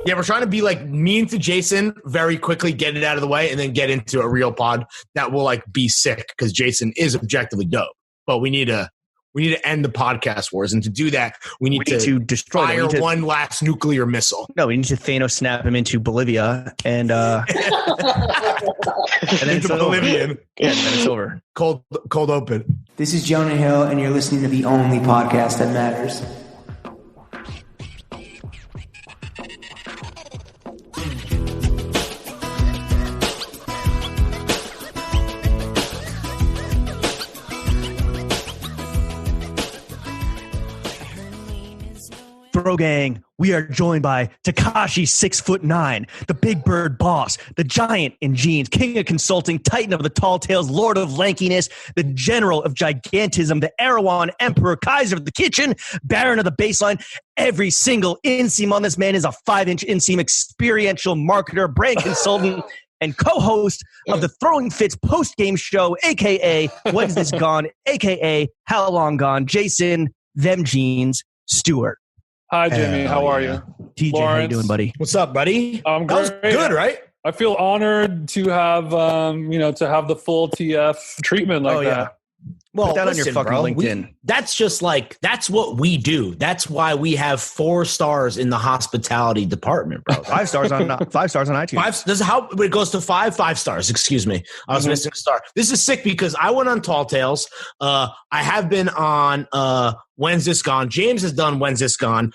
Yeah, we're trying to be like mean to Jason very quickly, get it out of the way, and then get into a real pod that will like be sick because Jason is objectively dope. But we need to end the podcast wars, and to do that, we need to destroy fire one last nuclear missile. No, we need to Thanos snap him into Bolivia, and and then into Bolivian. Yeah, and then it's over. Cold open. This is Jonah Hill, and you're listening to the only podcast that matters. Throw Gang, we are joined by Tekashi 6'9", the Big Bird boss, the giant in jeans, king of consulting, titan of the tall tales, lord of lankiness, the general of gigantism, the Erewhon emperor, Kaiser of the kitchen, baron of the baseline. Every single inseam on this man is a 5-inch inseam experiential marketer, brand consultant, and co-host of the Throwing Fits post-game show, a.k.a. When's This Gone, a.k.a. How Long Gone, Jason, Them Jeans, Stewart. Hi, Jimmy. How are you? TJ, Lawrence. how you doing, buddy? What's up, buddy? I'm great. That was good, right? I feel honored to have, to have the full TF treatment like that. Well, put that on your fucking LinkedIn. That's what we do. That's why we have 4 stars in the hospitality department, bro. 5 stars on iTunes. This is how it goes to 5 stars. Excuse me, I was missing a star. This is sick because I went on Tall Tales. I have been on When's This Gone. James has done When's This Gone.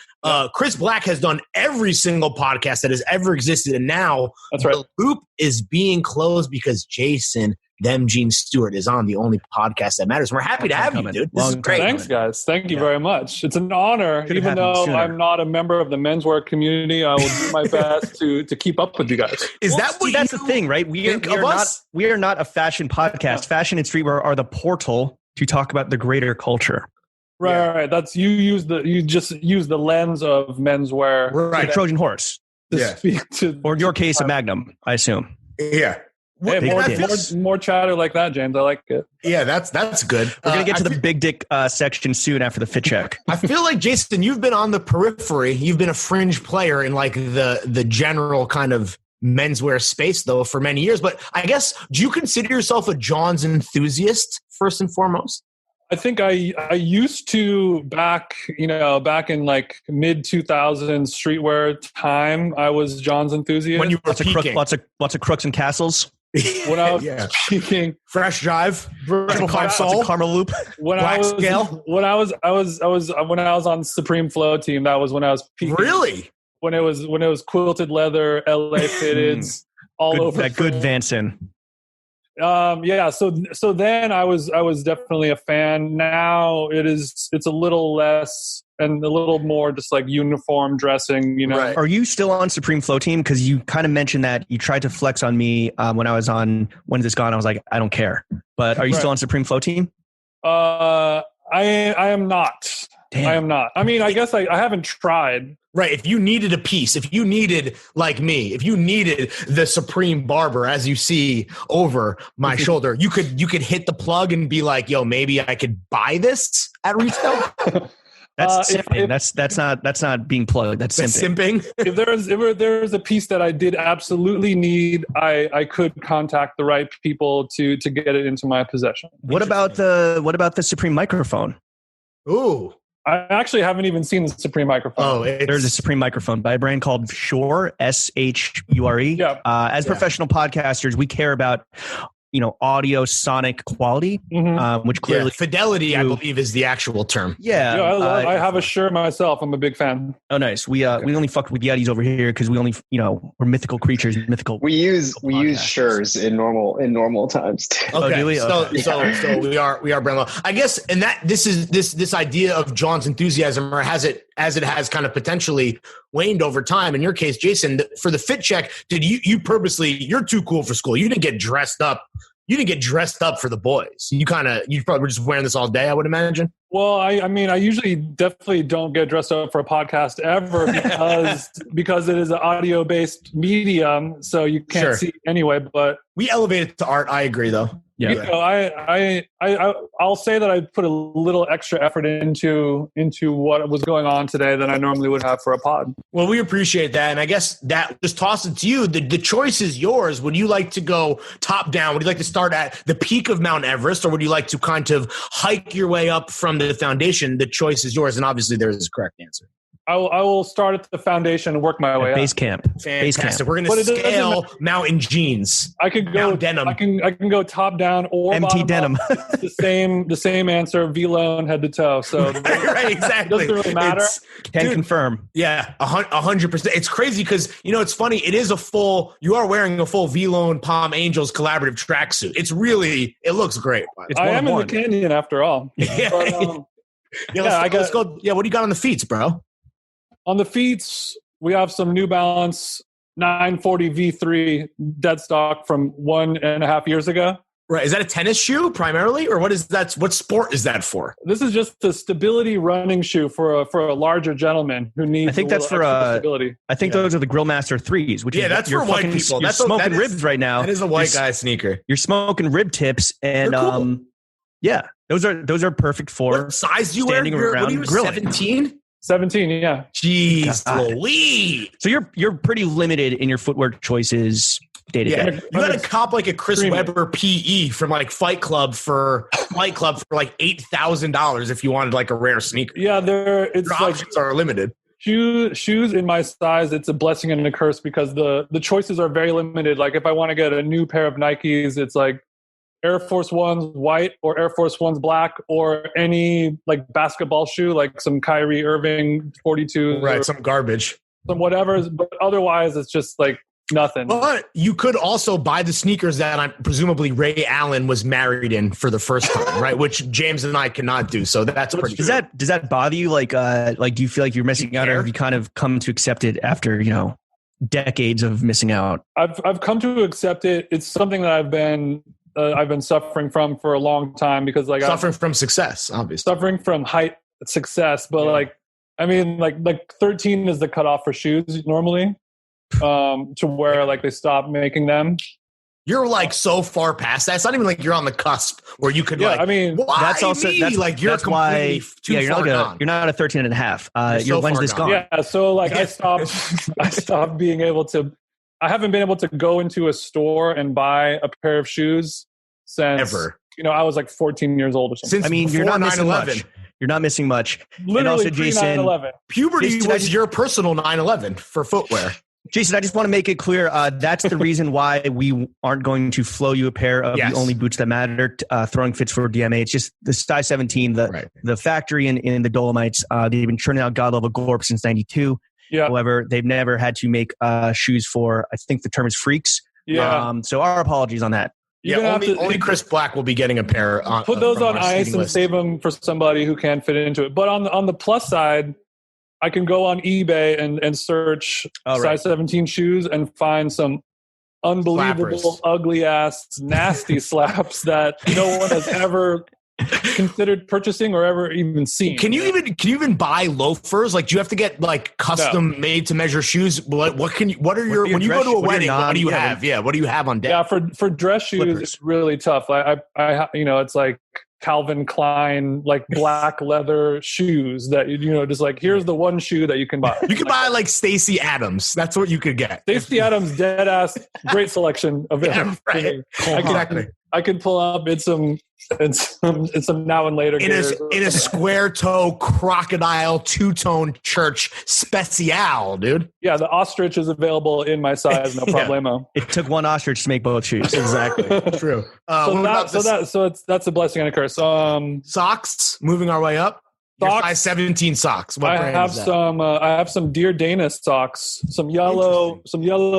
Chris Black has done every single podcast that has ever existed, and now the loop is being closed because Jason Them Jeans Stewart is on the only podcast that matters. We're happy to have you, dude. This is great. Thanks, guys. Thank you very much. It's an honor. Even though I'm not a member of the menswear community, I will do my best to keep up with you guys. That's the thing, right? We are not a fashion podcast. Yeah. Fashion and streetwear are the portal to talk about the greater culture. Right. That's you just use the lens of menswear. Right. Trojan horse. Speak to, or in your case, a Magnum, I assume. Yeah. More chatter like that, James. I like it. Yeah, that's good. We're going to get to the big dick section soon after the fit check. I feel like, Jason, you've been on the periphery. You've been a fringe player in like the general kind of menswear space, though, for many years. But I guess, do you consider yourself a Johns enthusiast, first and foremost? I think I used to back in like mid 2000s streetwear time. I was John's enthusiast. When you were peaking. Lots of crooks and castles. When I was peaking, Fresh Drive, Triple Five Soul, Karma Loop, Black Scale. When I was on Supreme Flow team, that was when I was peaking. Really? When it was quilted leather, LA fitted, all over. That good Vanson. So then I was definitely a fan. Now it's a little less and a little more just like uniform dressing, Right. Are you still on Supreme Flow Team? Because you kind of mentioned that you tried to flex on me when I was on When's This Gone. I was like, I don't care. But are you still on Supreme Flow Team? I am not. Damn. I am not. I mean, I guess I haven't tried. Right. If you needed a piece, if you needed, like me, if you needed the Supreme Barber, as you see over my shoulder, you could hit the plug and be like, yo, maybe I could buy this at retail. That's simping. That's not being plugged. That's simping. If there's a piece that I did absolutely need, I could contact the right people to get it into my possession. What about the Supreme microphone? Ooh. I actually haven't even seen the Supreme microphone. There's a Supreme microphone by a brand called Shure, Shure. Yeah. Professional podcasters, we care about audio sonic quality, which clearly fidelity, I believe, is the actual term. Yeah, I have a Shure myself. I'm a big fan. Oh, nice. We only fucked with Yetis over here because we only we're mythical creatures. We use Shures in normal times too. Okay, do we? So we are brand low, I guess, and that this is this idea of John's enthusiasm, or has it kind of potentially waned over time. In your case, Jason, for the fit check, did you purposely? You're too cool for school. You didn't get dressed up. You didn't get dressed up for the boys. You probably were just wearing this all day, I would imagine. Well, I mean, I usually definitely don't get dressed up for a podcast ever because it is an audio-based medium, so you can't see anyway. But we elevate it to art. I agree, though. Yeah. You know, I'll say that I put a little extra effort into what was going on today than I normally would have for a pod. Well, we appreciate that. And I guess that just toss it to you. The choice is yours. Would you like to go top down? Would you like to start at the peak of Mount Everest, or would you like to kind of hike your way up from the foundation? The choice is yours. And obviously there is a correct answer. I will start at the foundation and work my way Base up. camp. Fantastic. Base camp. We're going to scale Mountain Jeans. I could go Mount Denim. I can go top down or MT bottom denim. up. It's the same answer. V-Lone head to toe. So Right, exactly. It doesn't really matter. Can confirm. Yeah, 100%. It's crazy because, it's funny. It is you are wearing a full V-Lone Palm Angels collaborative tracksuit. It looks great. It's I am in the one. canyon after all. Yeah. But, Let's go. Yeah, what do you got on the feet, bro? on the feet, we have some New Balance 940 V3 dead stock from 1.5 years ago. Right. Is that a tennis shoe primarily, or what is that? What sport is that for? This is just a stability running shoe for a larger gentleman who needs. I think that's for stability. I think those are the Grillmaster 3s, which is that's for white people. You're smoking ribs right now. That is a white guy sneaker. You're smoking rib tips, and cool. yeah, those are perfect for what size do you wear? standing around grilling. 17? 17, yeah. Jeez, God. Louise. So you're pretty limited in your footwear choices day to day. You got to cop like a Chris Webber PE from like Fight Club for like $8,000 if you wanted like a rare sneaker. Yeah, your options are limited. Shoes in my size, it's a blessing and a curse because the choices are very limited. Like if I want to get a new pair of Nikes, it's like Air Force Ones white or Air Force Ones black, or any like basketball shoe, like some Kyrie Irving 42, right? Some garbage, some whatever. But otherwise, it's just like nothing. But you could also buy the sneakers that presumably Ray Allen was married in for the first time, right? Which James and I cannot do. So that's pretty. Does that bother you? Like do you feel like you're missing out, or have you kind of come to accept it after decades of missing out? I've come to accept it. It's something that I've been suffering from for a long time because suffering from success, obviously. Suffering from height success, but like 13 is the cutoff for shoes normally, to where like they stop making them. You're like so far past that. It's not even like you're on the cusp where you could that's also like you're completely too far gone. You're not a 13 and a half. Your lens is gone. Yeah, so like I stopped being able to. I haven't been able to go into a store and buy a pair of shoes since ever. I was like 14 years old or something. You're not missing much. You're not missing much. Literally, and also, Jason, 9/11. Puberty was your personal 9/11 for footwear. Jason, I just want to make it clear that's the reason why we aren't going to flow you a pair of the only boots that matter, throwing fits for DMA. It's just the size 17, the factory in the Dolomites. They've been churning out God level Gorp since 92. Yeah. However, they've never had to make shoes for, I think the term is freaks. Yeah. So our apologies on that. Only Chris Black will be getting a pair. Put those on ice and save them for somebody who can fit into it. But on the plus side, I can go on eBay and search size 17 shoes and find some unbelievable, ugly ass, nasty slaps that no one has ever considered purchasing or ever even seen. Can you even buy loafers? Like, do you have to get like custom made to measure shoes? When you go to a wedding, what do you have? Yeah, what do you have on deck? Yeah, for dress shoes, Flippers. It's really tough. I it's like Calvin Klein, like black leather shoes that just like here's the one shoe that you can buy. You can buy like Stacey Adams. That's what you could get. Stacey Adams, dead ass, great selection of it. Yeah, right. Exactly. I could pull up some now and later in a square toe crocodile two-tone church special, dude. Yeah, the ostrich is available in my size, no problemo. It took one ostrich to make both shoes. Exactly. True. That's a blessing and a curse. Socks. Moving our way up. Size 17 socks. What brand is that? I have some Dear Dana socks. Some yellow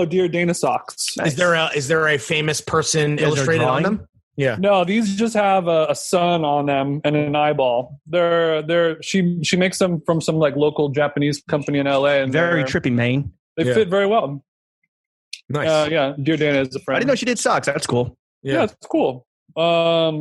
Dear Dana socks. Nice. Is there a famous person illustrated on them? Yeah. No, these just have a sun on them and an eyeball. She makes them from some like local Japanese company in LA, and very trippy, man. They fit very well. Nice. Dear Dana is a friend. I didn't know she did socks. That's cool. Yeah, it's cool.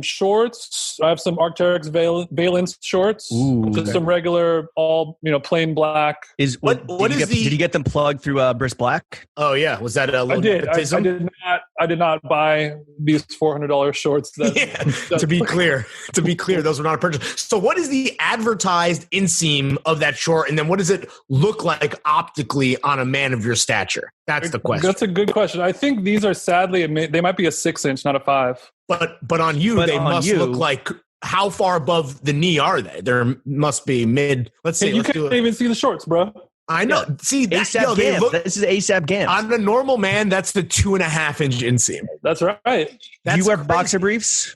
Shorts. I have some Arc'teryx Valence shorts. Ooh, just some regular, all plain black. Did you get them plugged through Briss Black? Oh yeah, was that a little I did. I did not. I did not buy these $400 shorts. To be clear, those were not a purchase. So what is the advertised inseam of that short? And then what does it look like optically on a man of your stature? That's the question. That's a good question. I think these are sadly, they might be a 6-inch, not a 5. But on you, they must look like, how far above the knee are they? There must be mid. Let's see. You can't even see the shorts, bro. I know. Yeah. See, This is ASAP Gams. On a normal man, that's the 2.5-inch inseam. That's right. Do you wear boxer briefs?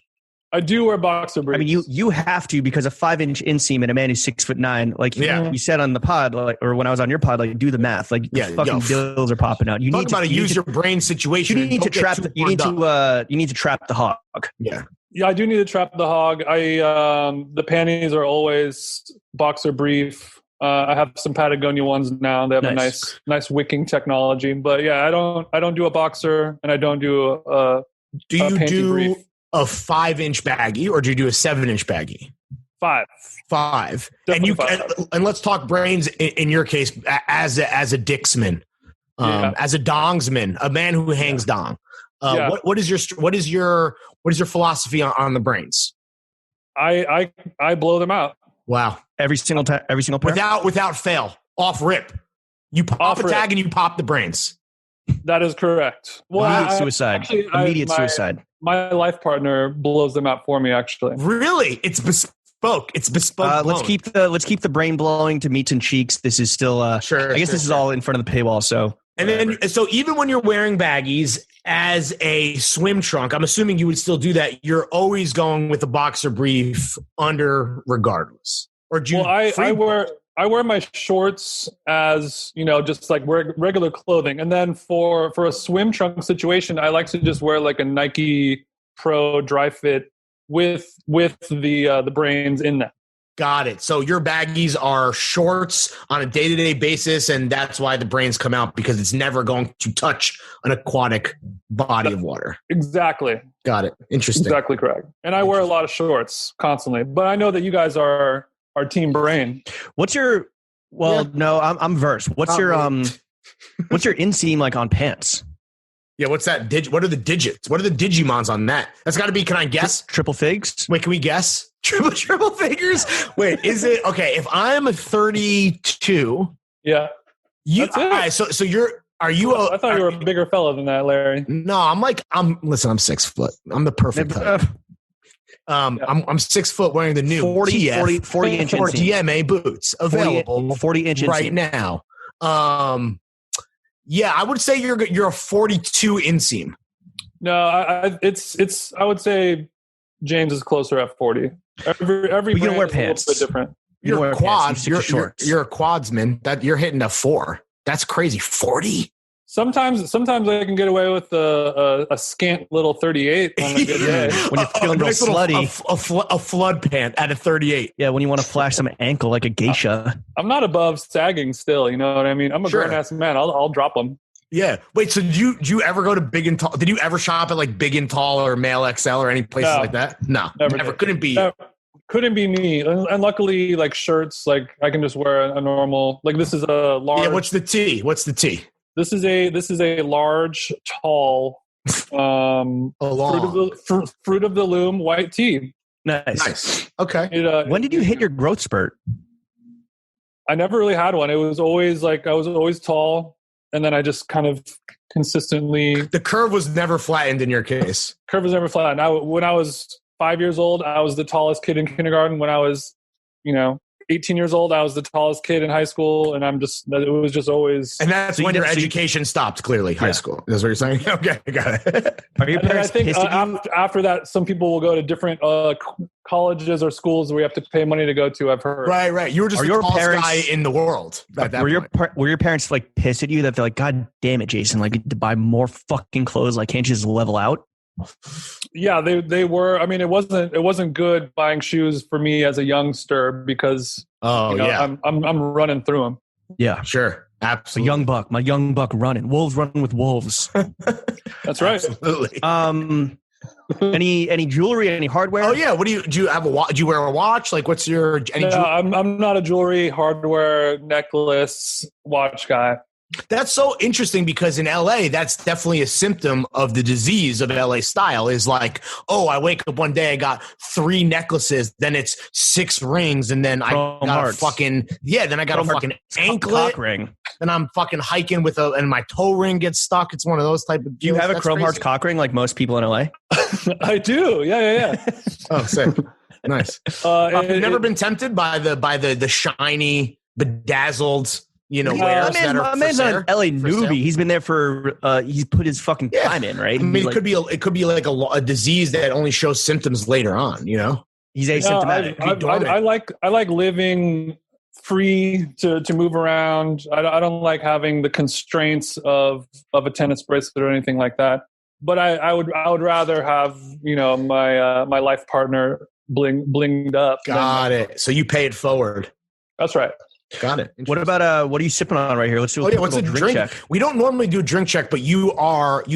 I do wear boxer briefs. I mean, you have to, because a 5-inch inseam and a man who's 6'9", like you said on the pod, or when I was on your pod, like do the math, like fucking dills are popping out. You need to use your brain situation. You need to trap. You need to trap the hog. Yeah. Yeah, I do need to trap the hog. The panties are always boxer brief. I have some Patagonia ones now. They have a nice wicking technology. But yeah, I don't do a boxer, and I don't do a. Do you do brief. A 5-inch baggie, or do you do a 7-inch baggie? 5. Definitely and let's talk brains in your case as a dicksman, as a dongsman, a man who hangs dong. What is your philosophy on the brains? I blow them out. Wow. Every single pair? Without fail. Off rip. You pop a tag and you pop the brains. That is correct. Immediate suicide. Suicide. My life partner blows them out for me, actually. Really? It's bespoke. Let's keep the brain blowing to meats and cheeks. This is still sure. I guess this is all in front of the paywall, so. And then, so even when you're wearing baggies as a swim trunk, I'm assuming you would still do that. You're always going with a boxer brief under, regardless. Or do you? Well, I wear my shorts as, just like regular clothing, and then for a swim trunk situation, I like to just wear like a Nike Pro dry fit with the brains in them. Got it. So your baggies are shorts on a day-to-day basis, and that's why the brains come out, because it's never going to touch an aquatic body of water. Exactly. Got it. Interesting. Exactly correct. And I wear a lot of shorts constantly, but I know that you guys are team brain. What's your? Well, no, I'm verse. What's your what's your inseam like on pants? Yeah, what's that? What are the digits? What are the Digimons on that? That's got to be. Can I guess? Triple figs. Wait, can we guess? Triple figures. Wait, is it okay? If I'm 32, yeah, you. All right, so are you? I thought you were a bigger fellow than that, Larry. No, I'm 6 foot. I'm the perfect type. I'm 6 foot wearing the new 40 inch DMA boots available 40 inch right now. Yeah, I would say you're a 42 inseam. No, I would say James is closer at 40. Every you don't wear pants. A little bit different. You're a quad. You're a quadsman. That you're hitting a 4. That's crazy. 40. Sometimes I can get away with a scant little 38 on a good day. When you're feeling real slutty. A flood pant at a 38. Yeah, when you want to flash some ankle like a geisha. I'm not above sagging still, you know what I mean? I'm a grown-ass man. I'll drop them. Yeah. Wait, so did you ever go to Big and Tall? Did you ever shop at like Big and Tall or Male XL or any places like that? No. Never. Couldn't be you. Couldn't be me. And luckily, like shirts, like I can just wear a normal, like this is a large. Yeah, what's the T? This is a large, tall, fruit of the loom white tee. Nice. Okay. When did you hit your growth spurt? I never really had one. It was always like I was always tall, and then I just kind of consistently. The curve was never flattened in your case. Curve was never flattened. When I was 5 years old, I was the tallest kid in kindergarten. When I was, 18 years old, I was the tallest kid in high school, and it was just always. And that's when your education stopped, clearly, high school. That's what you're saying? Okay, I got it. Are your parents pissed at you? After that, some people will go to different colleges or schools where we have to pay money to go to, I've heard. Right. You were just the tallest guy in the world at that point. Were your parents like pissed at you that they're like, God damn it, Jason, like to buy more fucking clothes, like can't you just level out? Yeah, they were. I mean, it wasn't good buying shoes for me as a youngster because I'm running through them. Yeah, sure, absolutely. My young buck running. Wolves running with wolves. That's right. Absolutely. Any jewelry, any hardware? Oh yeah. Do you have a watch? Do you wear a watch? Like, what's your? I'm not a jewelry, hardware, necklace, watch guy. That's so interesting because in LA, that's definitely a symptom of the disease of LA style is like, oh, I wake up one day, I got 3 necklaces, then it's 6 rings, and then I got a fucking, then I got a fucking anklet ring. Then I'm fucking hiking and my toe ring gets stuck. It's one of those type of deals. Do you have a Chrome Hearts cock ring like most people in LA? I do. Yeah. Oh, sick. Nice. I've never been tempted by the shiny, bedazzled, wares that are man's not an LA newbie. He's been there for he's put his fucking time in, right? I mean, it could be like a disease that only shows symptoms later on. He's asymptomatic. I like living free to move around. I don't like having the constraints of a tennis bracelet or anything like that. But I would rather have my life partner blinged up. Got it. So you pay it forward. That's right. Got it. What about what are you sipping on right here? Let's do what's a drink check. We don't normally do a drink check, but you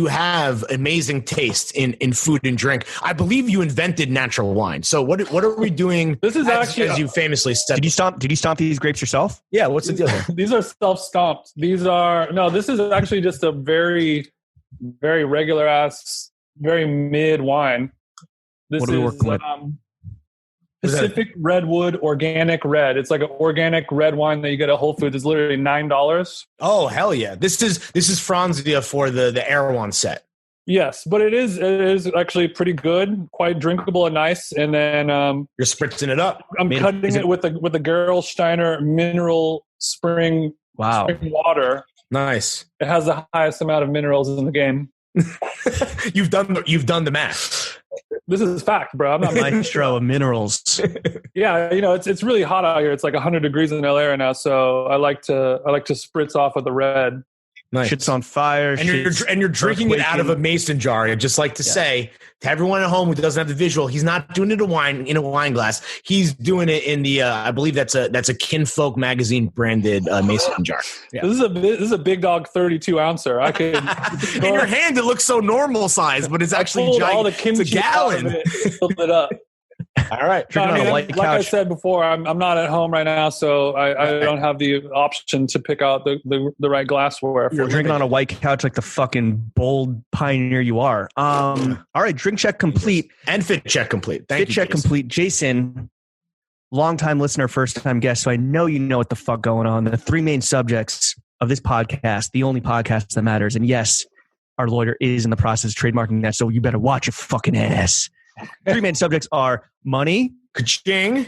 have amazing taste in food and drink. I believe you invented natural wine. So what are we doing? This is actually, as you famously said. Did you stomp these grapes yourself? Yeah. What's the deal here? These are self-stomped. This is actually just a very, very regular ass, very mid wine. This what are we working with? Pacific Redwood Organic Red. It's like an organic red wine that you get at Whole Foods. It's literally $9. Oh, hell yeah. This is Franzia for the Erewhon set. Yes, but it is actually pretty good, quite drinkable and nice. And then you're spritzing it up. I'm cutting it with a Gerolsteiner mineral spring water. Nice. It has the highest amount of minerals in the game. You've done the math. This is fact, bro. I'm not maestro of minerals. Yeah, it's really hot out here. It's like 100 degrees in LA right now, so I like to spritz off with the red. Nice. Shit's on fire. And you're drinking it out of a mason jar. I'd just like to say to everyone at home who doesn't have the visual, he's not doing it in a wine glass. He's doing it in the I believe that's a Kinfolk magazine branded mason jar. Yeah. This is a big dog 32 ouncer. I could in your hand it looks so normal size, but it's actually giant. All the kimchi it's a gallon. Filled it up. All right. Like I said before, I'm not at home right now, so I don't have the option to pick out the right glassware. You're drinking on a white couch like the fucking bold pioneer you are. All right, drink check complete. And fit check complete. Thank you, check complete. Jason, longtime listener, first time guest, so I know you know what the fuck going on. The 3 main subjects of this podcast, the only podcast that matters. And yes, our lawyer is in the process of trademarking that, so you better watch your fucking ass. 3 main subjects are money, ka-ching,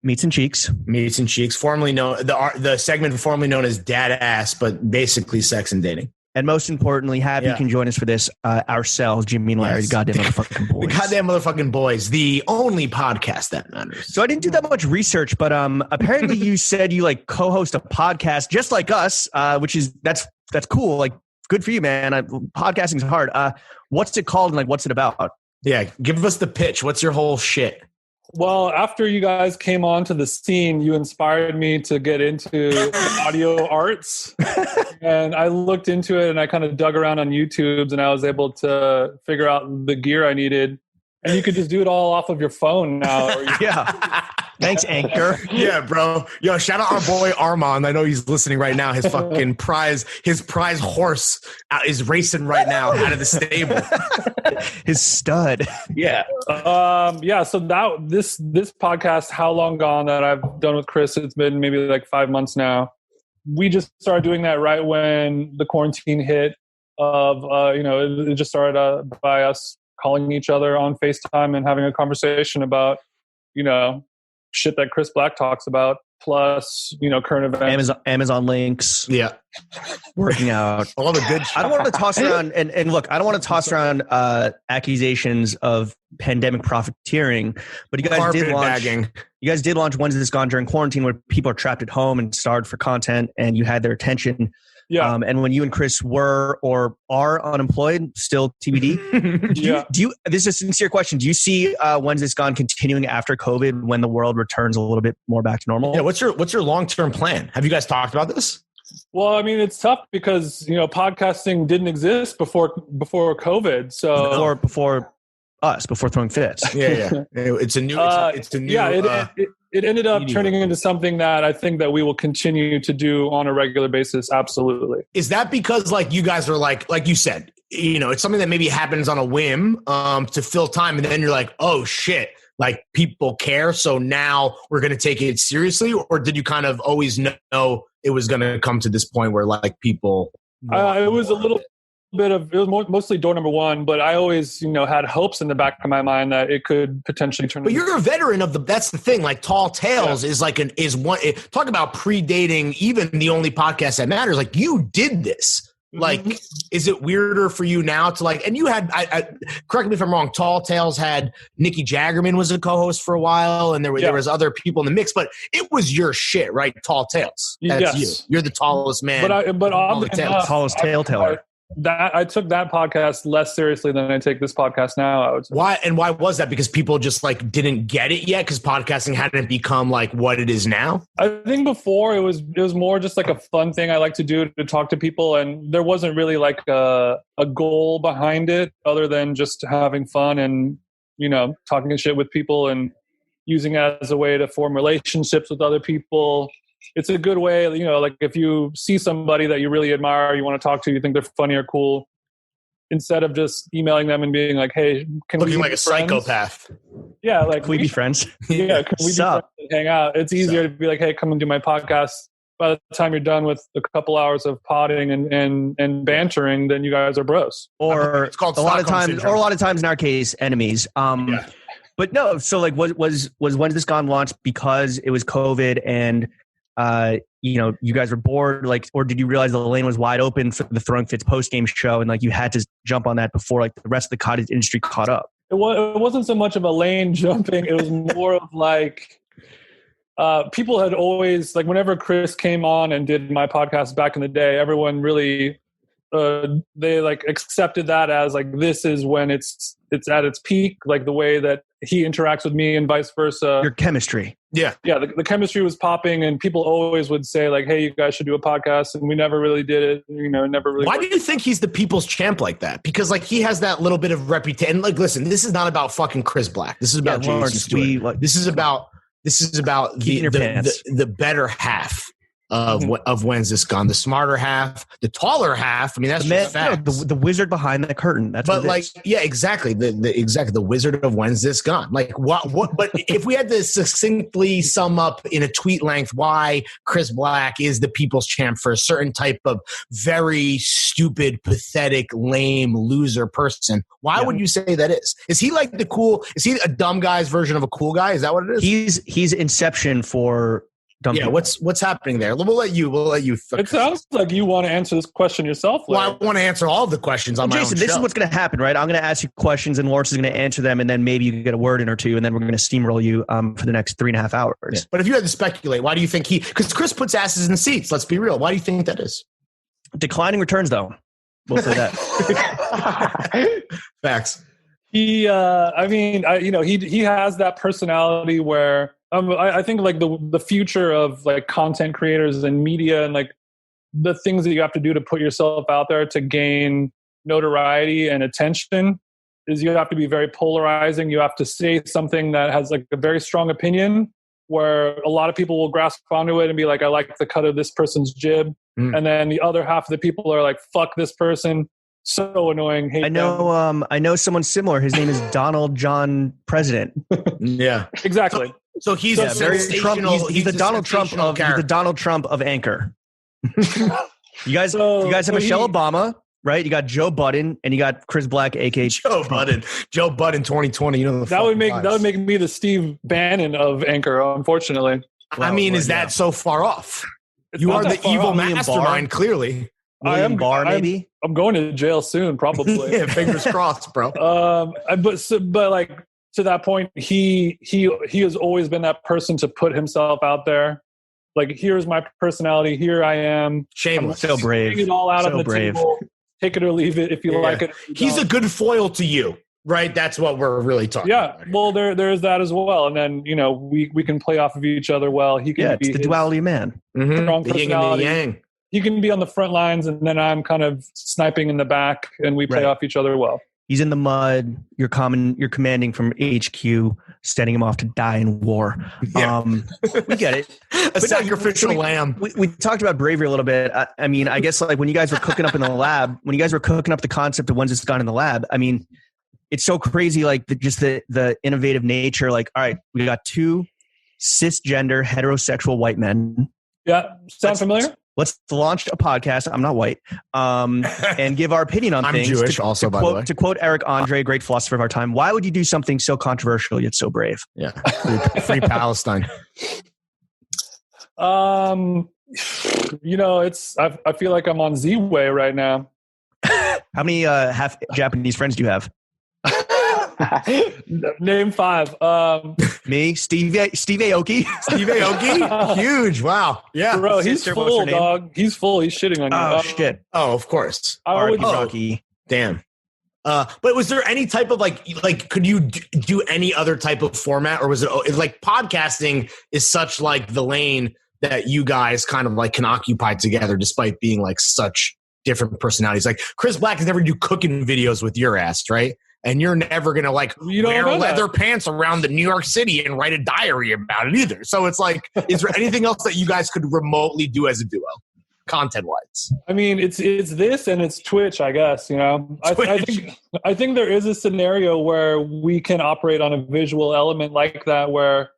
meats and cheeks, formerly known the segment formerly known as dad ass, but basically sex and dating. And most importantly, Happy can join us for this ourselves, Jimmy and Larry, goddamn motherfucking boys. The goddamn motherfucking boys, the only podcast that matters. So I didn't do that much research, but apparently you said you like co-host a podcast just like us, which is that's cool. Like, good for you, man. Podcasting's hard. What's it called and like what's it about? Yeah, give us the pitch. What's your whole shit? Well, after you guys came onto the scene, you inspired me to get into audio arts. And I looked into it and I kind of dug around on YouTube and I was able to figure out the gear I needed. And you could just do it all off of your phone now. Yeah. Thanks, Anchor. Yeah, bro. Yo, shout out our boy Armand. I know he's listening right now. His fucking prize horse is racing right now out of the stable. His stud. Yeah. So this podcast, How Long Gone, that I've done with Chris, it's been maybe like 5 months now. We just started doing that right when the quarantine hit. It just started by us calling each other on FaceTime and having a conversation about, shit that Chris Black talks about, plus, current events. Amazon links. Yeah. Working out. All the good shit. I don't want to toss around, and look, I don't want to toss around accusations of pandemic profiteering, but you guys did launch When's This Gone during quarantine where people are trapped at home and starved for content and you had their attention. Yeah. And when you and Chris were or are unemployed, still TBD. Do you? This is a sincere question. Do you see When's This Gone continuing after COVID when the world returns a little bit more back to normal? Yeah. What's your long-term plan? Have you guys talked about this? Well, I mean, it's tough because podcasting didn't exist before COVID. So before us, before throwing fits. Yeah. It's a new. it ended up turning into something that I think that we will continue to do on a regular basis. Absolutely. Is that because like you guys are like you said, it's something that maybe happens on a whim to fill time, and then you're like, oh shit, like people care, so now we're going to take it seriously? Or did you kind of always know it was going to come to this point where like people it was a little bit of, it was mostly door number one, but I always had hopes in the back of my mind that it could potentially turn. But you're a veteran of that's the thing, like Tall Tales is like talk about predating even the only podcast that matters. Like you did this. Like, is it weirder for you now to like, and you had, I correct me if I'm wrong, Tall Tales had Nikki Jaggerman was a co-host for a while, and there was other people in the mix, but it was your shit, right? Tall Tales. That's you. You're the tallest man. But oddly enough, tallest tale teller. I took that podcast less seriously than I take this podcast now. I would say. Why? And why was that? Because people just like didn't get it yet, because podcasting hadn't become like what it is now. I think before it was more just like a fun thing I like to do to talk to people, and there wasn't really like a goal behind it other than just having fun and talking shit with people and using it as a way to form relationships with other people. It's a good way, like if you see somebody that you really admire, you want to talk to, you think they're funny or cool, instead of just emailing them and being like, hey, can we be like a friends? Psychopath. Yeah, like can we be friends? Yeah, can we be friends and hang out? It's easier to be like, hey, come and do my podcast. By the time you're done with a couple hours of potting and bantering, then you guys are bros. Or it's called a lot of times in our case, enemies. But no, so like was When's This Gone launched because it was COVID and you guys were bored, like, or did you realize the lane was wide open for the Throwing Fits post-game show and like you had to jump on that before like the rest of the cottage industry caught up? It wasn't so much of a lane jumping. It was more of like people had always, like, whenever Chris came on and did my podcast back in the day, everyone really they like accepted that as like, this is when it's at its peak, like the way that he interacts with me and vice versa. Your chemistry. Yeah. The chemistry was popping, and people always would say like, hey, you guys should do a podcast. And we never really did it. Never really. Why do you think he's the people's champ like that? Because like he has that little bit of reputation. Like, listen, this is not about fucking Chris Black. This is about Jason Stewart. This is about the better half of When's This Gone, the smarter half, the taller half. I mean, that's just facts. The wizard behind the curtain. That's but like, yeah, exactly. The wizard of When's This Gone. Like what? But if we had to succinctly sum up in a tweet length why Chris Black is the people's champ for a certain type of very stupid, pathetic, lame loser person, why would you say that is? Is he like the cool? Is he a dumb guy's version of a cool guy? Is that what it is? He's Inception for. Yeah, what's happening there? We'll let you. It sounds like you want to answer this question yourself. Well, I want to answer all of the questions on my own show. Jason, this is what's going to happen, right? I'm going to ask you questions, and Lawrence is going to answer them, and then maybe you can get a word in or two, and then we're going to steamroll you for the next 3.5 hours. Yeah. But if you had to speculate, why do you think because Chris puts asses in seats? Let's be real. Why do you think that is? Declining returns, though. We'll say that. Facts. He has that personality where. I think like the future of like content creators and media and like the things that you have to do to put yourself out there to gain notoriety and attention is you have to be very polarizing. You have to say something that has like a very strong opinion where a lot of people will grasp onto it and be like, I like the cut of this person's jib. And then the other half of the people are like, fuck this person. So annoying. Hate I know someone similar. His name is Donald John President. Yeah, exactly. So he's very Trump. He's the Donald Trump of Anchor. You guys have Michelle Obama, right? You got Joe Budden, and you got Chris Black, aka Joe Budden. Joe Budden, 2020. You know that would make me the Steve Bannon of Anchor. Unfortunately, I mean, is that so far off? You are the evil mastermind. Clearly, I'm going to jail soon, probably. Yeah, fingers crossed, bro. But like. To that point, he has always been that person to put himself out there. Like, here's my personality. Here I am. Shameless. So brave. Take it all out on the table. Take it or leave it if you like it. He's a good foil to you, right? That's what we're really talking about. Yeah. Well, there's that as well. And then, we can play off of each other well. He can be it's the duality man. Strong the personality. yin and the yang. He can be on the front lines, and then I'm kind of sniping in the back, and we play off each other well. He's in the mud. You're commanding from HQ, sending him off to die in war. Yeah. We get it. A sacrificial lamb. We talked about bravery a little bit. I mean, I guess like when you guys were cooking up in the lab, when you guys were cooking up the concept of When's This Gone in the lab, I mean, it's so crazy, like just the innovative nature. Like, all right, we got 2 cisgender heterosexual white men. Yeah, sound familiar? Let's launch a podcast. I'm not white, and give our opinion on things. I'm Jewish, also, by the way. To quote Eric Andre, great philosopher of our time, why would you do something so controversial yet so brave? Yeah, free Palestine. I feel like I'm on Z-Way right now. How many half Japanese friends do you have? Name 5. Me, Steve Aoki. Steve Aoki? Huge. Wow. Yeah. Bro, he's full, dog. He's full. He's shitting on you. Oh, shit. Oh, of course. Rocky. Damn. But was there any type of like could you do any other type of format, or was it like podcasting is such like the lane that you guys kind of like can occupy together despite being like such different personalities? Like Chris Black has never do cooking videos with your ass, right? And you're never going to like wear leather pants around the New York City and write a diary about it either. So it's like, is there anything else that you guys could remotely do as a duo, content-wise? I mean, it's this and it's Twitch, I guess, you know. I think there is a scenario where we can operate on a visual element like that where,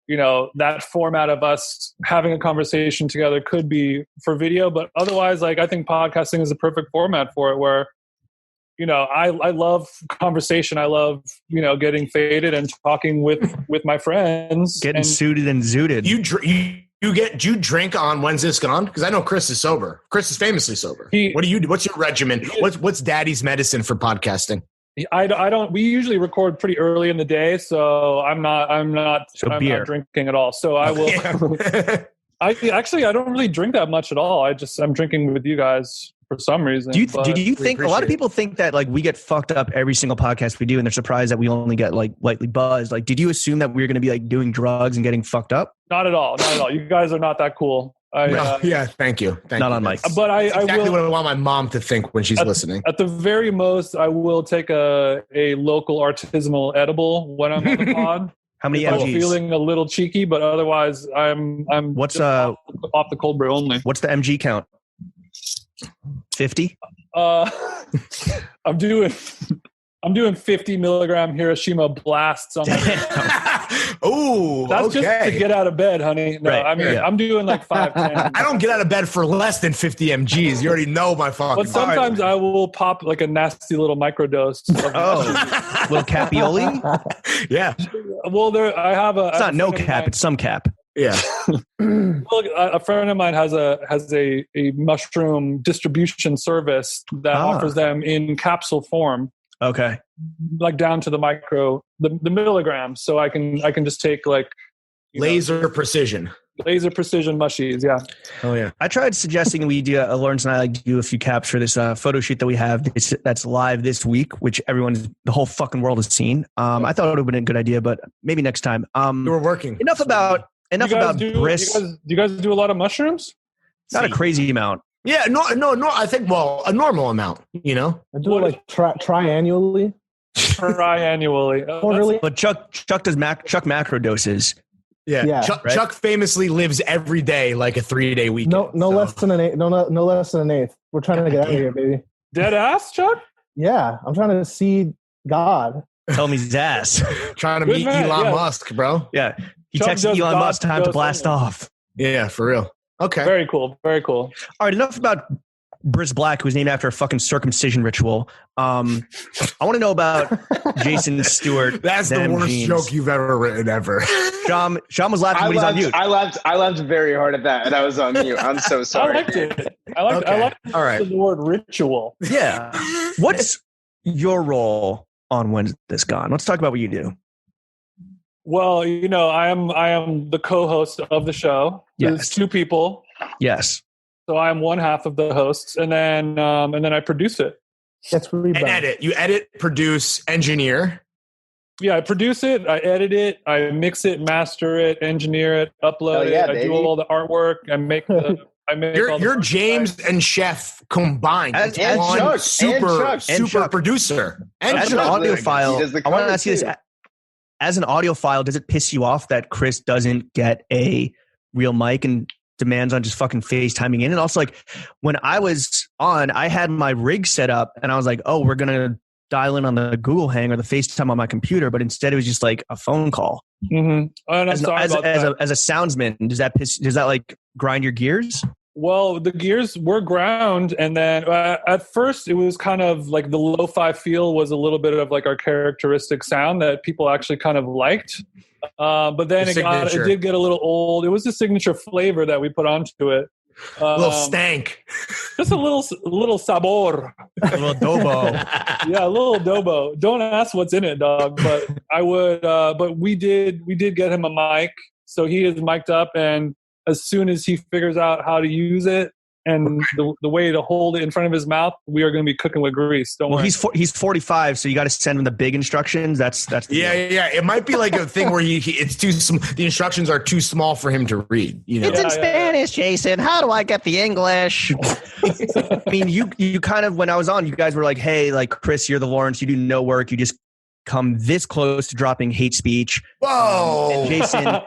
you know, that format of us having a conversation together could be for video. But otherwise, like, I think podcasting is a perfect format for it where, you know, I love conversation. I love, you know, getting faded and talking with my friends. Getting suited and zooted. Do you drink on When's This Gone? Because I know Chris is sober. Chris is famously sober. What's your regimen? What's daddy's medicine for podcasting? I don't. We usually record pretty early in the day, so I'm not beer. not drinking at all. So I will. I don't really drink that much at all. I'm drinking with you guys for some reason. Do you think a lot of people think that like we get fucked up every single podcast we do, and they're surprised that we only get like lightly buzzed? Like, did you assume that we were going to be like doing drugs and getting fucked up? Not at all. Not at all. You guys are not that cool. Yeah, thank you. Not on mic. But That's exactly what I want my mom to think when she's listening. At the very most, I will take a local artisanal edible when I'm on the pod. How many I'm mgs? feeling a little cheeky, but otherwise, I'm what's off the cold brew only. What's the mg count? 50. I'm doing 50 milligram Hiroshima blasts on Oh, that's just to get out of bed, honey. No, right. I mean, I'm doing like 5, 10. I don't get out of bed for less than 50 mgs. You already know my fucking. But sometimes I will pop like a nasty little microdose. Little capioli. Yeah. Well, I have a. It's not no cap. It's some cap. Yeah. Well, a friend of mine has a mushroom distribution service that offers them in capsule form. Okay. Like down to the milligrams. So I can just take like laser precision mushies. Yeah. Oh yeah. I tried suggesting we do Lawrence and I do a few caps for this photo shoot that we have that's live this week, which the whole fucking world has seen. I thought it would have been a good idea, but maybe next time. You were working. Enough about Briss. Do you guys do a lot of mushrooms? Not a crazy amount. Yeah, no. I think a normal amount. You know, I do it like triannually. Quarterly. But Chuck does macro doses. Yeah. Chuck famously lives every day like a 3-day weekend. No less than an eighth. No less than an eighth. We're trying to get out of here, baby. Dead ass, Chuck? Yeah, I'm trying to see God. Tell him he's ass. Trying to meet Elon Musk, bro. Yeah. He texted Elon Musk time to blast off. Yeah, for real. Okay. Very cool. Very cool. All right, enough about Briss Black, who's named after a fucking circumcision ritual. I want to know about Jason Stewart. That's the worst joke you've ever written ever. Sean was laughing when he's on mute. I laughed very hard at that, and I was on mute. I'm so sorry. I liked it. I liked All right. the word ritual. Yeah. What's your role on When's This Gone? Let's talk about what you do. Well, you know, I am the co-host of the show. Yes. There's 2 people. Yes. So I am one half of the hosts, and then I produce it. That's and edit. You edit, produce, engineer. Yeah, I produce it, I edit it, I mix it, master it, engineer it, upload it. I do all the artwork. I make the I make you're James and Chef combined. And one Chuck, super producer. And as an audiophile, I want to ask you this: as an audiophile, does it piss you off that Chris doesn't get a real mic and demands on just fucking FaceTiming in? And also, like, when I was on, I had my rig set up, and I was like, "Oh, we're gonna dial in on the Google Hang or the FaceTime on my computer," but instead it was just like a phone call. Mm-hmm. As a soundsman, does that like grind your gears? Well, the gears were ground, and then at first it was kind of like the lo-fi feel was a little bit of like our characteristic sound that people actually kind of liked. But then it did get a little old. It was a signature flavor that we put onto it. A little stank. Just a little sabor. A little adobo. Yeah, a little adobo. Don't ask what's in it, dog. But I would. But we did get him a mic, so he is mic'd up, and as soon as he figures out how to use it and the way to hold it in front of his mouth, we are going to be cooking with grease. Don't worry. He's 45, so you got to send him the big instructions. That's the deal. It might be like a thing where it's too the instructions are too small for him to read. You know, it's in Spanish, Jason. How do I get the English? I mean, you kind of, when I was on, you guys were like, "Hey, like Chris, you're the Lawrence. You do no work. You just come this close to dropping hate speech." Whoa, and Jason,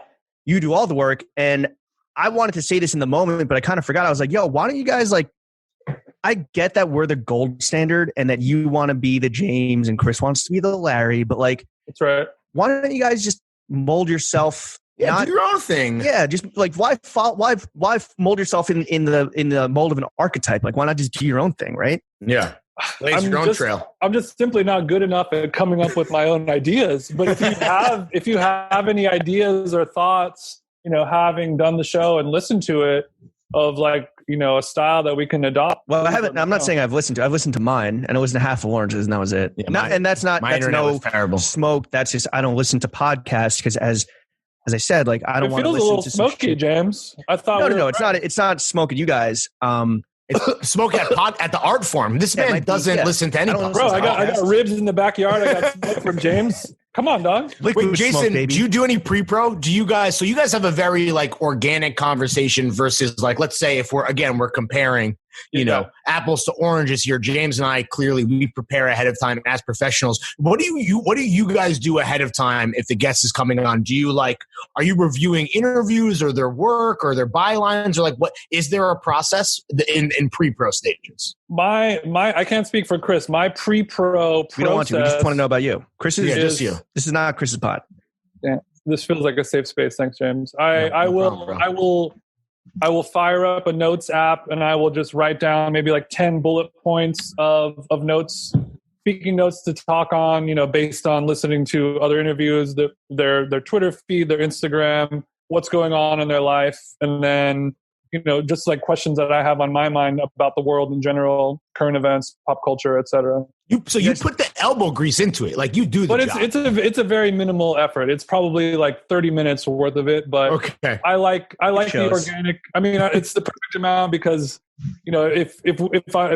you do all the work. And I wanted to say this in the moment, but I kind of forgot. I was like, "Yo, why don't you guys like?" I get that we're the gold standard and that you want to be the James and Chris wants to be the Larry, but like, that's right. Why don't you guys just mold yourself? Do your own thing. Yeah, just like why mold yourself in the mold of an archetype? Like, why not just do your own thing, right? Yeah, blaze your own trail. I'm just simply not good enough at coming up with my own ideas. But if you have any ideas or thoughts, you know, having done the show and listened to it, of like, you know, a style that we can adopt. Well, I haven't. I'm not saying I've listened to mine, and it was half of Lawrence's, and that was it. Yeah, that's no terrible smoke. That's just I don't listen to podcasts because as I said, like I don't want to listen to. It feels a little smoky, James. I thought no. It's not smoking you guys. It's smoke at the art form. This man doesn't listen to any. Bro, I got ribs in the backyard. I got smoke from James. Come on, dog. Wait, Jason, do you do any pre-pro? Do you guys? So you guys have a very like organic conversation versus like, let's say if we're comparing, you know, apples to oranges here. James and I clearly we prepare ahead of time as professionals. What do you guys do ahead of time if the guest is coming on? Do you are you reviewing interviews or their work or their bylines or like what is there a process in pre-pro stages? I can't speak for Chris. My pre-pro process. We don't want to. We just want to know about you. Chris is just you. This is not Chris's pod. Yeah, this feels like a safe space. Thanks, James. I will fire up a notes app and I will just write down maybe like 10 bullet points of notes, speaking notes to talk on, you know, based on listening to other interviews, their Twitter feed, their Instagram, what's going on in their life, and then, you know, just like questions that I have on my mind about the world in general, current events, pop culture, etc. You put the elbow grease into it, like you do. But it's a very minimal effort. It's probably like 30 minutes worth of it. But okay. I like the organic. I mean, it's the perfect amount because, you know, if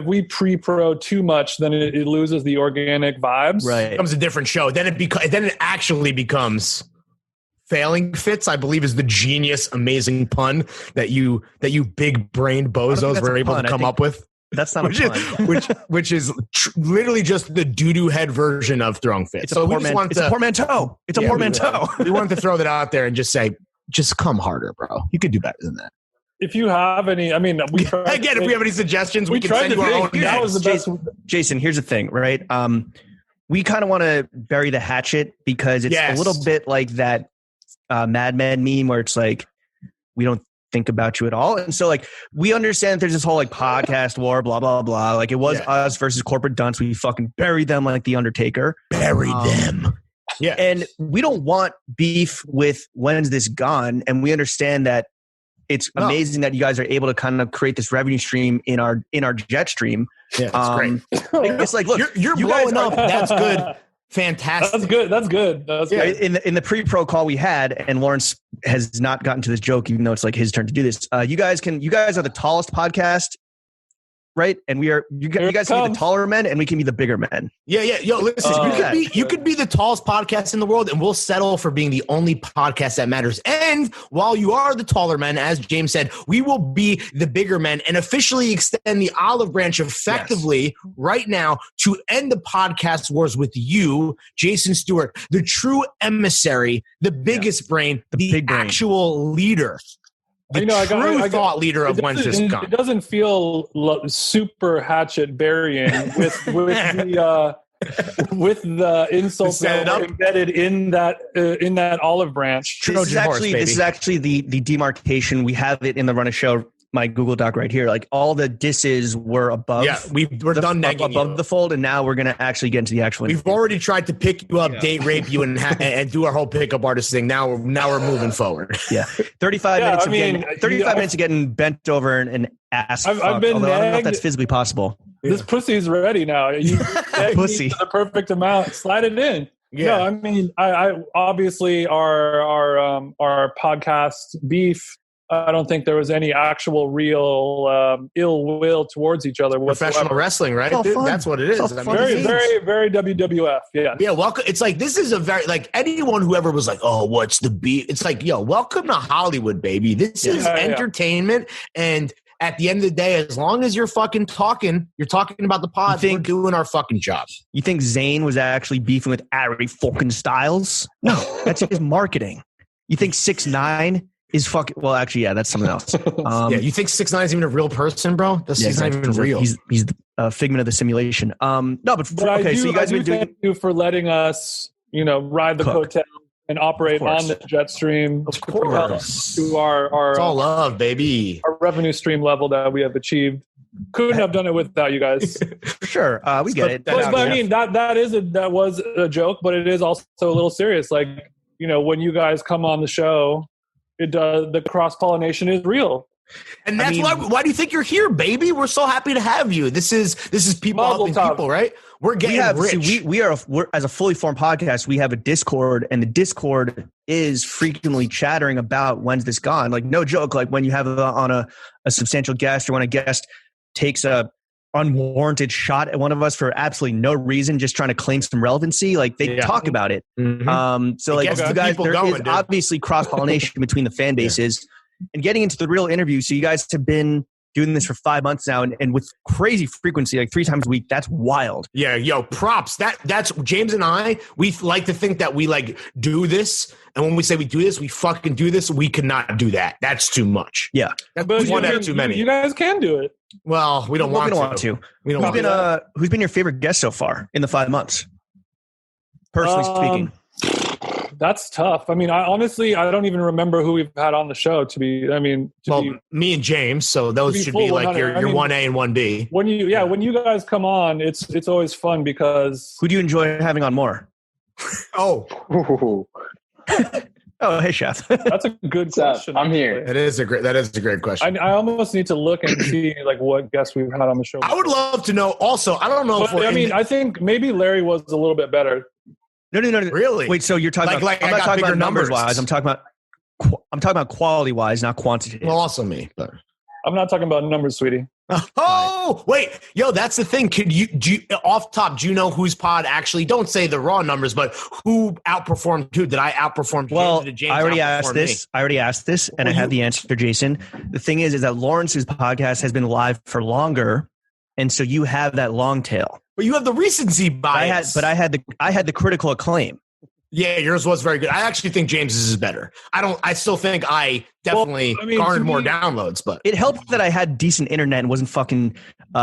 we pre-pro too much, then it loses the organic vibes. Right, it becomes a different show. Then it actually becomes. Failing fits, I believe, is the genius, amazing pun that you big brained bozos were able to come up with. That's not a pun. Which is literally just the doo-doo head version of throwing fits. It's a portmanteau. It's a portmanteau. We wanted to throw that out there and just say, just come harder, bro. You could do better than that. If you have any, I mean, if we have any suggestions, we can send you our own. That was the best. Jason, here's the thing, right? We kind of want to bury the hatchet because it's a little bit like that Mad Men meme where it's like, we don't think about you at all. And so like, we understand that there's this whole like podcast war, blah, blah, blah. Like it was us versus corporate dunce. We fucking buried them like the Undertaker. Buried them. Yeah. And we don't want beef with When's This Gone? And we understand that it's amazing that you guys are able to kind of create this revenue stream in our jet stream. Yeah, that's great. It's like, look, you're blowing up. That's good. Fantastic. That's good. In the pre-pro call we had, and Lawrence has not gotten to this joke, even though it's like his turn to do this. You guys are the tallest podcast, right? And you guys can be the taller men, and we can be the bigger men. Yeah. Yo, listen, you could be the tallest podcast in the world, and we'll settle for being the only podcast that matters. And And while you are the taller men, as James said, we will be the bigger men and officially extend the olive branch effectively right now to end the podcast wars with you, Jason Stewart, the true emissary, the biggest brain, the big actual leader. The true thought leader of When's This Gone. It doesn't feel super hatchet burying with the insults that are embedded in that olive branch. This is actually the demarcation. We have it in the Run a Show, my Google Doc right here. Like all the disses were above. Yeah, we're done negging above the fold, and now we're gonna actually get into the actual. We've already tried to pick you up, date rape you, and do our whole pickup artist thing. Now we're moving forward. Yeah, 35 minutes of getting bent over and ass. I've been. Although I don't know if that's physically possible. This pussy's ready now. You pussy the perfect amount. Slide it in. Yeah, no, I mean, I obviously our podcast beef. I don't think there was any actual real ill will towards each other. Professional wrestling, right? Dude, that's what it is. I mean, very WWF. Yeah. Yeah. Welcome. It's like, this is a very, like, anyone who ever was like, oh, what's the beef? It's like, yo, welcome to Hollywood, baby. This is entertainment. And at the end of the day, as long as you're fucking talking, you're talking about the pod, we're doing our fucking job. You think Zayn was actually beefing with Ari fucking Styles? No, that's his marketing. You think 6ix9ine is fucking, well, actually, yeah, that's something else. You think 6ix9ine is even a real person, bro? He's not even real. He's a figment of the simulation. No, but okay, so you guys been doing. Thank you for letting us, ride the coattail and operate on the jet stream. Of course. To our it's all love, baby. Our revenue stream level that we have achieved. Couldn't have done it without you guys. Sure, we get it. But I mean, that was a joke, but it is also a little serious. Like, when you guys come on the show, it does. The cross pollination is real, and that's why do you think you're here, baby? We're so happy to have you. This is people helping people, right? We're getting rich. See, we're as a fully formed podcast. We have a Discord, and the Discord is frequently chattering about When's This Gone. Like, no joke. Like when you have on a substantial guest, or when a guest takes a unwarranted shot at one of us for absolutely no reason, just trying to claim some relevancy. Like they talk about it. Mm-hmm. So like you guys, there is obviously cross-pollination between the fan bases and getting into the real interview. So you guys have been doing this for 5 months now and with crazy frequency, like 3 times a week. That's wild. Yeah. Yo, props. That's James and I, we like to think that we like do this. And when we say we do this, we fucking do this. We cannot do that. That's too much. Yeah. That's one out of too many. You guys can do it. Well, we don't want to. We don't want to. Who's been your favorite guest so far in the 5 months? Personally speaking. That's tough. I mean, I don't even remember who we've had on the show me and James. So those should be like your 1A and 1B. When you guys come on, it's always fun because. Who do you enjoy having on more? Oh, hey, chef. That's a good question. I'm here. That is a great question. I almost need to look and see like what guests we've had on the show. I would love to know. Also, I don't know. I think maybe Larry was a little bit better. No. Really? Wait, so you're talking about? I'm not talking about numbers wise. I'm talking about quality wise, not quantity. Well, also me, but I'm not talking about numbers, sweetie. Oh, wait. Yo, that's the thing. Do you off top, do you know whose pod actually, don't say the raw numbers, but who outperformed who? Did I outperform James? Well, did James I already asked this, and I have the answer, Jason. The thing is that Lawrence's podcast has been live for longer, and so you have that long tail. But you have the recency bias. I had the critical acclaim. Yeah, yours was very good. I actually think James's is better. I still think I definitely garnered more downloads, but it helped that I had decent internet and wasn't fucking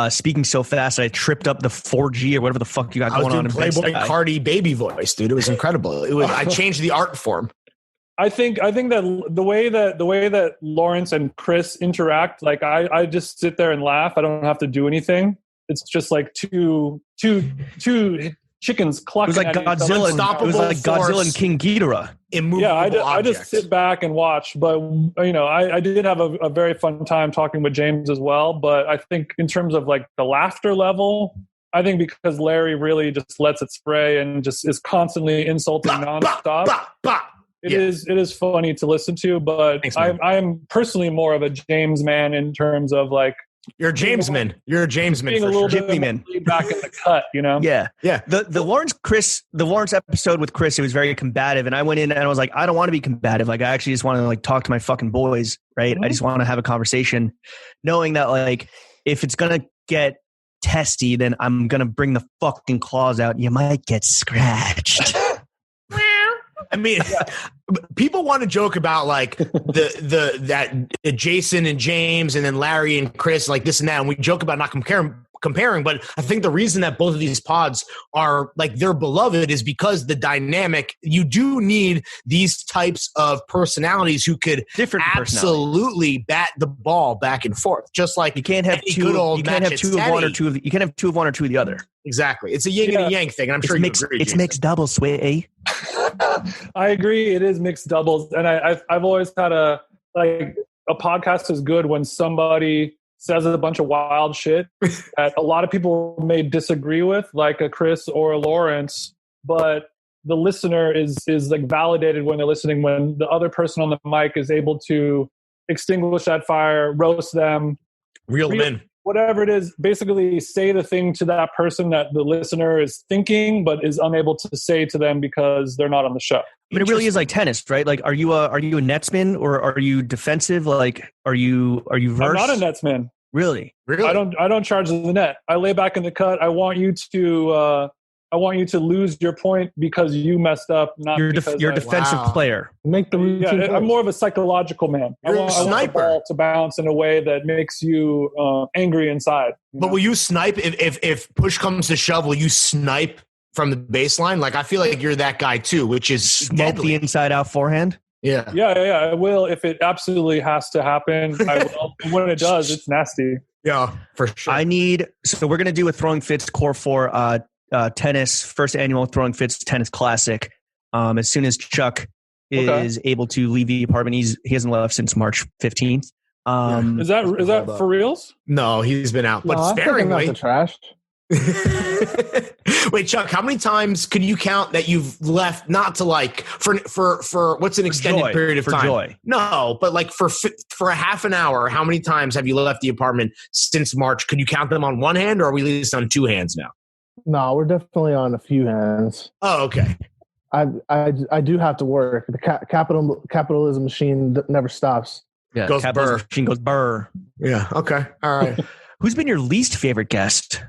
speaking so fast that I tripped up the 4G or whatever the fuck you got going on. Playboy Cardi baby voice, dude. It was incredible. I changed the art form. I think that the way that Lawrence and Chris interact, like I just sit there and laugh. I don't have to do anything. It's just like two chickens clucking. It was like Godzilla and King Ghidorah. I just sit back and watch. But I did have a very fun time talking with James as well. But I think in terms of like the laughter level, I think because Larry really just lets it spray and just is constantly insulting nonstop. It is funny to listen to. But I am personally more of a James man in terms of like You're a Jamesman. You're a Jamesman being for a little sure. bit more laid back in the cut, you know? Yeah. Yeah. The Lawrence episode with Chris, it was very combative. And I went in and I was like, I don't want to be combative. Like, I actually just want to like talk to my fucking boys, right? I just want to have a conversation knowing that like, if it's going to get testy, then I'm going to bring the fucking claws out. You might get scratched. I mean, people want to joke about like that Jason and James and then Larry and Chris, like this and that. And we joke about not comparing, but I think the reason that both of these pods are like they're beloved is because the dynamic, you do need these types of personalities who could absolutely bat the ball back and forth. Just like you can't have two of one or two of the other. Exactly. It's a yin and a yang thing. And I'm sure you agree. It's mixed doubles, sweetie. I agree. It is mixed doubles. And I've always had a podcast is good when somebody says a bunch of wild shit that a lot of people may disagree with, like a Chris or a Lawrence, but the listener is like validated when they're listening, when the other person on the mic is able to extinguish that fire, roast them, reel them in. Whatever it is, basically say the thing to that person that the listener is thinking, but is unable to say to them because they're not on the show. But it really is like tennis, right? Like, are you a netsman or are you defensive? Like, are you verse? I'm not a netsman. Really? I don't charge the net. I lay back in the cut. I want you to lose your point because you messed up. Not you're because you're a defensive player. Make the routine. I'm more of a psychological man. You're a sniper. I want the ball to bounce in a way that makes you angry inside. But will you snipe if push comes to shove? Will you snipe from the baseline? Like I feel like you're that guy too, which is smoke the inside out forehand. Yeah. I will if it absolutely has to happen. I will. When it does, it's nasty. Yeah, for sure. So we're gonna do a Throwing Fits Core 4 tennis first annual Throwing Fits Tennis Classic. As soon as Chuck is able to leave the apartment, he hasn't left since March 15th. Is that for reals? No, he's been out, but sparingly. The trash. Wait, Chuck, how many times could you count that you've left not to like for what's an extended period of time? Joy. No, but like for a half an hour, how many times have you left the apartment since March? Could you count them on one hand or are we at least on two hands now? No, we're definitely on a few hands. Oh, okay. I do have to work. The capitalism machine never stops. Yeah, goes capitalism burr. machine goes burr. Yeah. Okay. All right. Who's been your least favorite guest?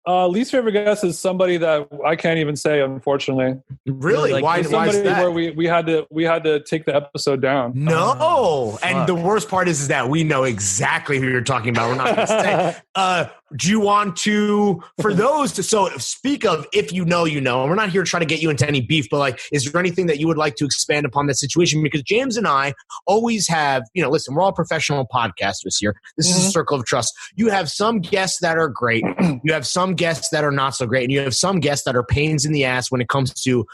Least favorite guest is somebody that I can't even say, unfortunately. Really? Like, why is that? Where we had to take the episode down. No. And the worst part is that we know exactly who you're talking about. We're not going to say. Do you want to, for those to, so speak of if you know, and we're not here trying to get you into any beef, but like, is there anything that you would like to expand upon that situation? Because James and I always have, listen, we're all professional podcasters here. This is a circle of trust. You have some guests that are great. You have some guests that are not so great. And you have some guests that are pains in the ass when it comes to,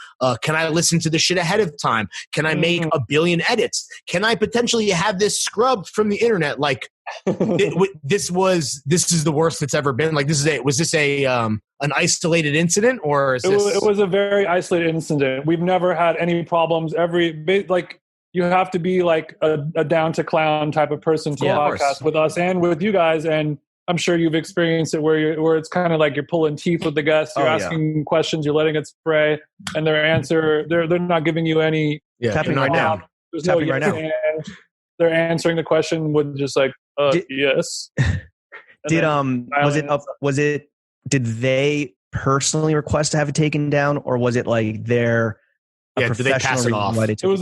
can I listen to the shit ahead of time? Can I make a billion edits? Can I potentially have this scrubbed from the internet? Like, this is the worst it's ever been. Like, was this an isolated incident, or is this? It was a very isolated incident. We've never had any problems. You have to be like a down to clown type of person to podcast with us and with you guys. And I'm sure you've experienced it where it's kind of like you're pulling teeth with the guests. You're asking questions, you're letting it spray, and they're not giving you any. Yeah, tapping right now. There's tapping right now. They're answering the question with just like, yes. Did they personally request to have it taken down, or was it like did they pass it off? It was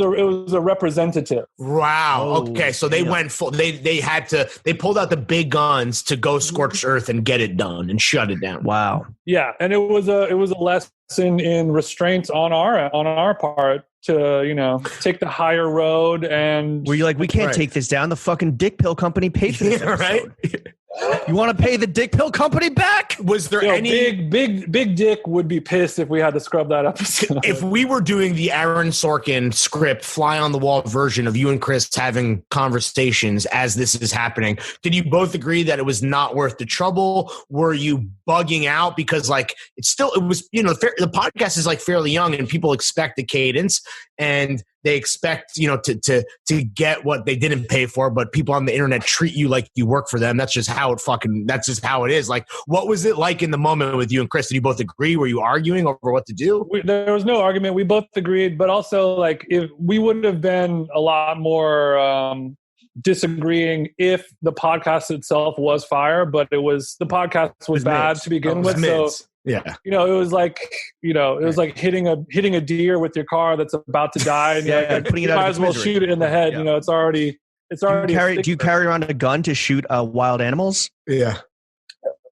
a representative. Wow. Okay, so they went full. They pulled out the big guns to go scorched earth and get it done and shut it down. Wow. Yeah, and it was a lesson in restraint on our part to take the higher road. And were you like, we can't take this down? The fucking dick pill company paid for this episode. Right? You want to pay the dick pill company back? Was there any big dick would be pissed if we had to scrub that episode? If we were doing the Aaron Sorkin script, fly on the wall version of you and Chris having conversations as this is happening, did you both agree that it was not worth the trouble? Were you bugging out because the podcast is like fairly young and people expect the cadence, and they expect, to get what they didn't pay for, but people on the internet treat you like you work for them. That's just how it is. Like, what was it like in the moment with you and Chris? Did you both agree? Were you arguing over what to do? There was no argument. We both agreed, but also like if we would have been a lot more disagreeing if the podcast itself was fire, but the podcast was bad to begin with. So yeah, it was like hitting a deer with your car that's about to die, and you might as well shoot it in the head. Yeah. It's already. Do you carry around a gun to shoot wild animals? Yeah.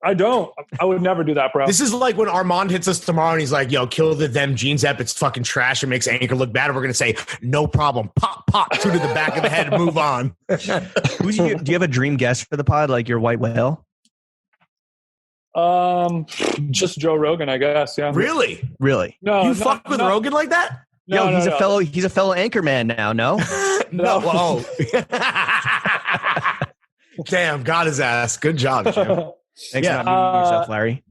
I don't. I would never do that, bro. This is like when Armand hits us tomorrow and he's like, yo, kill the Them Jeans app. It's fucking trash. It makes Anchor look bad. And we're going to say, no problem. Pop, two to the back of the head. Move on. Do you have a dream guest for the pod, like your white whale? Just Joe Rogan, I guess. Yeah. Really? No. You fuck with Rogan like that? No, he's a fellow anchor man now, no? No. Whoa. Damn, got his ass. Good job, Jim. Thanks for not muting yourself, Larry.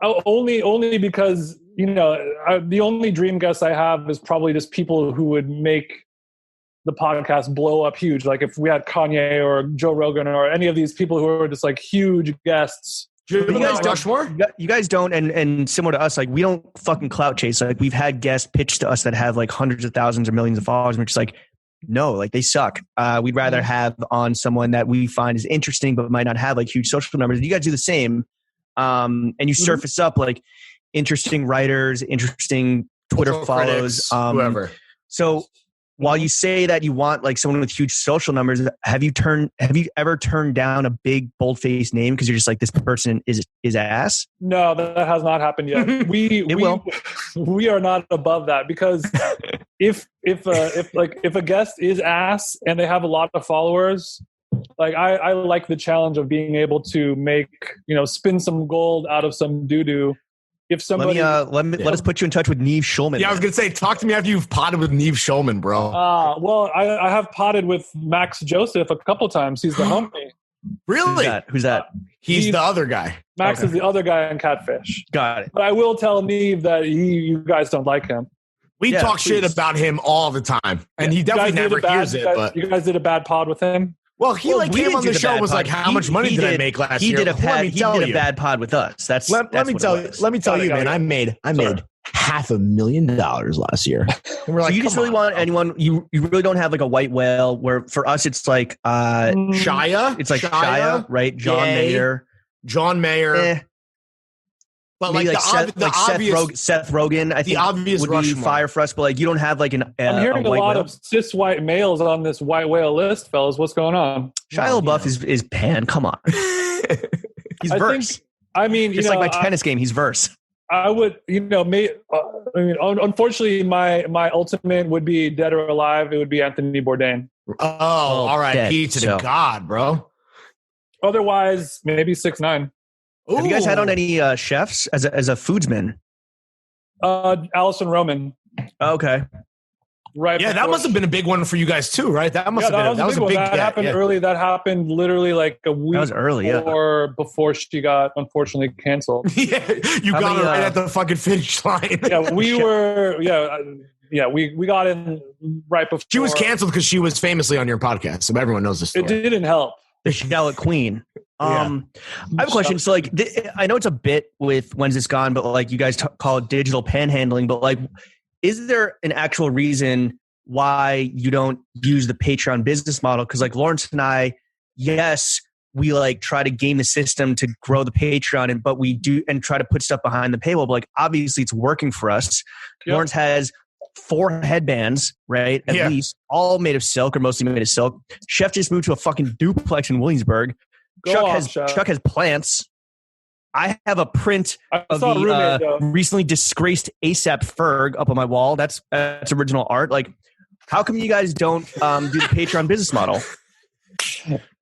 Only because the only dream guest I have is probably just people who would make the podcast blow up huge. Like if we had Kanye or Joe Rogan or any of these people who are just like huge guests. You guys don't, and similar to us, like we don't fucking clout chase. Like we've had guests pitch to us that have like hundreds of thousands or millions of followers, and we're just like, no, like they suck. We'd rather have on someone that we find is interesting but might not have like huge social numbers. And you guys do the same, and you surface up like interesting writers, interesting Twitter follows, whoever. So while you say that you want like someone with huge social numbers, have you ever turned down a big bold-faced name because you're just like, this person is ass? No, that has not happened yet. We are not above that, because if a guest is ass and they have a lot of followers, like I like the challenge of being able to make, spin some gold out of some doo-doo. If somebody let us put you in touch with Neve Schulman. Yeah, I was gonna say, talk to me after you've potted with Neve Schulman, bro. Well, I have potted with Max Joseph a couple times. He's the homie. Really? Who's that? He's the other guy. Max is the other guy in Catfish. Got it. But I will tell Neve that you guys don't like him. We talk shit about him all the time, and he definitely never hears it. But you guys did a bad pod with him. Well, he came on the show and was like, how much money did I make last year? He did a bad pod with us. Let me tell you, man, I made $500,000 last year. And we're like, so you just really want anyone, you really don't have like a white whale, where for us it's like Shia. It's like Shia, right? John Mayer. But like Seth Rogen, I think obvious would be fire for us. But like, you don't have like I'm hearing a lot of cis white males on this white whale list, fellas. What's going on? Shia LaBeouf is pan. Come on, he's verse. Just like my tennis game, he's verse. I would, unfortunately, my ultimate would be dead or alive. It would be Anthony Bourdain. Oh, R.I.P. to the god, bro. Otherwise, maybe 6ix9ine. Ooh. Have you guys had on any chefs as a foodsman? Allison Roman. Okay. Right. Yeah, that must have been a big one for you guys too, right? That was a big that happened early. That happened literally like a week before she got unfortunately canceled. Yeah, you got her right at the fucking finish line. Yeah, we got in right before. She was canceled because she was famously on your podcast, so everyone knows the story. It didn't help. The Charlotte Queen. I have a question. So, like, I know it's a bit with When's This Gone, but like, you guys call it digital panhandling. But like, is there an actual reason why you don't use the Patreon business model? Because like Lawrence and I, yes, we like try to game the system to grow the Patreon, but we do and try to put stuff behind the paywall. But like, obviously, it's working for us. Yep. Lawrence has 4 headbands, right? At least, all made of silk or mostly made of silk. Chef just moved to a fucking duplex in Williamsburg. Chuck has plants. I have a print of the recently disgraced ASAP Ferg up on my wall. That's original art. Like, how come you guys don't do the Patreon business model?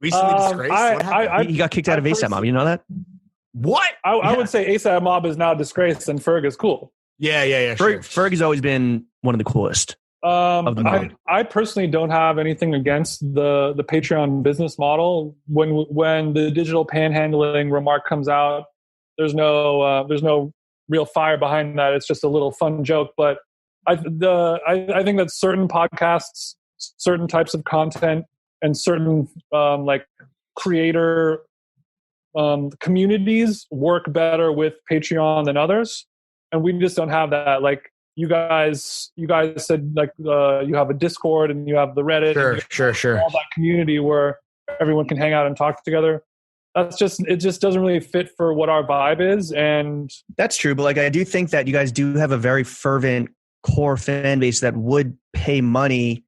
Recently disgraced? He got kicked out of ASAP Mob. You know that? What? I would say ASAP Mob is now disgraced and Ferg is cool. Yeah. Ferg has always been one of the coolest. I personally don't have anything against the Patreon business model. When the digital panhandling remark comes out, there's no real fire behind that. It's just a little fun joke. But I think that certain podcasts, certain types of content, and certain like creator communities work better with Patreon than others, and we just don't have that. Like you guys said, like you have a Discord and you have the Reddit. Sure. All that community where everyone can hang out and talk together. It just doesn't really fit for what our vibe is, and that's true. But like, I do think that you guys do have a very fervent core fan base that would pay money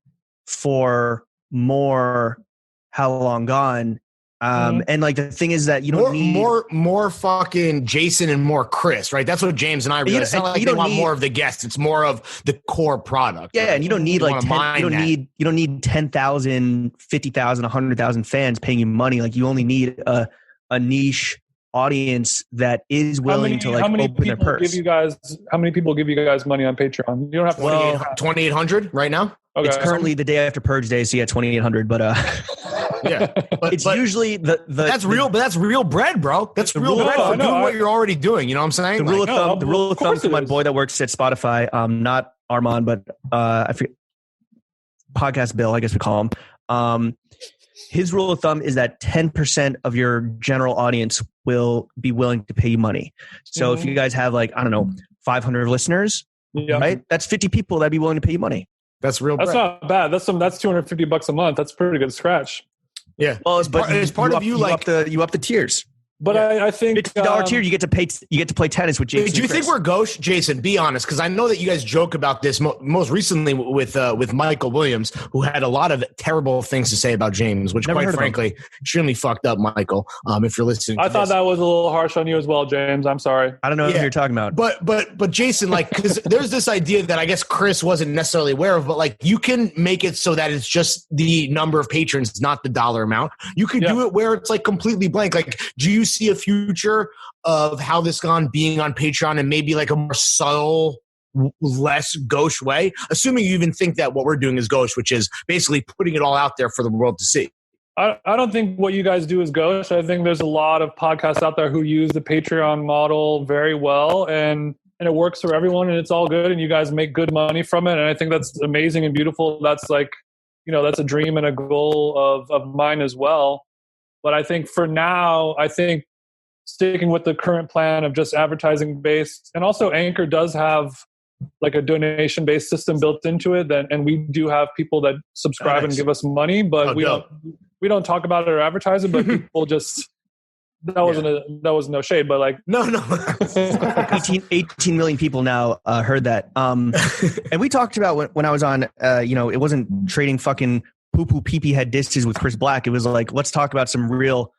for more How Long Gone. And like the thing is that you don't need more fucking Jason and more Chris, right? That's what James and I realize. It's not like they want more of the guests. It's more of the core product. Yeah, right? and you don't need like you don't need 10,000, 50,000, 100,000 fans paying you money. Like you only need a niche audience that is willing to like open their purse. How many people give you guys money on Patreon? You don't have to 2,800 right now. Okay. It's currently the day after Purge Day, so yeah, 2,800. But yeah, it's usually the that's real, but that's real bread, bro. That's real bread for doing what you're already doing. You know what I'm saying? The rule of thumb for my boy that works at Spotify, not Armand, but I forget, Podcast Bill, I guess we call him. His rule of thumb is that 10% of your general audience will be willing to pay you money. So if you guys have like, I don't know, 500 listeners, right? That's 50 people that'd be willing to pay you money. That's real. That's not bad. That's $250 a month. That's a pretty good scratch. Yeah. Well, it's part of you up the tiers. But yeah. I think $50 tier, you get to play tennis with Jason. Do you think we're gauche, Jason? Be honest, because I know that you guys joke about this most recently with Michael Williams, who had a lot of terrible things to say about James, which quite frankly, extremely fucked up, Michael. If you're listening, I thought that was a little harsh on you as well, James. I'm sorry. I don't know what you're talking about. But Jason, like, because there's this idea that I guess Chris wasn't necessarily aware of, but like you can make it so that it's just the number of patrons, not the dollar amount. You can do it where it's like completely blank. Like, do you see a future of How This Gone being on Patreon and maybe like a more subtle, less gauche way? Assuming you even think that what we're doing is gauche, which is basically putting it all out there for the world to see. I don't think what you guys do is gauche. I think there's a lot of podcasts out there who use the Patreon model very well, and it works for everyone, and it's all good, and you guys make good money from it, and I think that's amazing and beautiful. That's like, that's a dream and a goal of mine as well. But I think for now, sticking with the current plan of just advertising based, and also Anchor does have like a donation based system built into it, and we do have people that subscribe and give us money, but we don't talk about it or advertise it, but people just that was no shade, but like no 18 million people now heard that, and we talked about when I was on it wasn't trading fucking poo pee head dishes with Chris Black. It was like, let's talk about some real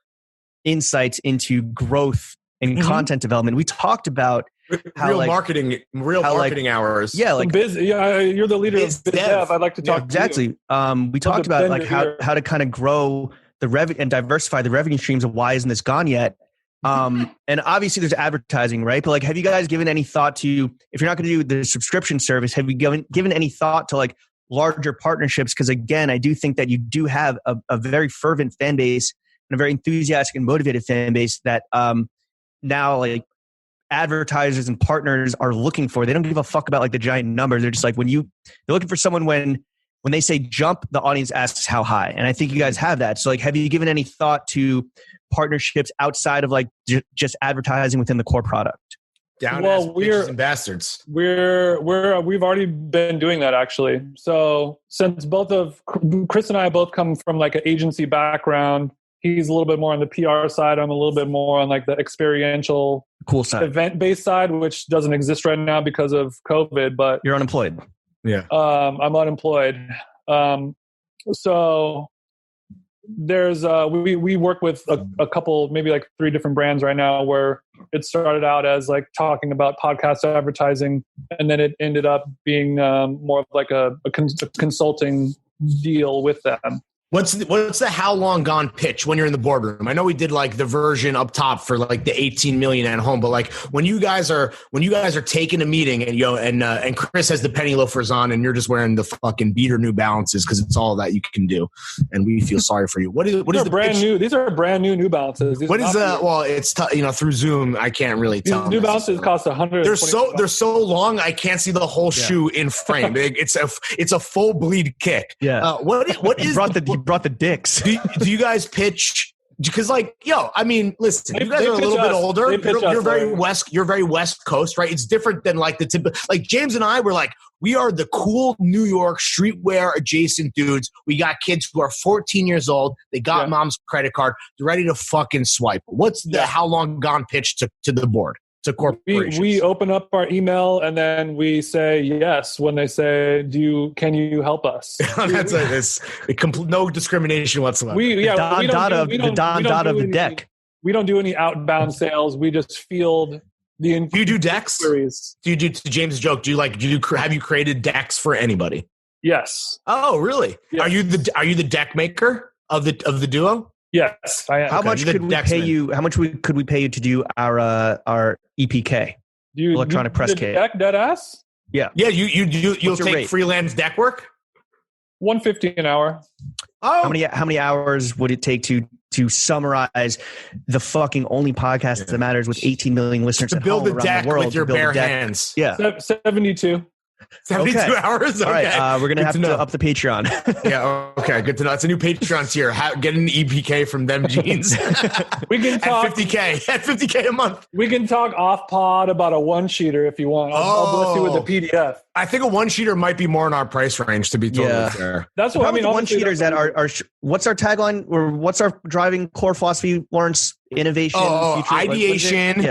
insights into growth and content development. We talked about how real marketing hours. Yeah, like you're the leader of biz dev. I'd like to talk exactly. To you. We talked about like how to kind of grow the revenue and diversify the revenue streams of Why Isn't This Gone Yet? And obviously there's advertising, right? But like, have you guys given any thought to, if you're not going to do the subscription service, have you given any thought to like larger partnerships? Because again, I do think that you do have a very fervent fan base and a very enthusiastic and motivated fan base that now like advertisers and partners are looking for. They don't give a fuck about like the giant numbers. They're just like, they're looking for someone when they say jump, the audience asks how high. And I think you guys have that. So like, have you given any thought to partnerships outside of like just advertising within the core product? We're and bastards. We've already been doing that actually. So since Chris and I both come from like an agency background, he's a little bit more on the PR side. I'm a little bit more on like the experiential, cool side, event-based side, which doesn't exist right now because of COVID. But you're unemployed. Yeah, I'm unemployed. So there's we work with a couple, maybe like 3 different brands right now, where it started out as like talking about podcast advertising, and then it ended up being more of like a consulting deal with them. What's the how long gone pitch when you're in the boardroom? I know we did like the version up top for like the 18 million at home, but like when you guys are taking a meeting and Chris has the penny loafers on and you're just wearing the fucking beater New Balances because it's all that you can do, and we feel sorry for you. What is the brand pitch? new? These are brand new New Balances. What is well, it's through Zoom I can't really tell. New Balances cost $100. They're so long I can't see the whole shoe in frame. It's a full bleed kick. Yeah. What is he brought the dicks. do you guys pitch? Because listen, you guys are a little bit older. You're very West Coast, right? It's different than like the typical. Like James and I were like, we are the cool New York streetwear adjacent dudes. We got kids who are 14 years old. They got mom's credit card. They're ready to fucking swipe. What's the how long gone pitch to the board? To corporations. We open up our email and then we say yes when they say, "Can you help us?" That's no discrimination whatsoever. The Don Dada of the deck. We don't do any outbound sales. We just field the. Do you do decks? Inquiries. Do you do, to James' joke? Have you created decks for anybody? Yes. Oh, really? Yes. Are you the deck maker of the duo? Yes, I am. How much could we pay you? How much could we pay you to do our EPK, electronic press kit? Deck dead ass. Yeah. You'll take rate? Freelance deck work. $150 an hour. Oh, how many hours would it take to summarize the fucking only podcast that matters with 18 million listeners to build a deck with your bare hands? Yeah, 72. 72 hours. Okay. All right, we're gonna have to up the Patreon. Yeah. Okay. Good to know. It's a new Patreon tier. Get an EPK from them jeans. We can talk at 50K. At 50K a month. We can talk off pod about a one sheeter if you want. I'll bless you with a PDF. I think a one sheeter might be more in our price range. To be totally fair. That's what I mean. One sheeters that are what's our tagline or what's our driving core phosphate, Lawrence? Innovation, ideation,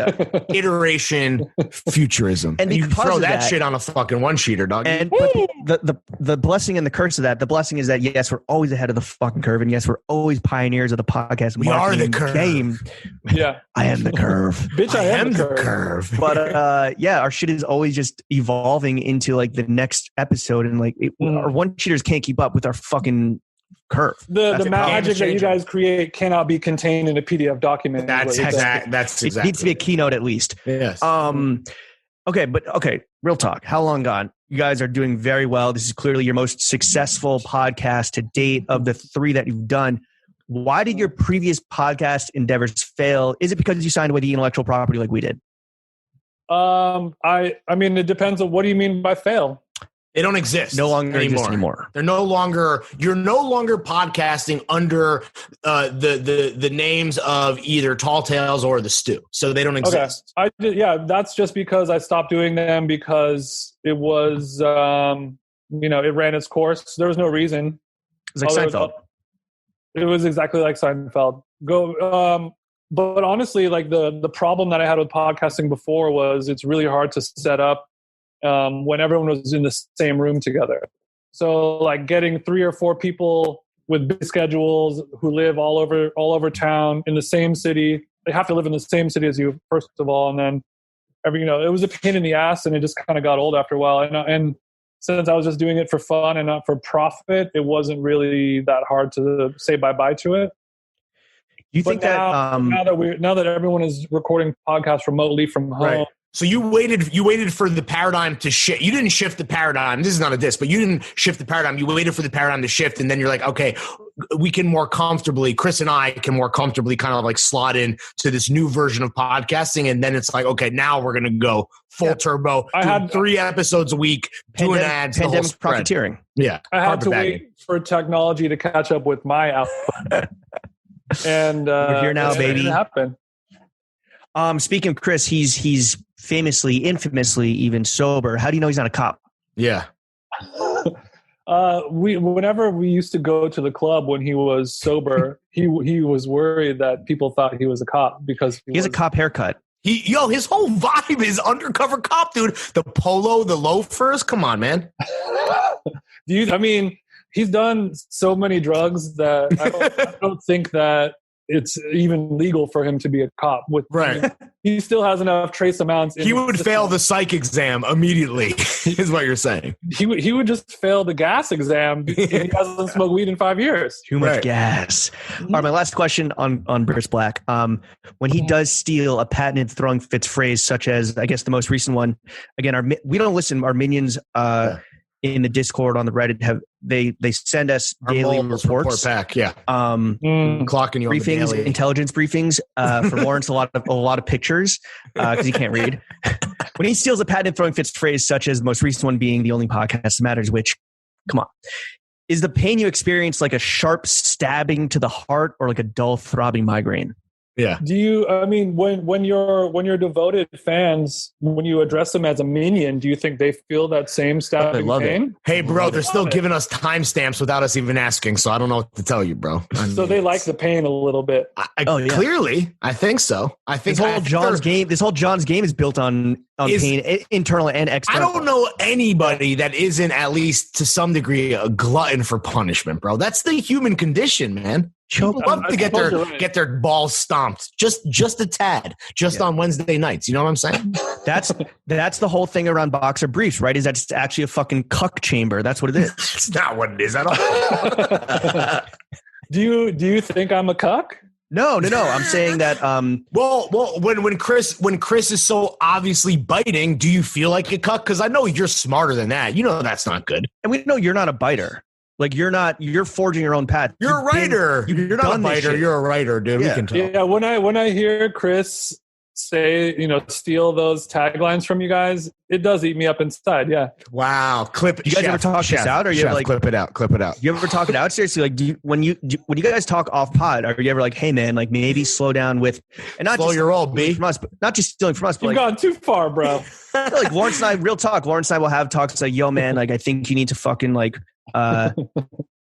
iteration, futurism. And you throw that shit on a fucking one sheeter, dog. And but the blessing and the curse of that, the blessing is that yes, we're always ahead of the fucking curve, and yes, we're always pioneers of the podcast. We are the curve. Game. Yeah, I am the curve. Bitch, I am the curve. But our shit is always just evolving into like the next episode, and like our one cheaters can't keep up with our fucking curve. The magic that you guys create cannot be contained in a PDF document. That's exactly. It needs to be a keynote at least. Yes. Okay. Real talk. How long gone? You guys are doing very well. This is clearly your most successful podcast to date of the 3 that you've done. Why did your previous podcast endeavors fail? Is it because you signed away the intellectual property like we did? I mean, it depends on what do you mean by fail? They don't exist. No longer exist anymore. They're no longer. You're no longer podcasting under the names of either Tall Tales or the Stew. So they don't exist. Okay. That's just because I stopped doing them because it was, it ran its course. There was no reason. It was like Seinfeld. It was exactly like Seinfeld. But honestly, like the problem that I had with podcasting before was it's really hard to set up when everyone was in the same room together. So like getting 3 or 4 people with big schedules who live all over town in the same city. They have to live in the same city as you, first of all. And then it was a pain in the ass, and it just kind of got old after a while. And since I was just doing it for fun and not for profit, it wasn't really that hard to say bye-bye to it. You think now that everyone is recording podcasts remotely from home, right. So you waited for the paradigm to shift. You didn't shift the paradigm. This is not a diss, but you didn't shift the paradigm. You waited for the paradigm to shift, and then you're like, okay, we can more comfortably, Chris and I can more comfortably kind of like slot in to this new version of podcasting. And then it's like, okay, now we're going to go full turbo. I had 3 episodes a week, doing ads, pandemic profiteering. Yeah. I had to wait for technology to catch up with my output. And we're here now, baby. It didn't happen. Speaking of Chris, he's famously, infamously, even sober. How do you know he's not a cop? Yeah. Whenever we used to go to the club when he was sober, he was worried that people thought he was a cop because he has a cop haircut. His whole vibe is undercover cop, dude. The polo, the loafers. Come on, man. He's done so many drugs that I don't think that it's even legal for him to be a cop. Right. He still has enough trace amounts. He would fail the psych exam immediately, is what you're saying. He would just fail the gas exam if he hasn't smoked weed in 5 years. Too much gas. All right, my last question on Bruce Black. When he does steal a patented throwing fits phrase, such as, I guess the most recent one, again, we don't listen, our minions in the Discord on the Reddit they send us daily reports. Report back, yeah. Clocking you briefings, on the daily. Intelligence briefings. For Lawrence, a lot of pictures because he can't read. When he steals a patented throwing fits phrase, such as the most recent one being the only podcast that matters, which, come on, is the pain you experience like a sharp stabbing to the heart or like a dull throbbing migraine? Yeah. Do you? I mean, when you're devoted fans, when you address them as a minion, do you think they feel that same stabbing pain? Hey, bro, they're still giving us timestamps without us even asking, so I don't know what to tell you, bro. So they like the pain a little bit. Clearly, I think so. I think this whole John's game is built on pain, internal and external. I don't know anybody that isn't at least to some degree a glutton for punishment, bro. That's the human condition, man. People love to get their balls stomped just a tad, on Wednesday nights. You know what I'm saying? That's the whole thing around boxer briefs, right? Is that it's actually a fucking cuck chamber? That's what it is. It's not what it is at all. Do you think I'm a cuck? No. I'm saying that. Well, when Chris is so obviously biting, do you feel like a cuck? Because I know you're smarter than that. You know that's not good. And we know you're not a biter. Like you're forging your own path. You're a writer. You're not a biter. You're a writer, dude. Yeah. We can tell. Yeah. When I hear Chris say, steal those taglines from you guys, it does eat me up inside. Yeah. Wow. Clip. You guys ever talk this out, or you like clip it out? You ever talk it out seriously? Like, when you guys talk off pod, are you ever like, hey man, like maybe slow down with, and not slow just your roll, B. from us, but not just stealing from us. But you've gone too far, bro. Like Lawrence and I, real talk. Lawrence and I will have talks like, yo man, like I think you need to fucking like. Well,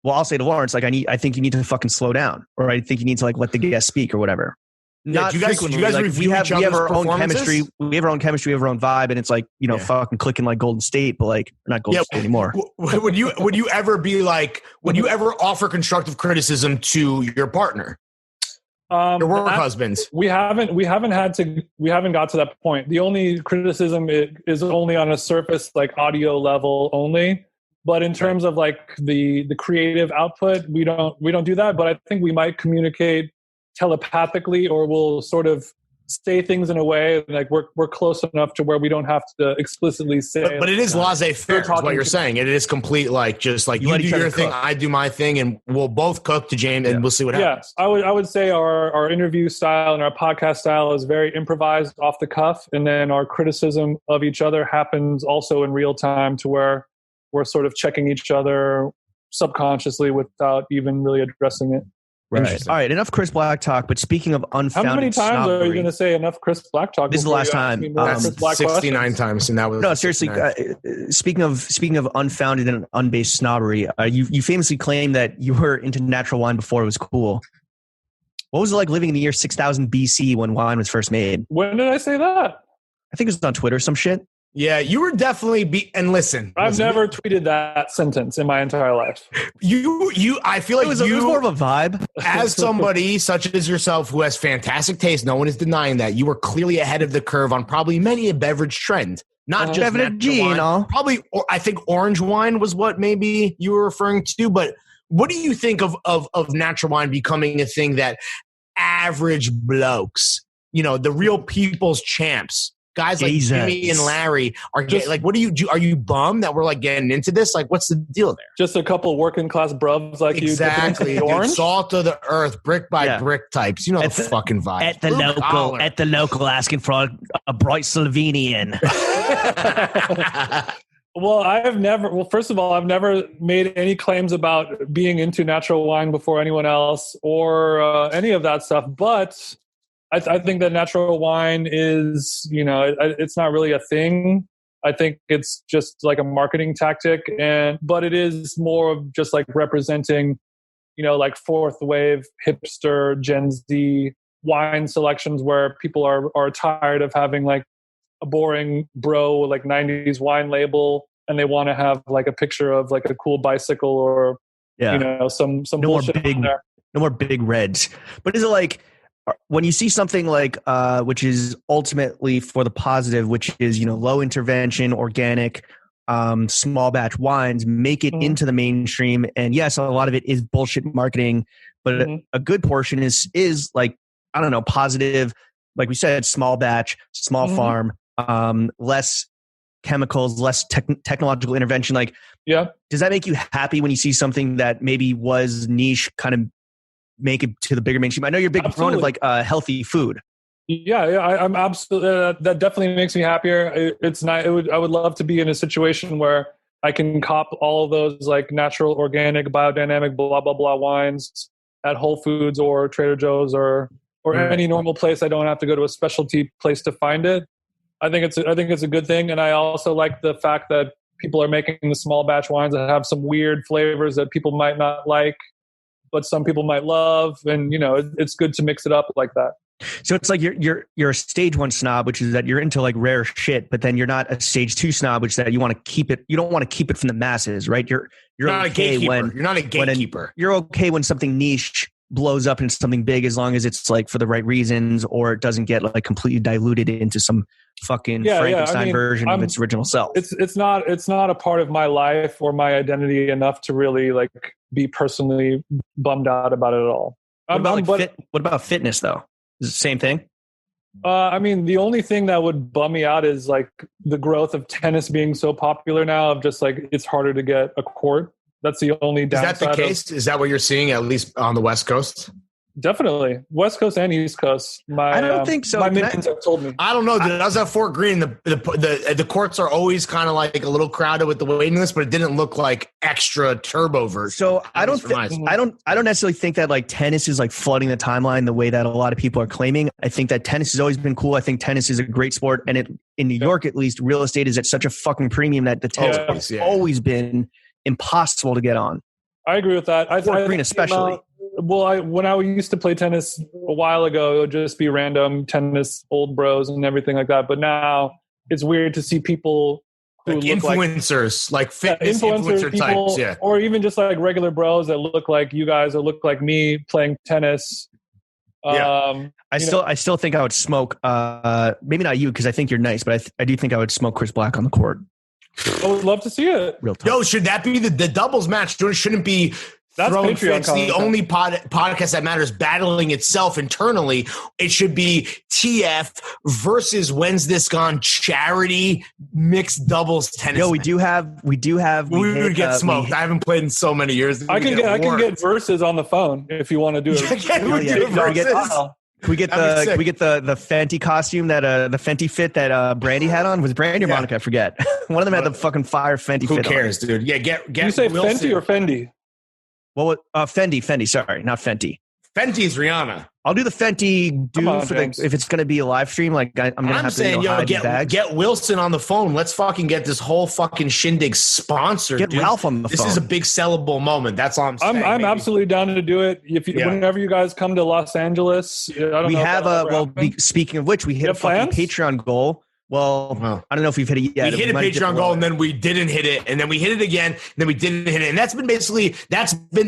I'll say to Lawrence, like, I think you need to fucking slow down, or I think you need to like let the guest speak or whatever. Not do you guys like, we have our own chemistry. We have our own vibe, and it's like, fucking clicking like Golden State, but like we're not Golden State anymore. Would you ever be like, would you ever offer constructive criticism to your partner? Your work husbands? We haven't got to that point. The only criticism is only on a surface, like audio level only. But in terms of like the creative output, we don't do that. But I think we might communicate telepathically, or we'll sort of say things in a way like we're close enough to where we don't have to explicitly say. But it is laissez-faire, is what you're saying. It is complete, like just like you do your thing, I do my thing, and we'll both cook to James, and we'll see what happens. I would say our interview style and our podcast style is very improvised, off the cuff, and then our criticism of each other happens also in real time, to where we're sort of checking each other subconsciously without even really addressing it. Right. All right. Enough Chris Black talk. But speaking of unfounded, how many times are you going to say enough Chris Black talk? This is the last time. 69 times, and that was no. Seriously, speaking of unfounded and unbased snobbery, you famously claimed that you were into natural wine before it was cool. What was it like living in the year 6000 BC when wine was first made? When did I say that? I think it was on Twitter, some shit. Yeah, you were definitely and listen. I've never tweeted that sentence in my entire life. I feel like it was more of a vibe. As somebody such as yourself who has fantastic taste, no one is denying that, you were clearly ahead of the curve on probably many a beverage trend. Not just wine. Probably, I think orange wine was what maybe you were referring to. But what do you think of natural wine becoming a thing that average blokes, the real people's champs, guys like Jimmy and Larry are getting, like, what do you do? Are you bummed that we're like getting into this? Like, what's the deal there? Just a couple working class bruvs like exactly. you. Exactly. Salt of the earth, brick by brick types. You know the fucking vibe. At the local, asking for a bright Slovenian. Well, first of all, I've never made any claims about being into natural wine before anyone else or any of that stuff. But I think that natural wine is, it's not really a thing. I think it's just like a marketing tactic, but it is more of just like representing, like fourth wave hipster Gen Z wine selections where people are tired of having like a boring bro like 90s wine label, and they want to have like a picture of like a cool bicycle or some no bullshit more big, there. No more big reds. But is it like when you see something like which is ultimately for the positive, which is, you know, low intervention, organic, small batch wines, make it into the mainstream? And yes, a lot of it is bullshit marketing, but a good portion is like, I don't know, positive, like we said, small batch, small farm, less chemicals, less technological intervention. Like, does that make you happy when you see something that maybe was niche kind of make it to the bigger mainstream? I know you're a big proponent of like healthy food. I'm absolutely, that definitely makes me happier. It's not, I would love to be in a situation where I can cop all of those like natural, organic, biodynamic, blah, blah, blah wines at Whole Foods or Trader Joe's or any normal place. I don't have to go to a specialty place to find it. I think it's a good thing. And I also like the fact that people are making the small batch wines that have some weird flavors that people might not like, but some people might love. And, you know, it's good to mix it up like that. So it's like you're a stage 1 snob, which is that you're into like rare shit, but then you're not a stage 2 snob, which is that you want to keep it. You don't want to keep it from the masses, right? You're not okay a gatekeeper. You're not a gatekeeper. You're okay when something niche blows up into something big, as long as it's like for the right reasons, or it doesn't get like completely diluted into some fucking Frankenstein version of its original self. It's not a part of my life or my identity enough to really like be personally bummed out about it at all. What about fitness though? Is it the same thing? I mean, the only thing that would bum me out is like the growth of tennis being so popular now, of just like it's harder to get a court. That's the only downside. Is that the case? Is that what you're seeing, at least on the West Coast? Definitely. West Coast and East Coast. I don't think so. My minions have told me. I don't know. I was at Fort Greene. The courts are always kind of like a little crowded with the waiting list, but it didn't look like extra turbo version. So I don't necessarily think that like tennis is like flooding the timeline the way that a lot of people are claiming. I think that tennis has always been cool. I think tennis is a great sport, and in New York at least, real estate is at such a fucking premium that the tennis has always been impossible to get on. I agree with that. Fort Greene especially. When I used to play tennis a while ago, it would just be random tennis old bros and everything like that. But now it's weird to see people who like look influencers, like fitness influencer people, types, or even just like regular bros that look like you guys or look like me playing tennis. I still think I would smoke. Maybe not you, because I think you're nice, but I do think I would smoke Chris Black on the court. I would love to see it. Real talk. Yo, should that be the doubles match? It shouldn't be. That's Patreon. The only podcast that matters battling itself internally. It should be TF versus When's This Gone charity mixed doubles tennis. We do have. We would get smoked. I haven't played in so many years. I can get verses on the phone if you want to do it. Can we get the Fenty costume that the Fenty fit that Brandy had on? Was Brandy or Monica? I forget. One of them had the fucking fire Fenty fit. Who cares, dude? Yeah, get. You say Wilson. Fenty or Fendi? Well, Fendi. Sorry, not Fenty. Fenty's Rihanna. I'll do the Fenty if it's going to be a live stream. Like I'm going to have to get Wilson on the phone. Let's fucking get this whole fucking shindig sponsored. Get Ralph on the phone. This is a big sellable moment. That's all I'm saying. I'm absolutely down to do it. Whenever you guys come to Los Angeles, speaking of which, we hit a fucking Patreon goal. Well, I don't know if we've hit it yet. We hit a Patreon goal, and then we didn't hit it, and then we hit it again, and then we didn't hit it. And that's been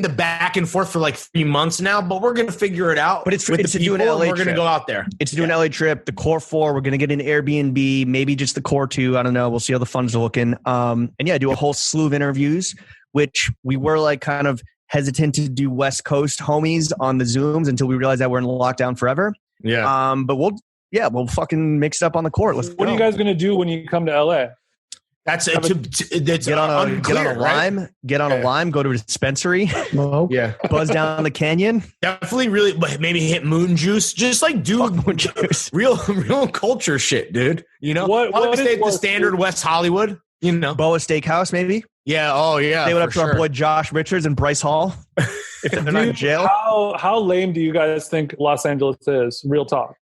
the back and forth for like 3 months now, but we're going to figure it out. But it's to do an LA trip. We're going to go out there. It's to do an LA trip, the Core 4. We're going to get an Airbnb, maybe just the Core 2. I don't know. We'll see how the funds are looking. And do a whole slew of interviews, which we were like kind of hesitant to do West Coast homies on the Zooms until we realized that we're in lockdown forever. Yeah. But we'll fucking mix it up on the court. What are you guys going to do when you come to LA? That's get on a lime, go to a dispensary, buzz down the canyon. Definitely, really, maybe hit Moon Juice. Just like do real culture shit, dude. You know, what stay at the standard West Hollywood. You know, Boa Steakhouse, maybe. Yeah. Oh, yeah. Stay up to our boy Josh Richards and Bryce Hall. If they're not in jail. How lame do you guys think Los Angeles is? Real talk.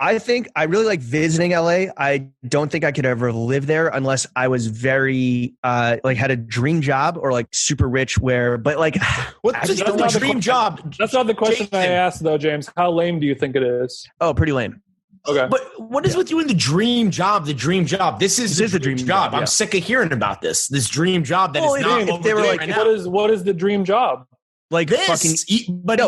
I really like visiting LA. I don't think I could ever live there unless I was very had a dream job or like super rich what's the dream job? That's not the question I asked though, James. How lame do you think it is? Oh, pretty lame. Okay. But what is with you in the dream job? The dream job. This is the dream job. I'm sick of hearing about this. This dream job that is not. What is the dream job? Like fucking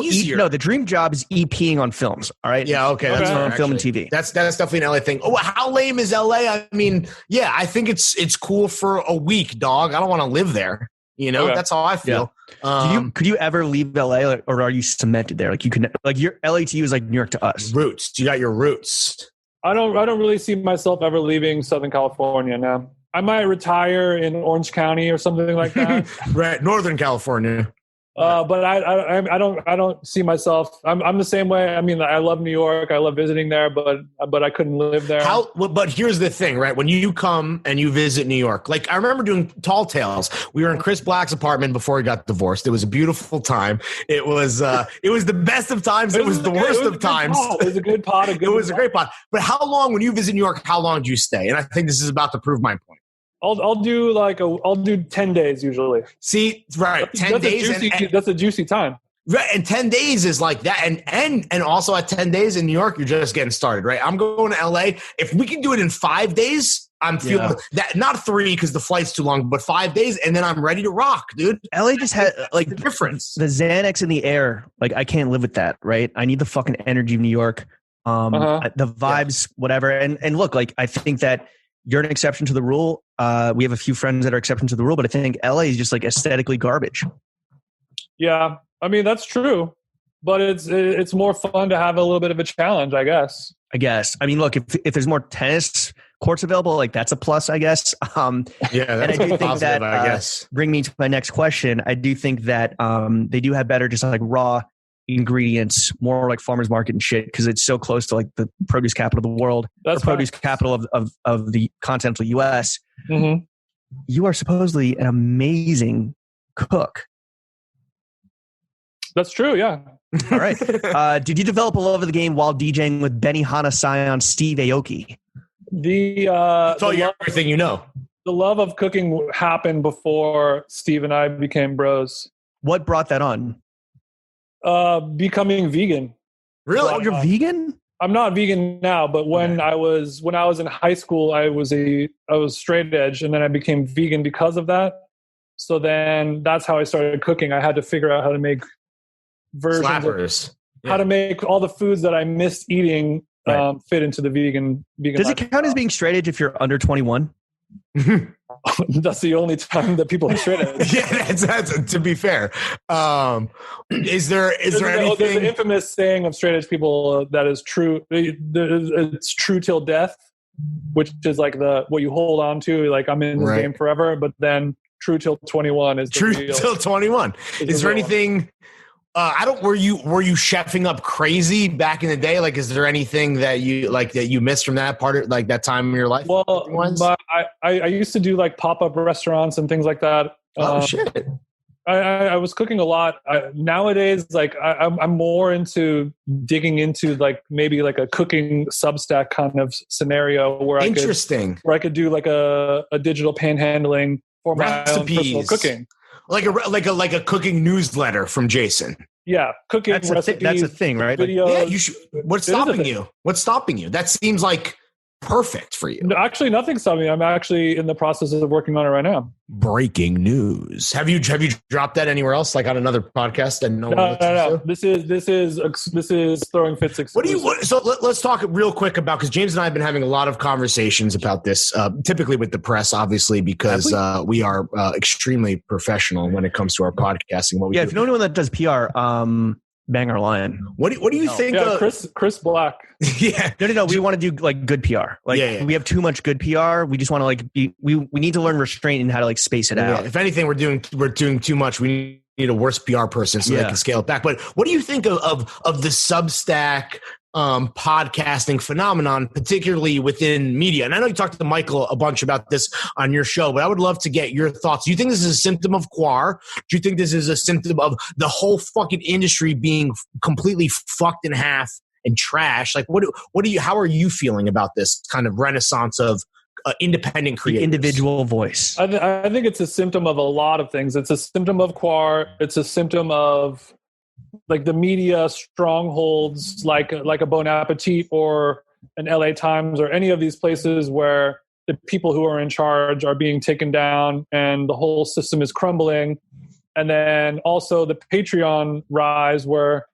easier. No, the dream job is EPing on films. All right. Yeah. Okay. That's on film and TV. That's definitely an LA thing. Oh, how lame is LA? I mean, yeah, I think it's cool for a week, dog. I don't want to live there. You know, that's how I feel. Yeah. Could you ever leave LA, or are you cemented there? Like you can, like your LA to you is like New York to us. Roots. You got your roots. I don't really see myself ever leaving Southern California now. I might retire in Orange County or something like that. Right, Northern California. But I don't see myself. I'm the same way. I mean, I love New York. I love visiting there, but I couldn't live there. But here's the thing, right? When you come and you visit New York, like I remember doing Tall Tales. We were in Chris Black's apartment before he got divorced. It was a beautiful time. It was the best of times. It was the worst of times. It was a good pot. It was a great pot. But how long, when you visit New York, how long do you stay? And I think this is about to prove my point. I'll do 10 days usually. See, right, 10 days. That's a juicy time. Right, and 10 days is like that, and also at 10 days in New York, you're just getting started, right? I'm going to LA. If we can do it in 5 days, I'm feeling that. Not 3 because the flight's too long, but 5 days, and then I'm ready to rock, dude. LA just had like the difference. The Xanax in the air, like I can't live with that, right? I need the fucking energy of New York, the vibes, whatever. And look, like I think that you're an exception to the rule. We have a few friends that are exceptions to the rule, but I think LA is just like aesthetically garbage. Yeah, I mean that's true, but it's more fun to have a little bit of a challenge, I guess. I mean, look, if there's more tennis courts available, like that's a plus, I guess. That's and I do think positive, that I guess. Bring me to my next question. I do think that they do have better, just like raw ingredients, more like farmers market and shit, because it's so close to like the produce capital of the world, produce capital of the continental US. Mm-hmm. You are supposedly an amazing cook. That's true, yeah. All right. Did you develop a love of the game while DJing with Benihana scion Steve Aoki? Everything you know. The love of cooking happened before Steve and I became bros. What brought that on? Becoming vegan. Really? Oh, you're vegan? I'm not vegan now, but when I was in high school, I was straight edge, and then I became vegan because of that. So then that's how I started cooking. I had to figure out how to make versions how to make all the foods that I missed eating fit into the vegan. Does it count as being straight edge if you're under 21? That's the only time that people are straight edge. Yeah, that's to be fair. Is there anything? There's an infamous saying of straight edge people that is true. It's true till death, which is like what you hold on to. Like I'm in this game forever, but then true till 21 is true till 21. Is there anything? Were you chefing up crazy back in the day? Like, is there anything that you missed from that part of like that time in your life? Well, I used to do like pop-up restaurants and things like that. Oh shit. I was cooking a lot. Nowadays, like I'm more into digging into like maybe like a cooking Substack kind of scenario where I could do like a digital panhandling for my own personal cooking. Like a cooking newsletter from Jason. Yeah, cooking recipes. That's a thing, right? Videos. Yeah, you should. What's stopping you? What's stopping you? That seems like perfect for you. No, actually, nothing's stopping me. I'm actually in the process of working on it right now. Breaking news. Have you dropped that anywhere else, like on another podcast? And no. This is Throwing Fits exclusive. So let's talk real quick about, because James and I have been having a lot of conversations about this, typically with the press, obviously, because we are extremely professional when it comes to our podcasting. What we do. If you know anyone that does PR, bang our line. What do you think? Yeah, Chris Black. Yeah. No. We want to do like good PR. Like we have too much good PR. We just want to like we need to learn restraint and how to like space it out. If anything, we're doing too much. We need a worse PR person so they can scale it back. But what do you think of the Substack podcasting phenomenon, particularly within media? And I know you talked to Michael a bunch about this on your show, but I would love to get your thoughts. Do you think this is a symptom of Quar? Do you think this is a symptom of the whole fucking industry being completely fucked in half and trash? Like, how are you feeling about this kind of renaissance of independent creators? The individual voice. I think it's a symptom of a lot of things. It's a symptom of Quar. It's a symptom of like the media strongholds, like a Bon Appetit or an LA Times or any of these places where the people who are in charge are being taken down and the whole system is crumbling. And then also the Patreon rise, where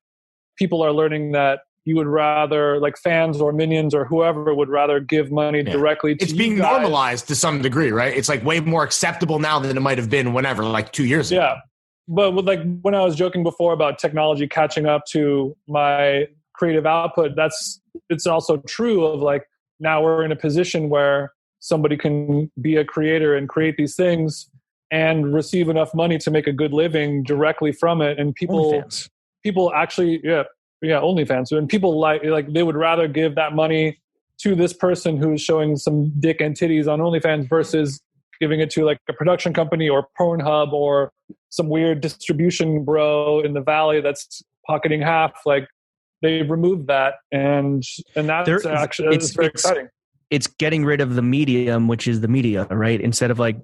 people are learning that you would rather, like fans or minions or whoever, would rather give money directly to It's being normalized to some degree, right? It's like way more acceptable now than it might have been whenever, like 2 years ago. Yeah. But with, like, when I was joking before about technology catching up to my creative output, it's also true of, like, now we're in a position where somebody can be a creator and create these things and receive enough money to make a good living directly from it. And people actually, OnlyFans. And people like they would rather give that money to this person who's showing some dick and titties on OnlyFans versus giving it to like a production company or Pornhub or some weird distribution bro in the valley that's pocketing half. Like, they removed that, and that's it's very exciting. It's getting rid of the medium, which is the media, right? Instead of like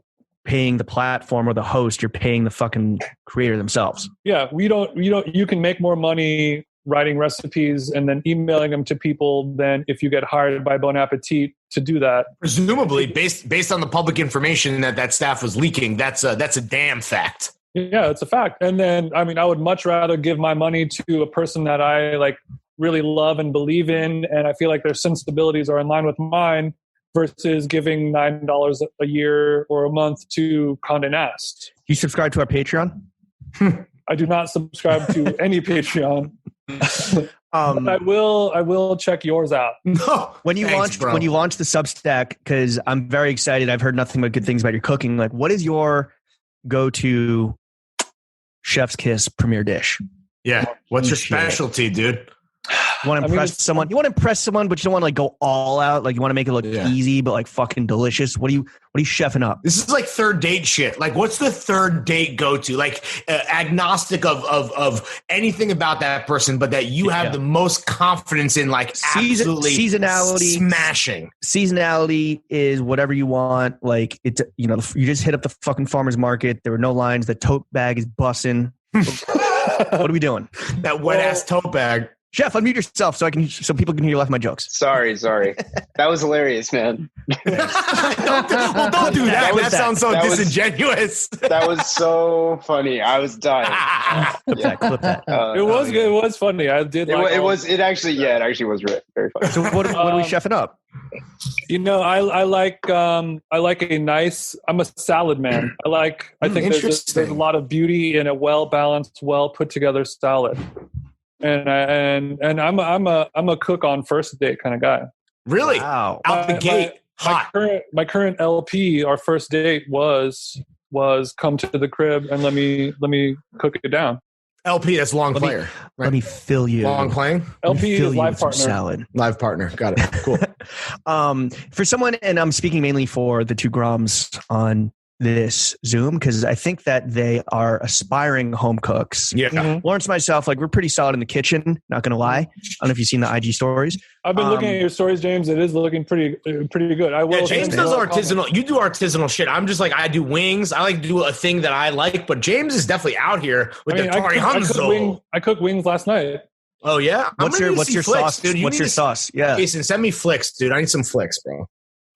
paying the platform or the host, you're paying the fucking creator themselves. Yeah, you can make more money writing recipes and then emailing them to people than if you get hired by Bon Appetit to do that. Presumably, based on the public information that staff was leaking, that's a damn fact. Yeah, it's a fact. And then, I mean, I would much rather give my money to a person that I like really love and believe in, and I feel like their sensibilities are in line with mine, versus giving $9 a year or a month to Condé Nast. You subscribe to our Patreon? I do not subscribe to any Patreon. But I will check yours out. No, when you launch the Substack, because I'm very excited. I've heard nothing but good things about your cooking. Like, what is your go-to chef's kiss premier dish? Yeah, what's your specialty, dude? You want to impress someone. You want to impress someone, but you don't want to like go all out. Like, you want to make it look easy, but like fucking delicious. What are you chefing up? This is like third date shit. Like, what's the third date go to? Like, agnostic of anything about that person, but that you have the most confidence in. Like, absolutely seasonality, smashing. Seasonality is whatever you want. Like, it's, you know, you just hit up the fucking farmer's market. There were no lines. The tote bag is bussing. What are we doing? That wet ass tote bag. Chef, unmute yourself so people can hear you laugh my jokes. Sorry. That was hilarious, man. Don't do that. That sounds so disingenuous. That was so funny. I was dying. Clip that. It was funny. I did. It actually was very funny. So what are we chefing up? You know, I like a nice. I'm a salad man. I think there's a lot of beauty in a well balanced, well put together salad. And I'm a cook on first date kind of guy. Really? Wow. Out the gate. Hot. My current LP, our first date was come to the crib and let me cook it down. LP, that's long player. Let me fill you. Long playing? LP is live partner. Salad. Live partner. Got it. Cool. For someone, and I'm speaking mainly for the two Groms on this Zoom, because I think that they are aspiring home cooks. Yeah. Mm-hmm. Lawrence and myself, like, we're pretty solid in the kitchen, not going to lie. I don't know if you've seen the IG stories. I've been looking at your stories, James. It is looking pretty good. I will. James does artisanal. You do artisanal shit. I'm just like, I do wings. I like to do a thing that I like, but James is definitely out here with the Tori Hanzo. I cooked wings last night. Oh yeah. What's your sauce, dude? What's your sauce? Yeah. Jason, send me flicks, dude. I need some flicks, bro.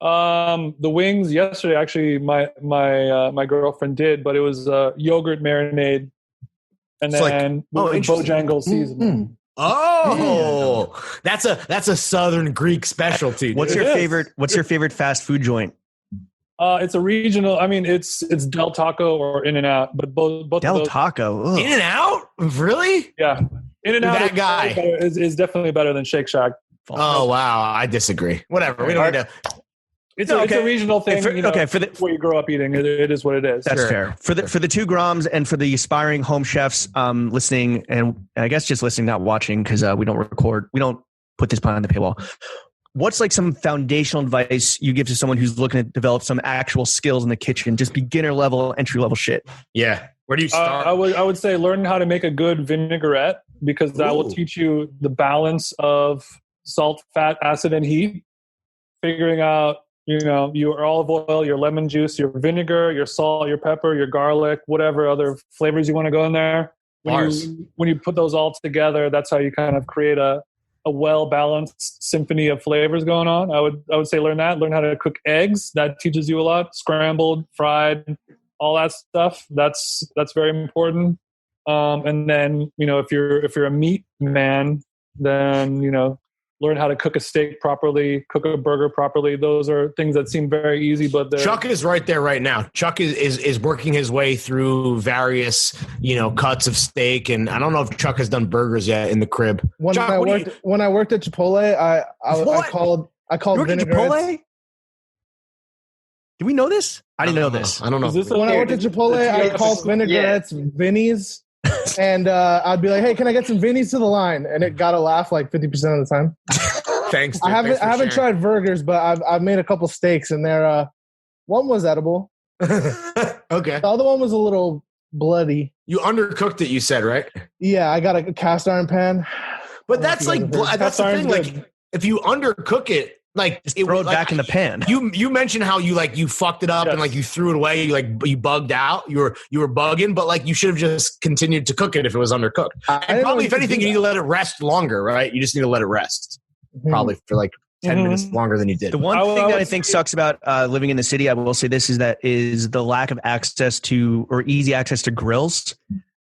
The wings yesterday, actually, my girlfriend did, but it was yogurt marinade, and then Bojangles seasoning. Oh, that's a Southern Greek specialty. Dude. What's your favorite fast food joint? It's a regional. I mean, it's Del Taco or In-N-Out, but both Del of those. Taco. In-N-Out, really? Yeah, In-N-Out. That guy is definitely better than Shake Shack. Oh wow, I disagree. Whatever, we don't need to. It's a regional thing. For where you grow up eating, it is what it is. That's fair. For the two Groms and for the aspiring home chefs listening, and I guess just listening, not watching, because we don't put this behind the paywall. What's like some foundational advice you give to someone who's looking to develop some actual skills in the kitchen, just beginner level, entry level shit? Yeah. Where do you start? I would say learn how to make a good vinaigrette, because that will teach you the balance of salt, fat, acid, and heat. Figuring out, your olive oil, your lemon juice, your vinegar, your salt, your pepper, your garlic, whatever other flavors you want to go in there. When you put those all together, that's how you kind of create a well-balanced symphony of flavors going on. I would say learn how to cook eggs. That teaches you a lot. Scrambled, fried, all that stuff. That's very important. And then, if you're a meat man, then, learn how to cook a steak properly, cook a burger properly. Those are things that seem very easy, but Chuck is right there right now. Chuck is working his way through various, cuts of steak. And I don't know if Chuck has done burgers yet in the crib. When I worked at Chipotle, I called Chipotle? Did we know this? I didn't know this. I don't know. When I worked at Chipotle, I called vinaigrettes Vinny's. And I'd be like, "Hey, can I get some Vinny's to the line?" And it got a laugh like 50% of the time. Thanks. Dude. I haven't tried burgers, but I've made a couple steaks, and one was edible. Okay. The other one was a little bloody. You undercooked it, you said, right? Yeah, I got a cast iron pan. But that's the thing. Like, if you undercook it, like just throw it back in the pan. You mentioned how you fucked it up and like you threw it away. You bugged out. You were bugging, but like you should have just continued to cook it if it was undercooked. And probably, if anything, you need to let it rest longer, right? You just need to let it rest, probably for like 10 minutes longer than you did. The one thing that I think sucks about living in the city, I will say this, is the lack of access to or easy access to grills.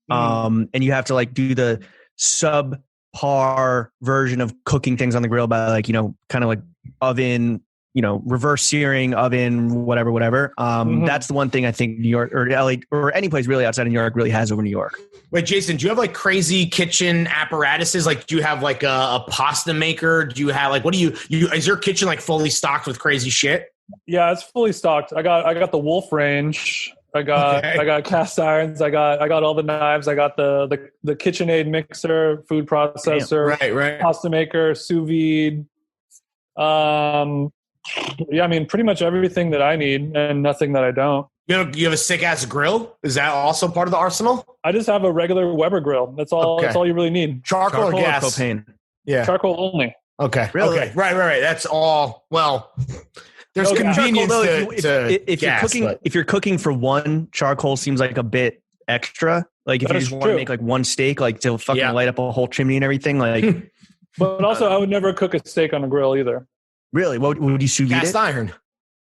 And you have to like do the subpar version of cooking things on the grill by like, kind of like oven, reverse searing oven, whatever. That's the one thing I think New York or LA or any place really outside of New York really has over New York. Wait, Jason, do you have like crazy kitchen apparatuses? Like, do you have like a pasta maker? Do you have like, is your kitchen like fully stocked with crazy shit? Yeah, it's fully stocked. I got the Wolf range. I got cast irons. I got all the knives. I got the KitchenAid mixer, food processor, right, pasta maker, sous vide. Yeah, I mean, pretty much everything that I need and nothing that I don't. You have a sick ass grill? Is that also part of the arsenal? I just have a regular Weber grill. That's all. Okay. That's all you really need. Charcoal or gas? Propane. Yeah, charcoal only. Okay. Really? Okay. Right. That's all. Well, there's convenience if you're cooking for one, charcoal seems like a bit extra. Like if you just want to make like one steak, like to fucking light up a whole chimney and everything, like. But also, I would never cook a steak on a grill either. Really? What would you sous vide?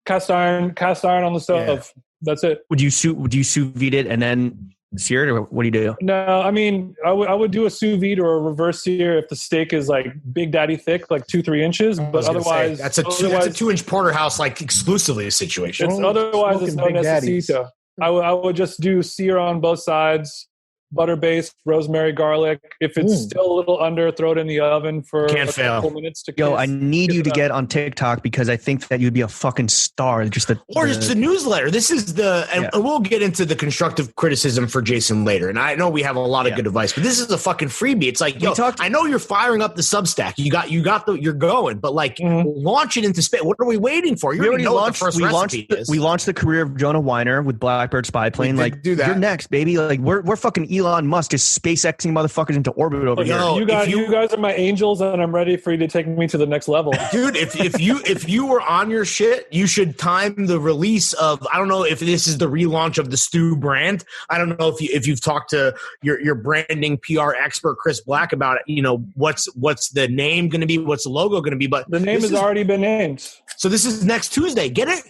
Cast iron on the stove. Yeah. That's it. Would you sous vide it and then sear it, or what do you do? No, I mean, I would do a sous vide or a reverse sear if the steak is like big daddy thick, like 2-3 inches. But otherwise, that's a 2-inch porterhouse, like exclusively a situation. Otherwise, it's no necessito. I would just do sear on both sides. Butter based, rosemary, garlic. If it's still a little under, throw it in the oven for couple minutes to I need you to get on TikTok because I think that you'd be a fucking star. Just the newsletter. This is and we'll get into the constructive criticism for Jason later. And I know we have a lot of good advice, but this is a fucking freebie. It's like, I know you're firing up the Substack. You're going, but like launch it into space. What are we waiting for? You already know what the first recipe is. We launched the career of Jonah Weiner with Blackbird Spy Plane. Like, do that. You're next, baby. Like we're fucking Elon Musk is SpaceXing motherfuckers into orbit over here. You guys are my angels, and I'm ready for you to take me to the next level, dude. If you were on your shit, you should time the release of. I don't know if this is the relaunch of the Stew brand. I don't know if you've talked to your branding PR expert Chris Black about it. You know what's the name going to be? What's the logo going to be? But the name has already been named. So this is next Tuesday. Get it,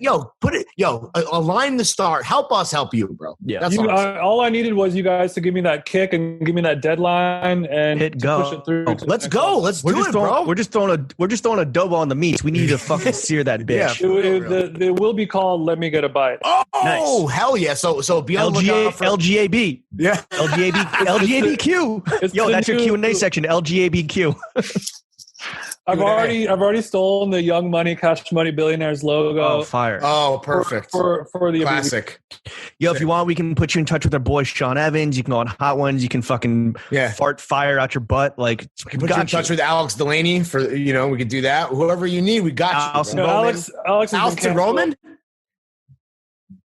align the star. Help us help you, bro. Yeah. That's all I needed was you guys to give me that kick and give me that deadline and push it through. Let's go. Let's do it, bro. We're just throwing adobo on the meats. We need to fucking sear that bitch. It will be called "Let Me Get a Bite." Oh, nice. Hell yeah! So be on the lookout for LGAB. Yeah, LGABQ. Yo, that's your Q&A section. LGABQ. I've already stolen the Young Money, Cash Money Billionaires logo. Oh, fire! Oh, perfect for the classic. Yo, if you want, we can put you in touch with our boy Sean Evans. You can go on Hot Ones. You can fucking fart fire out your butt. Like, we can put you in touch with Alex Delaney for we could do that. Whoever you need, we got you. Allison Roman.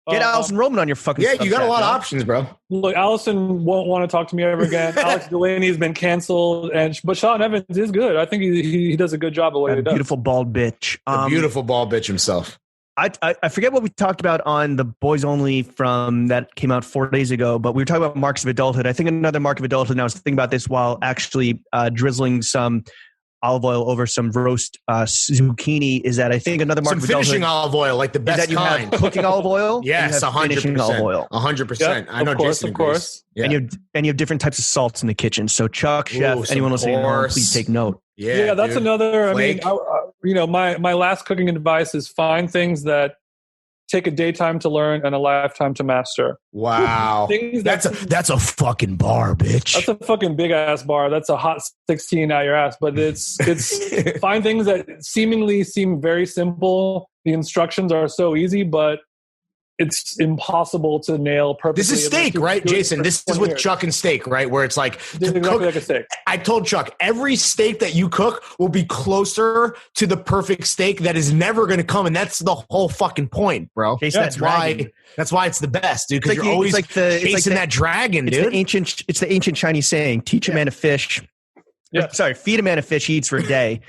Get Allison Roman on your fucking you got a lot of options, bro. Look, Allison won't want to talk to me ever again. Alex Delaney's been canceled, but Sean Evans is good. I think he does a good job of what he does. Beautiful bald bitch. Beautiful bald bitch himself. I forget what we talked about on the Boys Only from that came out 4 days ago, but we were talking about marks of adulthood. I think another mark of adulthood, and I was thinking about this while actually drizzling some olive oil over some roast zucchini is that I think another mark some of finishing adulthood olive oil, like the best is that you kind. have cooking olive oil. Yes, 100%. Olive oil. 100%. I know Jason of course. Yeah. And you have different types of salts in the kitchen. So Chuck, Chef, anyone listening at home, please take note. Yeah, that's dude. another. Flake. I mean, my last cooking advice is find things that take a daytime to learn and a lifetime to master. Wow, that's a fucking bar, bitch. That's a fucking big ass bar. That's a hot 16 out your ass. But it's find things that seemingly seem very simple. The instructions are so easy, but it's impossible to nail perfectly. This is steak, right, Jason? This is with Chuck and steak, right? Where it's like exactly like a steak. I told Chuck, every steak that you cook will be closer to the perfect steak that is never going to come, and that's the whole fucking point, bro. Jason, that's why it's the best, dude. Because you're always chasing that dragon, dude. It's the ancient Chinese saying: "Teach a man to fish." Yeah. Sorry, feed a man a fish he eats for a day.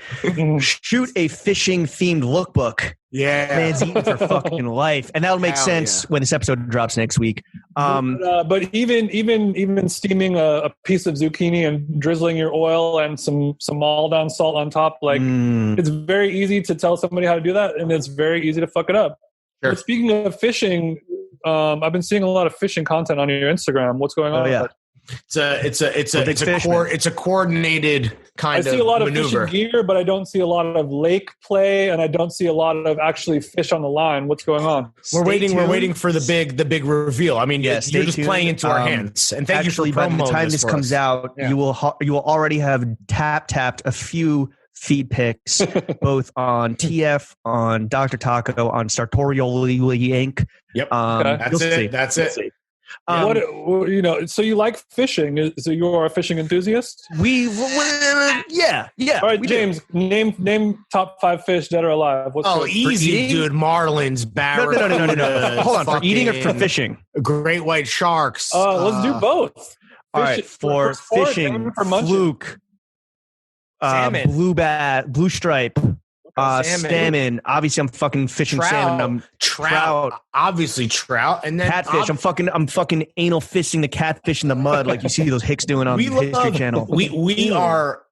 Shoot a fishing themed lookbook. Yeah, man's eating for fucking life, and that'll make sense when this episode drops next week. But even steaming a piece of zucchini and drizzling your oil and some Maldon salt on top, like it's very easy to tell somebody how to do that, and it's very easy to fuck it up. Sure. But speaking of fishing, I've been seeing a lot of fishing content on your Instagram. What's going on? Yeah. It's a coordinated kind of maneuver. I see a lot of fishing gear, but I don't see a lot of lake play, and I don't see a lot of actually fish on the line. What's going on? We're waiting for the big reveal. I mean, you're just playing into our hands. And thank you for by the time this comes out, you will already have tapped a few feed picks, both on TF, on Dr. Taco, on Sartorioli Inc. Yep, that's it. So you like fishing? So you are a fishing enthusiast? Yeah. All right, James, name top 5 fish dead or alive. Easy, dude. Marlins, barracuda. No. Hold on, for eating or for fishing? Great white sharks. Let's do both. All right, for fishing, fluke, salmon, blue stripe. Salmon. Obviously, I'm fucking fishing salmon. Trout. Obviously, trout. And then catfish. I'm fucking anal fisting the catfish in the mud, like you see those hicks doing on the History Channel. We are,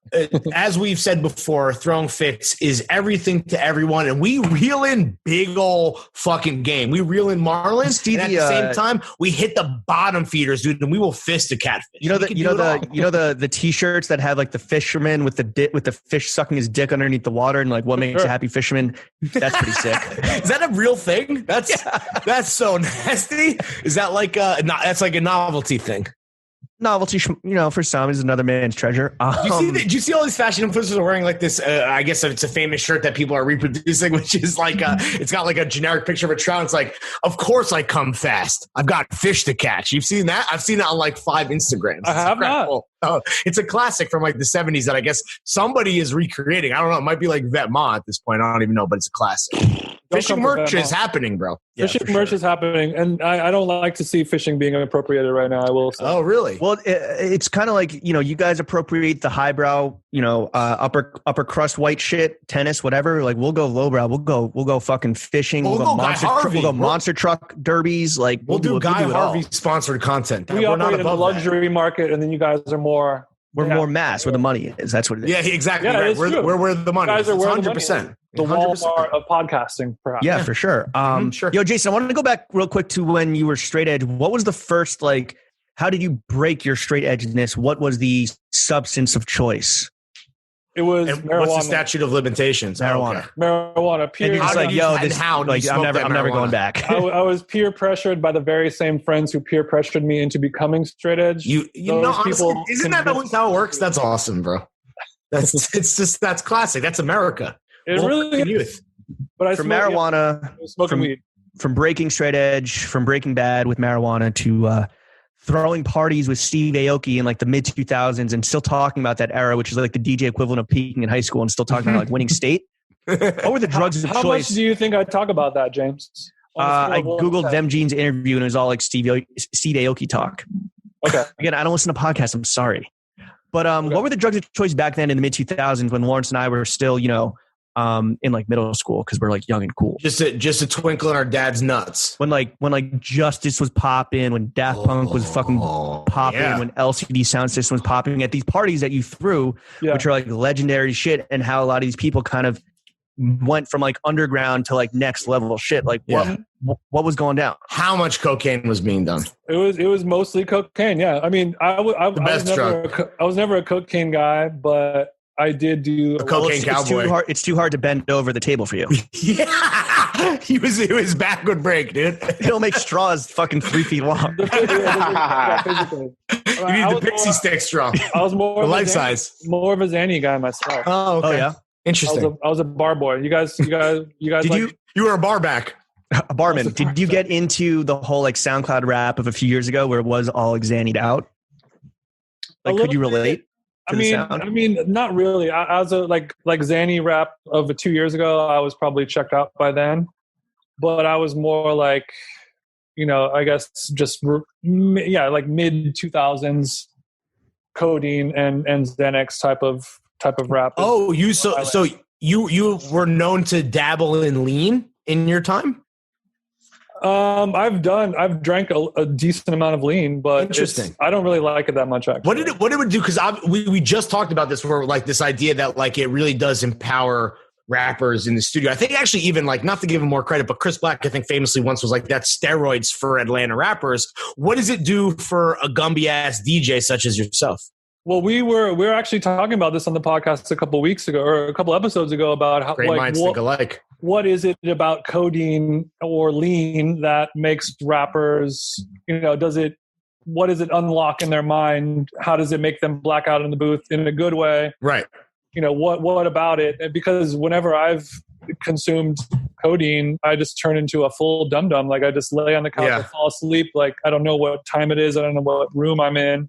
as we've said before, Throwing Fits is everything to everyone, and we reel in big ol' fucking game. We reel in marlins, and at the same time, we hit the bottom feeders, dude, and we will fist a catfish. You know the t-shirts that have like the fisherman with the fish sucking his dick underneath the water, and like what makes a happy fisherman? That's pretty sick. Is that a real thing? That's so nasty. Is that like that's like a novelty thing? Novelty, for some is another man's treasure. Do you see all these fashion influencers are wearing like this? I guess it's a famous shirt that people are reproducing, which is like it's got like a generic picture of a trout. It's like, of course I come fast. I've got fish to catch. You've seen that? I've seen it on like 5 Instagrams. I have not. Oh, it's a classic from like the 70s that I guess somebody is recreating. I don't know. It might be like Vetements at this point. I don't even know, but it's a classic. Fishing merch is happening, bro. Fishing merch is happening, and I don't like to see fishing being appropriated right now. I will say. Oh, really? Well, it's kind of like you guys appropriate the highbrow, upper crust white shit, tennis, whatever. Like we'll go lowbrow. We'll go fucking fishing. We'll go monster truck derbies. Like we'll do Guy Harvey sponsored content. We operate in the luxury market, and then you guys are more. We're more mass where the money is. That's what it is. Yeah, exactly. Yeah, right. We're where the money is. 100%. The Walmart of podcasting, perhaps. Yeah, for sure. Sure. Yo, Jason, I wanted to go back real quick to when you were straight edge. What was the first, how did you break your straight edgeness? What was the substance of choice? It was marijuana. What's the statute of limitations? Marijuana. Marijuana. And you're just like, yo, I'm never going back. I was peer pressured by the very same friends who peer pressured me into becoming straight edge. Honestly, isn't that always how it works? That's awesome, bro. That's classic. That's America. It really is. But I from marijuana, smoking weed. From breaking straight edge, from Breaking Bad with marijuana to throwing parties with Steve Aoki in like the mid 2000s and still talking about that era, which is like the DJ equivalent of peaking in high school and still talking about like winning state. What were the drugs of choice? How much do you think I talk about that, James? I Googled Them Jeans interview and it was all like Steve Aoki talk. Okay. Again, I don't listen to podcasts. I'm sorry. But what were the drugs of choice back then in the mid 2000s when Lawrence and I were still, in like middle school because we're like young and cool. Just a twinkle in our dad's nuts. When Justice was popping, when Daft Punk was fucking popping, when LCD Sound System was popping at these parties that you threw, which are like legendary shit, and how a lot of these people kind of went from like underground to like next level shit. Like what was going down? How much cocaine was being done? It was mostly cocaine. Yeah, I mean, I was never a cocaine guy, but I did do a cocaine cowboy. It's too hard to bend over the table for you. Yeah, his back would break, dude. It'll make straws fucking 3 feet long. You need the pixie stick straw. I was more life size, more of a Zanny guy myself. Oh, okay. Oh yeah, interesting. I was a bar boy. You guys. You were a bar back. A barman. Did you get into the whole like SoundCloud rap of a few years ago where it was all like Zannied out? Like, could you relate? I mean, not really. I was a like Zanny rap of 2 years ago. I was probably checked out by then, but I was more like, I guess just like mid 2000s codeine and Xanax type of rap. Oh, you were known to dabble in lean in your time? I've drank a decent amount of lean, but interesting. I don't really like it that much. Actually, what it would do? Because we just talked about this, where like this idea that like it really does empower rappers in the studio. I think actually even like, not to give him more credit, but Chris Black, I think famously once was like, that's steroids for Atlanta rappers. What does it do for a Gumby ass DJ such as yourself? Well, we were actually talking about this on the podcast a couple weeks ago or a couple episodes ago about how great minds think alike. What is it about codeine or lean that makes rappers, what does it unlock in their mind? How does it make them black out in the booth in a good way? Right. What about it? Because whenever I've consumed codeine, I just turn into a full dum-dum. Like I just lay on the couch and fall asleep. Like I don't know what time it is. I don't know what room I'm in.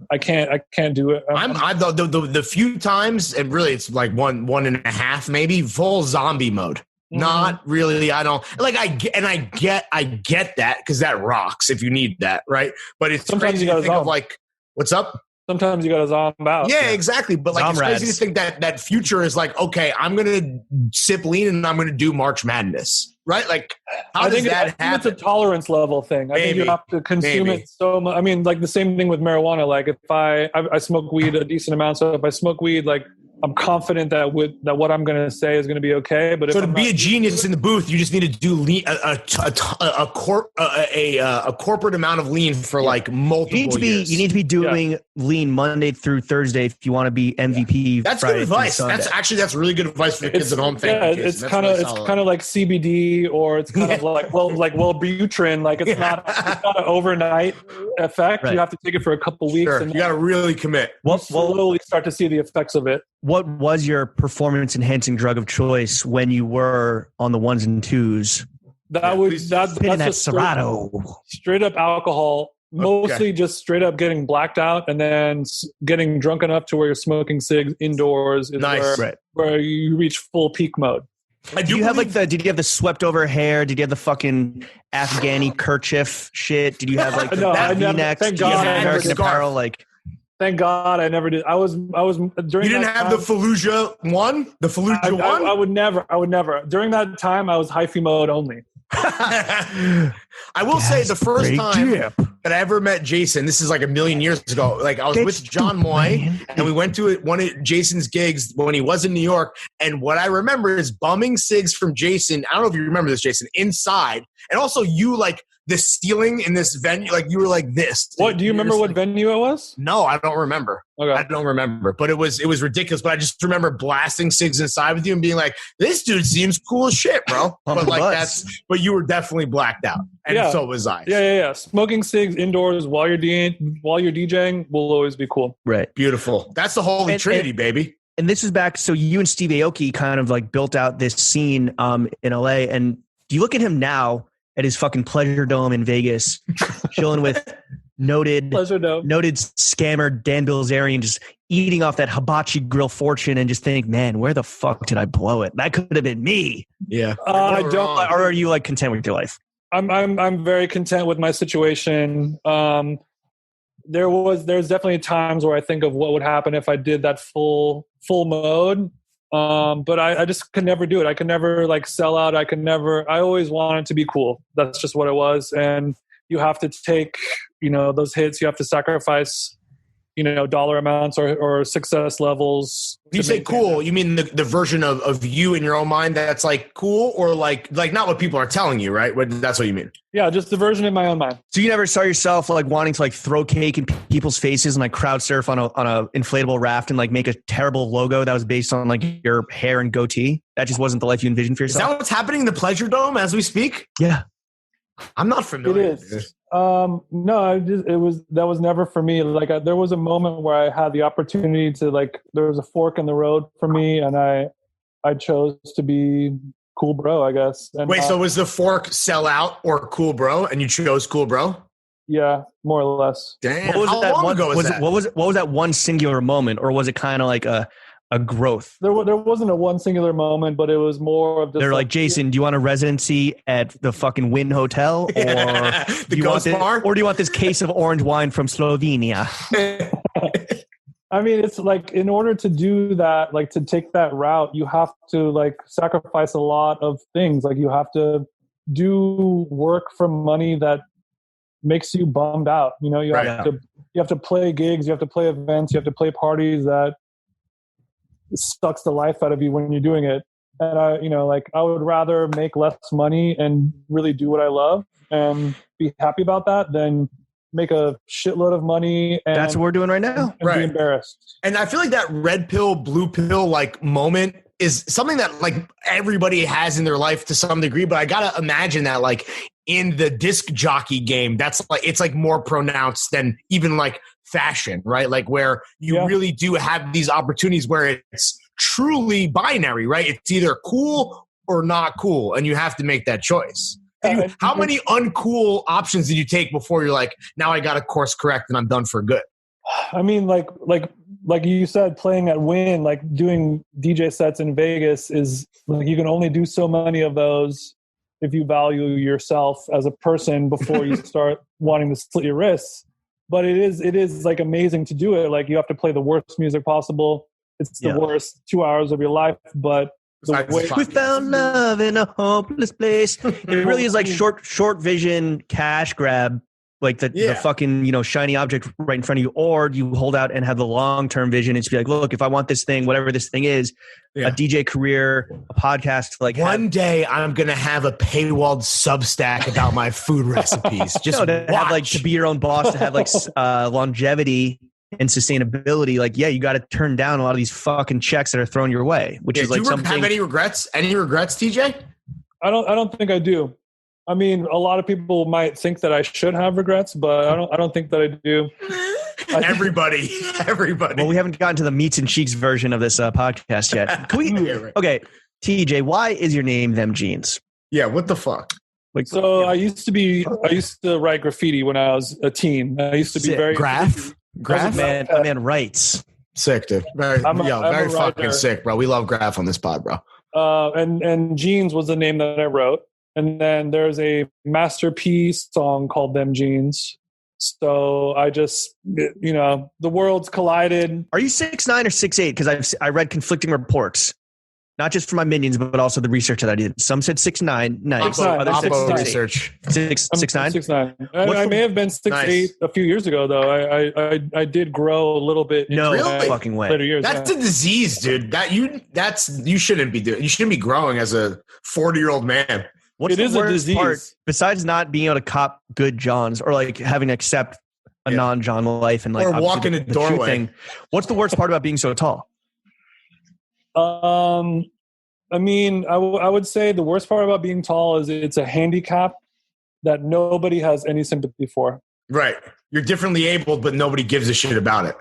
I can't do it. The few times, and really it's like one and a half, maybe full zombie mode. Mm-hmm. Not really. I don't like. I get that because that rocks if you need that, right? But it's sometimes crazy you to think of like, what's up? Sometimes you got to zomb out. Yeah, exactly. But like, it's crazy to think that future is like, okay, I'm gonna sip lean and I'm gonna do March Madness, right? Like, how does that happen? It's a tolerance level thing. I think you have to consume it so much. I mean, like the same thing with marijuana. Like, if I smoke weed a decent amount, so if I smoke weed, like I'm confident that what I'm going to say is going to be okay. But so to be a genius in the booth, you just need to do lean, a corporate amount of lean for like multiple years. You need to be doing lean Monday through Thursday if you want to be MVP. That's Friday good advice. That's really good advice for the kids at home. It's kind of like CBD, or it's kind of like Wellbutrin. Like it's not an overnight effect. Right. You have to take it for a couple weeks. Sure. And you got to really commit. Slowly start to see the effects of it. What was your performance enhancing drug of choice when you were on the ones and twos? That's Serato. Straight up alcohol. Mostly just straight up getting blacked out, and then getting drunk enough to where you're smoking cigs indoors is where you reach full peak mode. Did you have the swept over hair? Did you have the fucking Afghani kerchief shit? Did you have like the V-necks? Thank God, American Apparel like. Thank God I never did. I was during. You didn't have the Fallujah one? The Fallujah one? I would never. During that time, I was hyphy mode only. I will say the first time that I ever met Jason, this is like a million years ago. Like I was with John Moy, and we went to one of Jason's gigs when he was in New York. And what I remember is bumming cigs from Jason. I don't know if you remember this, Jason, inside, and also you like the ceiling in this venue, like you were like this. What do you remember? What venue it was? No, I don't remember. Okay. I don't remember, but it was ridiculous. But I just remember blasting cigs inside with you and being like, "This dude seems cool as shit, bro." But like but you were definitely blacked out, and so was I. Yeah. Smoking cigs indoors while you're DJing will always be cool. Right. Beautiful. That's the holy trinity, baby. And this is back. So you and Steve Aoki kind of like built out this scene in LA, and you look at him now at his fucking Pleasure Dome in Vegas, chilling with noted scammer Dan Bilzerian, just eating off that hibachi grill fortune, and just think, man, where the fuck did I blow it? That could have been me. Yeah. I don't. Or are you like content with your life? I'm very content with my situation. There's definitely times where I think of what would happen if I did that full mode. But I just could never do it. I could never like sell out. I always wanted to be cool. That's just what it was. And you have to take, those hits. You have to sacrifice, dollar amounts or success levels. When you say cool, you mean the version of you in your own mind that's like cool, or like not what people are telling you, right? That's what you mean. Yeah, just the version in my own mind. So you never saw yourself like wanting to like throw cake in people's faces and like crowd surf on a inflatable raft and like make a terrible logo that was based on like your hair and goatee? That just wasn't the life you envisioned for yourself? Is that what's happening in the Pleasure Dome as we speak? Yeah. I'm not familiar. It is. No, that was never for me. Like there was a moment where I had the opportunity to like, there was a fork in the road for me, and I chose to be cool bro, I guess. And, wait, so was the fork sell out or cool bro, and you chose cool bro? Yeah, more or less. Damn. What was How it that long one, ago was that? What was that one singular moment, or was it kind of like a growth? There wasn't a one singular moment, but it was more of just they're like, Jason, do you want a residency at the fucking Wynn Hotel, or the Ghost Bar, or do you want this case of orange wine from Slovenia? I mean, it's like, in order to do that, like to take that route, you have to like sacrifice a lot of things. Like you have to do work for money that makes you bummed out. You have to play gigs, you have to play events, you have to play parties that sucks the life out of you when you're doing it. And I would rather make less money and really do what I love and be happy about that than make a shitload of money. And that's what we're doing right now. And be embarrassed. And I feel like that red pill, blue pill like moment is something that like everybody has in their life to some degree. But I gotta imagine that like in the disc jockey game, that's like, it's like more pronounced than even like fashion, right? Like where you really do have these opportunities where it's truly binary, right? It's either cool or not cool, and you have to make that choice. How many uncool options did you take before you're like, now I got to course correct and I'm done for good? I mean, like you said, playing at Wynn, like doing DJ sets in Vegas is like, you can only do so many of those if you value yourself as a person before you start wanting to slit your wrists. But it is like amazing to do it. Like you have to play the worst music possible. It's the worst 2 hours of your life, but we found love in a hopeless place. It really is like short vision cash grab, like the fucking shiny object right in front of you, or you hold out and have the long term vision and just be like, look, if I want this thing, whatever this thing is, a DJ career, a podcast, like one day I'm gonna have a paywalled Substack about my food recipes. Just to have like to be your own boss, to have like longevity and sustainability. Like, you got to turn down a lot of these fucking checks that are thrown your way, which is like something. Do you have any regrets? Any regrets, TJ? I don't think I do. I mean, a lot of people might think that I should have regrets, but I don't think that I do. Everybody. Well, we haven't gotten to the meats and cheeks version of this podcast yet. Okay, TJ, why is your name Them Jeans? Yeah, what the fuck? Like, so I used to write graffiti when I was a teen. I used to be very graph. Man writes. Sick, dude. Very fucking sick, bro. We love graph on this pod, bro. And Jeans was the name that I wrote. And then there's a masterpiece song called Them Jeans. So I just, the worlds collided. Are you 6'9" or 6'8"? Because I read conflicting reports. Not just for my minions, but also the research that I did. Some said 6'9". Nice. Others said 6'8". Research. 6'9". 6'9". I may have been 6'8" a few years ago, though. I did grow a little bit. No fucking way. Later years. That's a disease, dude. You shouldn't be doing. You shouldn't be growing as a 40-year-old man. What's the worst part, besides not being able to cop good Johns or like having to accept a non-John life and like or walk in a doorway? Thing, what's the worst part about being so tall? I mean, I would say the worst part about being tall is it's a handicap that nobody has any sympathy for. Right. You're differently abled, but nobody gives a shit about it.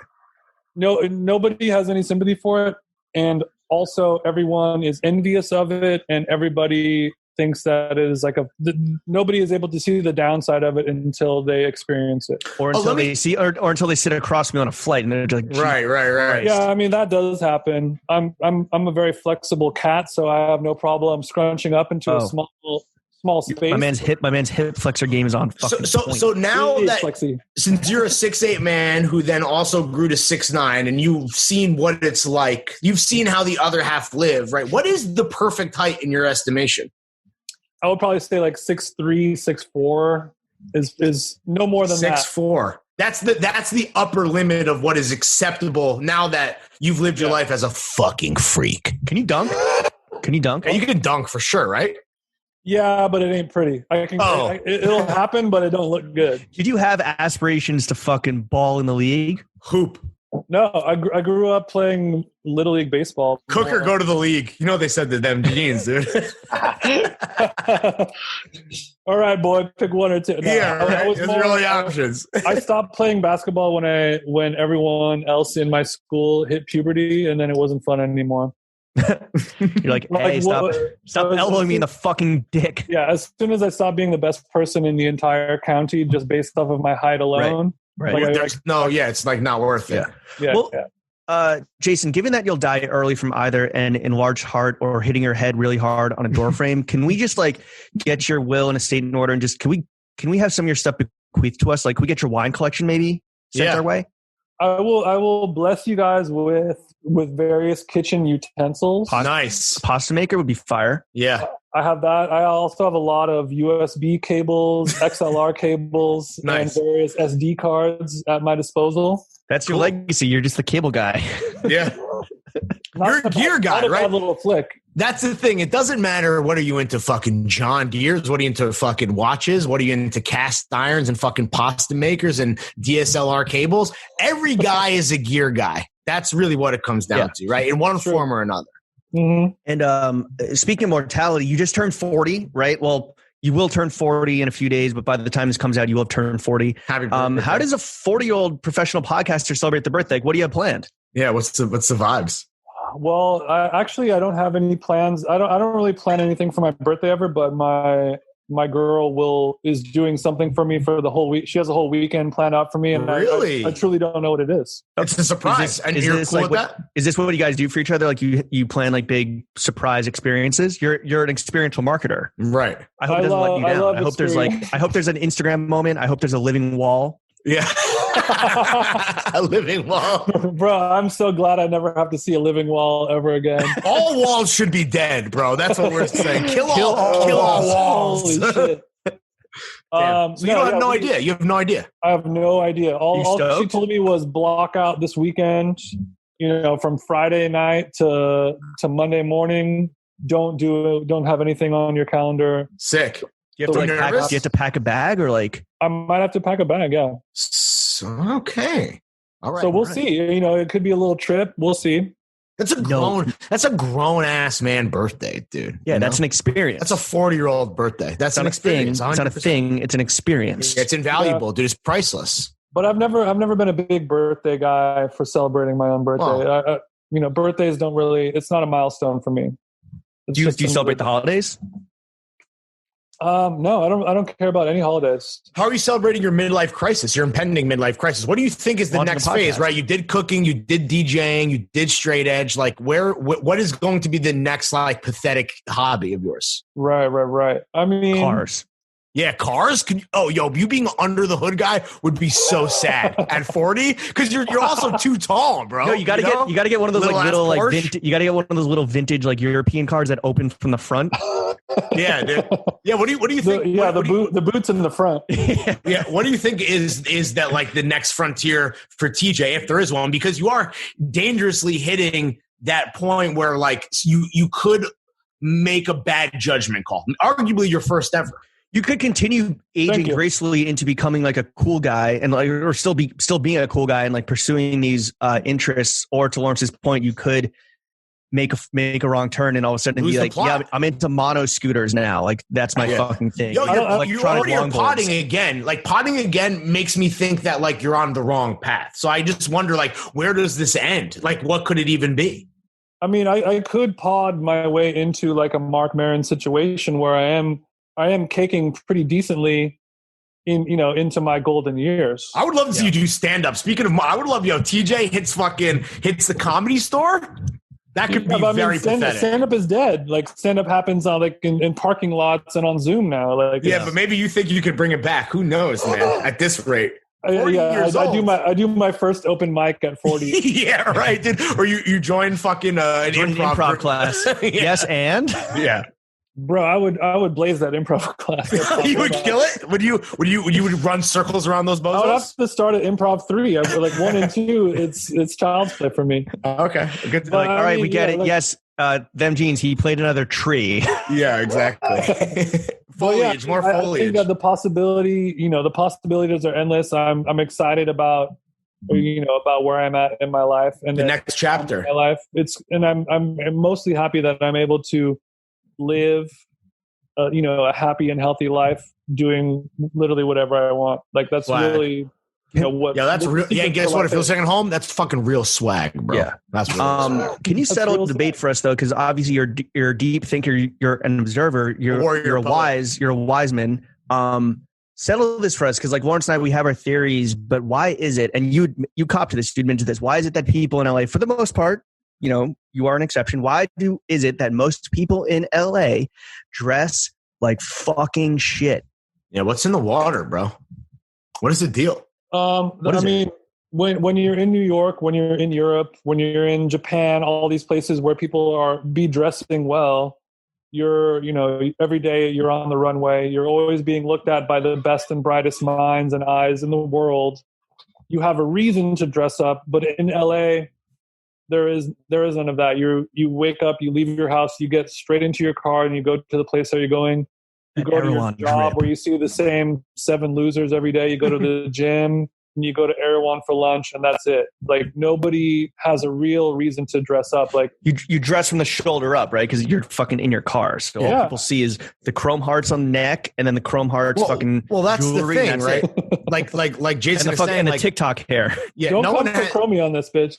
No, nobody has any sympathy for it. And also everyone is envious of it, and everybody thinks that is like nobody is able to see the downside of it until they experience it, or until they see, or until they sit across me on a flight and they're like, right. Yeah, I mean that does happen. I'm a very flexible cat, so I have no problem scrunching up into a small small space. My man's hip flexor game is on fucking point. So now that flexy. Since you're a 6'8" man who then also grew to 6'9", and you've seen what it's like, you've seen how the other half live, right? What is the perfect height in your estimation? I would probably say like 6'3", 6'4" is no more than 6'4". That's the upper limit of what is acceptable now that you've lived your life as a fucking freak. Can you dunk? Yeah, you can dunk for sure, right? Yeah, but it ain't pretty. It'll happen, but it don't look good. Did you have aspirations to fucking ball in the league? Hoop. No, I grew up playing Little League baseball. Cook or go to the league. You know what they said to them jeans, dude. All right, boy, pick one or two. No, There's really options. I stopped playing basketball when everyone else in my school hit puberty, and then it wasn't fun anymore. You're like, hey, stop elbowing me in the fucking dick. Yeah, as soon as I stopped being the best person in the entire county just based off of my height alone. Right. It's like not worth it. Yeah. Jason, given that you'll die early from either an enlarged heart or hitting your head really hard on a door frame, can we just like get your will in a state and order and just can we have some of your stuff bequeathed to us? Like, can we get your wine collection maybe sent our way? I will bless you guys with various kitchen utensils. Nice. Pasta maker would be fire. Yeah. I have that. I also have a lot of USB cables, XLR cables, and various SD cards at my disposal. That's your legacy. You're just the cable guy. Yeah. You're a gear guy, right? Little flick. That's the thing. It doesn't matter what are you into fucking John Deere's, what are you into fucking watches, what are you into cast irons and fucking pasta makers and DSLR cables. Every guy is a gear guy. That's really what it comes down to, right? In one form or another. Mm-hmm. And speaking of mortality, you just turned 40, right? Well, you will turn 40 in a few days, but by the time this comes out, you will have turned 40. Happy birthday. How does a 40-year-old professional podcaster celebrate the birthday? What do you have planned? Yeah, what's the vibes? Well, I don't have any plans. I don't really plan anything for my birthday ever, but my girl is doing something for me for the whole week. She has a whole weekend planned out for me, and really? I truly don't know what it is. It's a surprise. Is this what you guys do for each other? Like you plan like big surprise experiences? You're an experiential marketer, right? I hope it doesn't let you down. I hope there's an Instagram moment. I hope there's a living wall. Yeah. A living wall. Bro, I'm so glad I never have to see a living wall ever again. All walls should be dead, bro. That's what we're saying. Kill all walls. Holy shit. So you have no idea. You have no idea. I have no idea. All she told me was block out this weekend, from Friday night to Monday morning. Don't have anything on your calendar. Sick. Do you have to pack a bag or like? I might have to pack a bag, yeah. Okay. All right. So we'll see. It could be a little trip. We'll see. That's a grown ass man birthday, dude. Yeah, that's an experience. That's a 40-year-old birthday. That's an experience. It's not a thing. It's an experience. It's invaluable, dude. It's priceless. But I've never been a big birthday guy for celebrating my own birthday. Birthdays don't really. It's not a milestone for me. Do you celebrate the holidays? No, I don't care about any holidays. How are you celebrating your midlife crisis, your impending midlife crisis? What do you think is the next phase, right? You did cooking, you did DJing, you did straight edge. Like what is going to be the next like pathetic hobby of yours? Right. I mean, cars. Yeah, cars. You being under the hood guy would be so sad at 40 because you're also too tall, bro. No, you gotta get one of those you gotta get one of those little vintage like European cars that open from the front. Yeah, dude. Yeah, what do you think? The boots in the front. Yeah, what do you think is that like the next frontier for TJ, if there is one? Because you are dangerously hitting that point where like you could make a bad judgment call. Arguably your first ever. You could continue aging gracefully into becoming like a cool guy and like, or still being a cool guy and like pursuing these interests. Or to Lawrence's point, you could make a wrong turn and all of a sudden be like, yeah, I'm into mono scooters now. Like that's my fucking thing. Yo, you're potting again. Like potting again makes me think that like you're on the wrong path. So I just wonder like, where does this end? Like, what could it even be? I mean, I could pod my way into like a Mark Maron situation where I am caking pretty decently into my golden years. I would love to see you do stand up. Speaking of, I would love TJ hits the Comedy Store. That could be very pathetic. Stand-up is dead. Like, stand-up happens on in parking lots and on Zoom now. Like, yeah, but maybe you think you could bring it back. Who knows, man? At this rate. I do my first open mic at 40. Yeah, right. Dude. Or you join fucking an improv class. Yeah. Yes, and yeah. Bro, I would blaze that improv class. You would kill it? Would you run circles around those bozos? I would have to start at improv 3. Like 1 and 2, it's child's play for me. Okay. Good. All right, we get it. Like, yes. Them jeans, he played another tree. Yeah, exactly. Foliage, more foliage. I think that the possibilities are endless. I'm excited about where I'm at in my life and the next chapter. In my life. I'm mostly happy that I'm able to live a happy and healthy life doing literally whatever I want. Like that's really what. Yeah, that's real. Yeah, guess what? If you're second home, that's fucking real swag, bro. Yeah, that's real. Can you settle the debate for us though? Because obviously you're a deep thinker, you're an observer, you're a wise man. Settle this for us, because like Lawrence and I, we have our theories, but why is it? And you cop to this, you'd mentioned this. Why is it that people in LA, for the most part, you are an exception. Why is it that most people in LA dress like fucking shit? Yeah, what's in the water, bro? What is the deal? When you're in New York, when you're in Europe, when you're in Japan, all these places where people be dressing well, every day you're on the runway. You're always being looked at by the best and brightest minds and eyes in the world. You have a reason to dress up, but in LA, there is none of that. You wake up, you leave your house, you get straight into your car, and you go to the place that you're going. You go to your job where you see the same 7 losers every day. You go to the gym, and you go to Erewhon for lunch, and that's it. Like nobody has a real reason to dress up. Like you dress from the shoulder up, right? Because you're fucking in your car. So all people see is the chrome hearts on the neck, and then the chrome hearts fucking. Well, that's jewelry, the thing, right? like Jason and the is saying, and like the TikTok hair. Yeah, don't no come one for chromey on this bitch.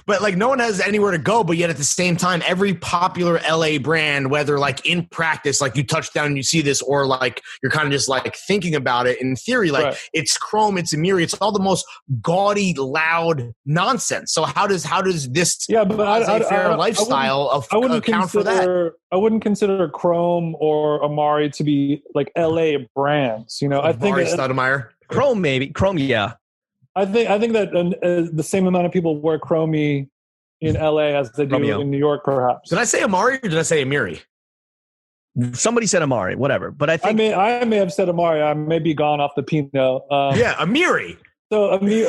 But like no one has anywhere to go. But yet at the same time, every popular LA brand, whether like in practice, like you touch down and you see this, or like you're kind of just like thinking about it in theory, like it's chrome, it's Amiri, it's all the most gaudy, loud nonsense. So how does this fair lifestyle account for that? I wouldn't consider Chrome or Amari to be like LA brands. I think Stoudemire. Chrome maybe. Chrome, yeah. I think that the same amount of people wear Chromey in LA as they do in New York, perhaps. Did I say Amari or did I say Amiri? Somebody said Amari, whatever. But I think I may have said Amari. I may be gone off the Pinot. Amiri. So I mean,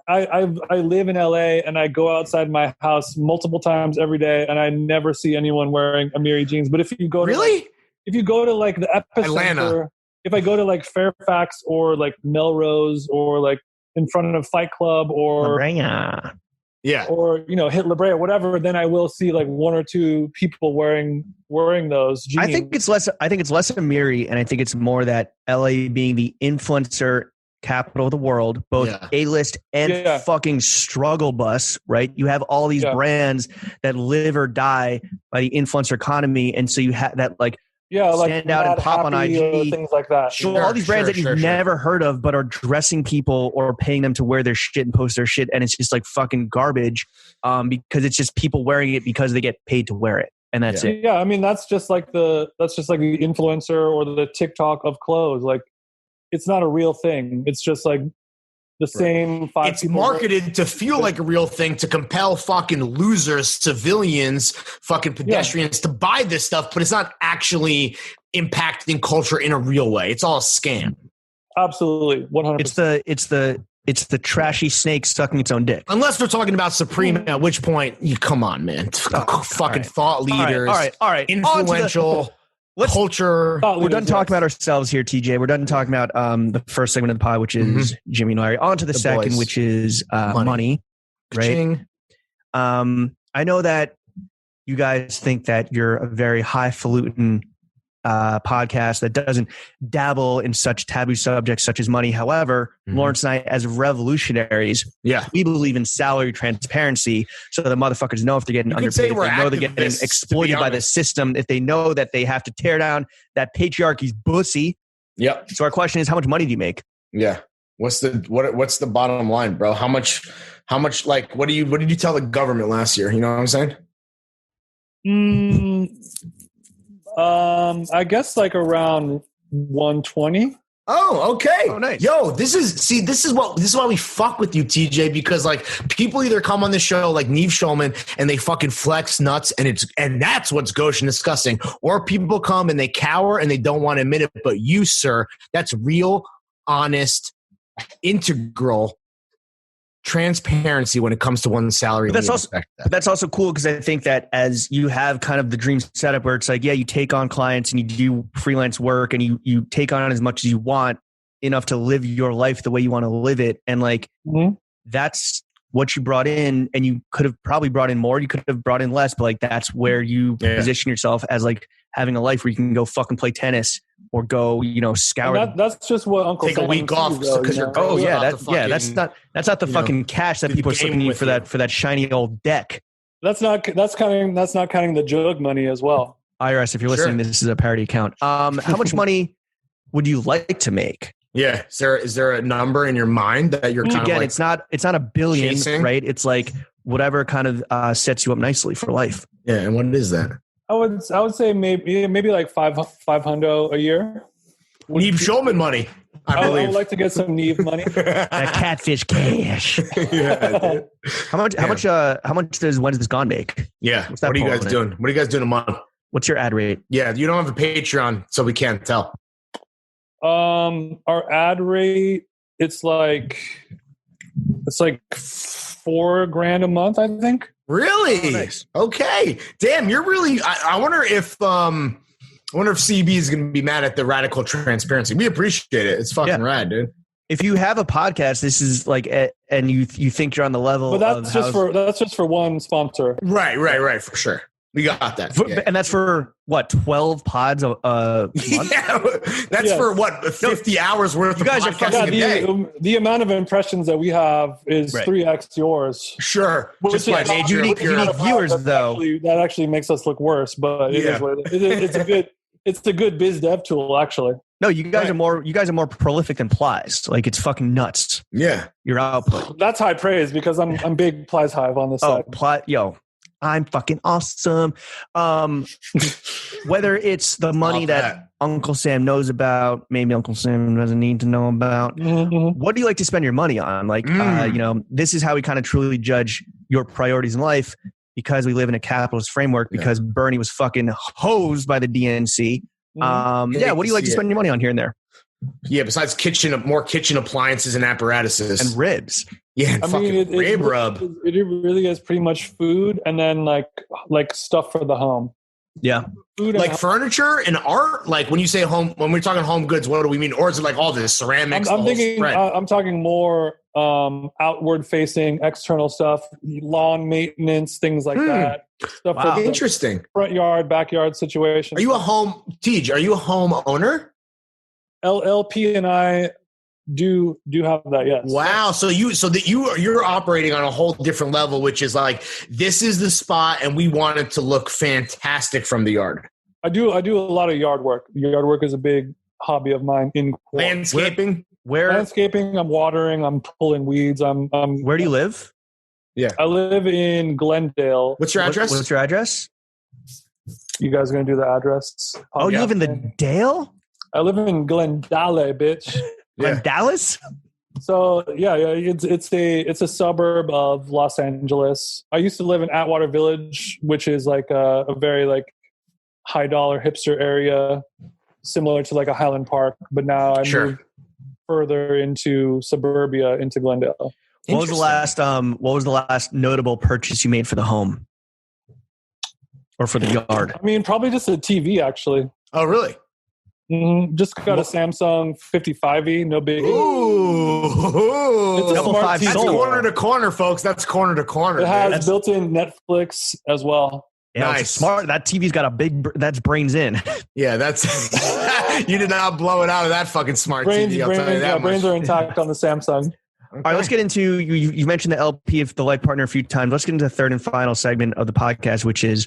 I live in LA and I go outside my house multiple times every day, and I never see anyone wearing Amiri jeans. But if you go to like the epicenter, Atlanta. If I go to like Fairfax or like Melrose or like in front of Fight Club or hit La Brea or whatever, then I will see like 1 or 2 people wearing those jeans. I think it's less Amiri, and I think it's more that LA being the influencer capital of the world, both A-list and fucking struggle bus, right? You have all these brands that live or die by the influencer economy, and so you have that like stand out and pop on IG, things like that. All these brands that you've never heard of, but are dressing people or paying them to wear their shit and post their shit, and it's just like fucking garbage, because it's just people wearing it because they get paid to wear it, and that's it. Yeah, I mean that's just like the influencer or the TikTok of clothes. Like, it's not a real thing. It's just like the same 5 It's marketed to feel like a real thing, to compel fucking losers, civilians, fucking pedestrians to buy this stuff, but it's not actually impacting culture in a real way. It's all a scam. Absolutely, 100%. It's the trashy snake sucking its own dick. Unless we're talking about Supreme, at which point, come on, man. Thought leaders, all right. Influential. Culture. We're done talking about ourselves here, TJ. We're done talking about the first segment of the pod, which is Jimmy and Larry. On to the second, boys. Which is money. Right? I know that you guys think that you're a very highfalutin podcast that doesn't dabble in such taboo subjects such as money. However, Lawrence and I, as revolutionaries, we believe in salary transparency, so the motherfuckers know if they're getting underpaid, if they know they're getting exploited by the system, if they know that they have to tear down that patriarchy's bussy. Yep. So our question is, how much money do you make? Yeah. What's the bottom line, bro? How much like what did you tell the government last year? You know what I'm saying? I guess like around 120. Oh, okay. Oh, nice. Yo, this is why we fuck with you, TJ, because like people either come on the show like Neve Schulman and they fucking flex nuts and that's what's gauche and disgusting, or people come and they cower and they don't want to admit it. But you, sir, that's real, honest, integral transparency when it comes to one's salary. But that's also cool because I think that as you have kind of the dream setup where it's like, yeah, you take on clients and you do freelance work and you take on as much as you want, enough to live your life the way you want to live it. And like, that's what you brought in, and you could have probably brought in more. You could have brought in less, but like, that's where you position yourself as like having a life where you can go fucking play tennis or go, scour. That's just what Uncle take a week off because you're that's not the fucking cash that people are slipping you for that shiny old deck. That's not counting the jug money as well. IRS, if you're listening, this is a parody account. How much money would you like to make? Yeah, is there a number in your mind that you're kind of like, it's not a billion, chasing? Right? It's like whatever kind of sets you up nicely for life. Yeah, and what is that? I would say maybe like 500 a year. Neve Schulman money. I would like to get some Neve money. That catfish cash. Yeah, How much does When's This Gone make? Yeah. What are you guys doing? What are you guys doing a month? What's your ad rate? Yeah, you don't have a Patreon, so we can't tell. Our ad rate, it's like $4,000 a month, I think. Really? Oh, nice. Okay. Damn, you're really. I wonder if CB is going to be mad at the radical transparency. We appreciate it. It's fucking rad, dude. If you have a podcast, this is like, and you think you're on the level. But that's just for one sponsor. Right. For sure. We got that. And that's for what, 12 pods a month? Yeah, that's for what, 50 hours worth of podcasting a day. The amount of impressions that we have is 3x yours. Sure. Just by nature. You need viewers, though. That actually makes us look worse, but it is what it is. It's a good biz dev tool, actually. No, you guys are more prolific than Plies. Like, it's fucking nuts. Yeah. Your output. That's high praise because I'm big Plies Hive on this side. I'm fucking awesome. Whether it's the money that Uncle Sam knows about, maybe Uncle Sam doesn't need to know about. Mm-hmm. What do you like to spend your money on? Like, this is how we kind of truly judge your priorities in life, because we live in a capitalist framework, because Bernie was fucking hosed by the DNC. What do you like to spend your money on here and there? Yeah, besides more kitchen appliances and apparatuses. And ribs. Yeah, and rib rub. It really is pretty much food, and then like stuff for the home. Yeah. Food like furniture and art? Like when you say home, when we're talking home goods, what do we mean? Or is it like all this ceramics? I'm talking more outward facing, external stuff, lawn maintenance, things like that. Stuff for interesting. Front yard, backyard situation. Are you a home owner? LP and I do have that, yes. Wow. So you're operating on a whole different level, which is like, this is the spot and we want it to look fantastic from the yard. I do a lot of yard work. Yard work is a big hobby of mine. In landscaping. Landscaping, I'm watering, I'm pulling weeds. Where do you live? Yeah. I live in Glendale. What's your address? What's your address? You guys going to do the address? Oh, you live in the Dale? I live in Glendale, bitch. Dallas? So it's a suburb of Los Angeles. I used to live in Atwater Village, which is like a very like high dollar hipster area, similar to like a Highland Park. But now I moved further into suburbia, into Glendale. What was the last notable purchase you made for the home or for the yard? I mean, probably just a TV, actually. Oh, really? Mm-hmm. Just got a Samsung 55E, no biggie. Ooh, it's a smart TV. That's corner to corner, folks. That's corner to corner. It has built-in Netflix as well. Yeah, nice. Smart. That TV's got that's brains in. Yeah, that's you did not blow it out of that fucking smart TV. I'll tell you that much. Brains are intact on the Samsung. Okay. All right, let's get into you mentioned the LP of the life partner a few times. Let's get into the third and final segment of the podcast, which is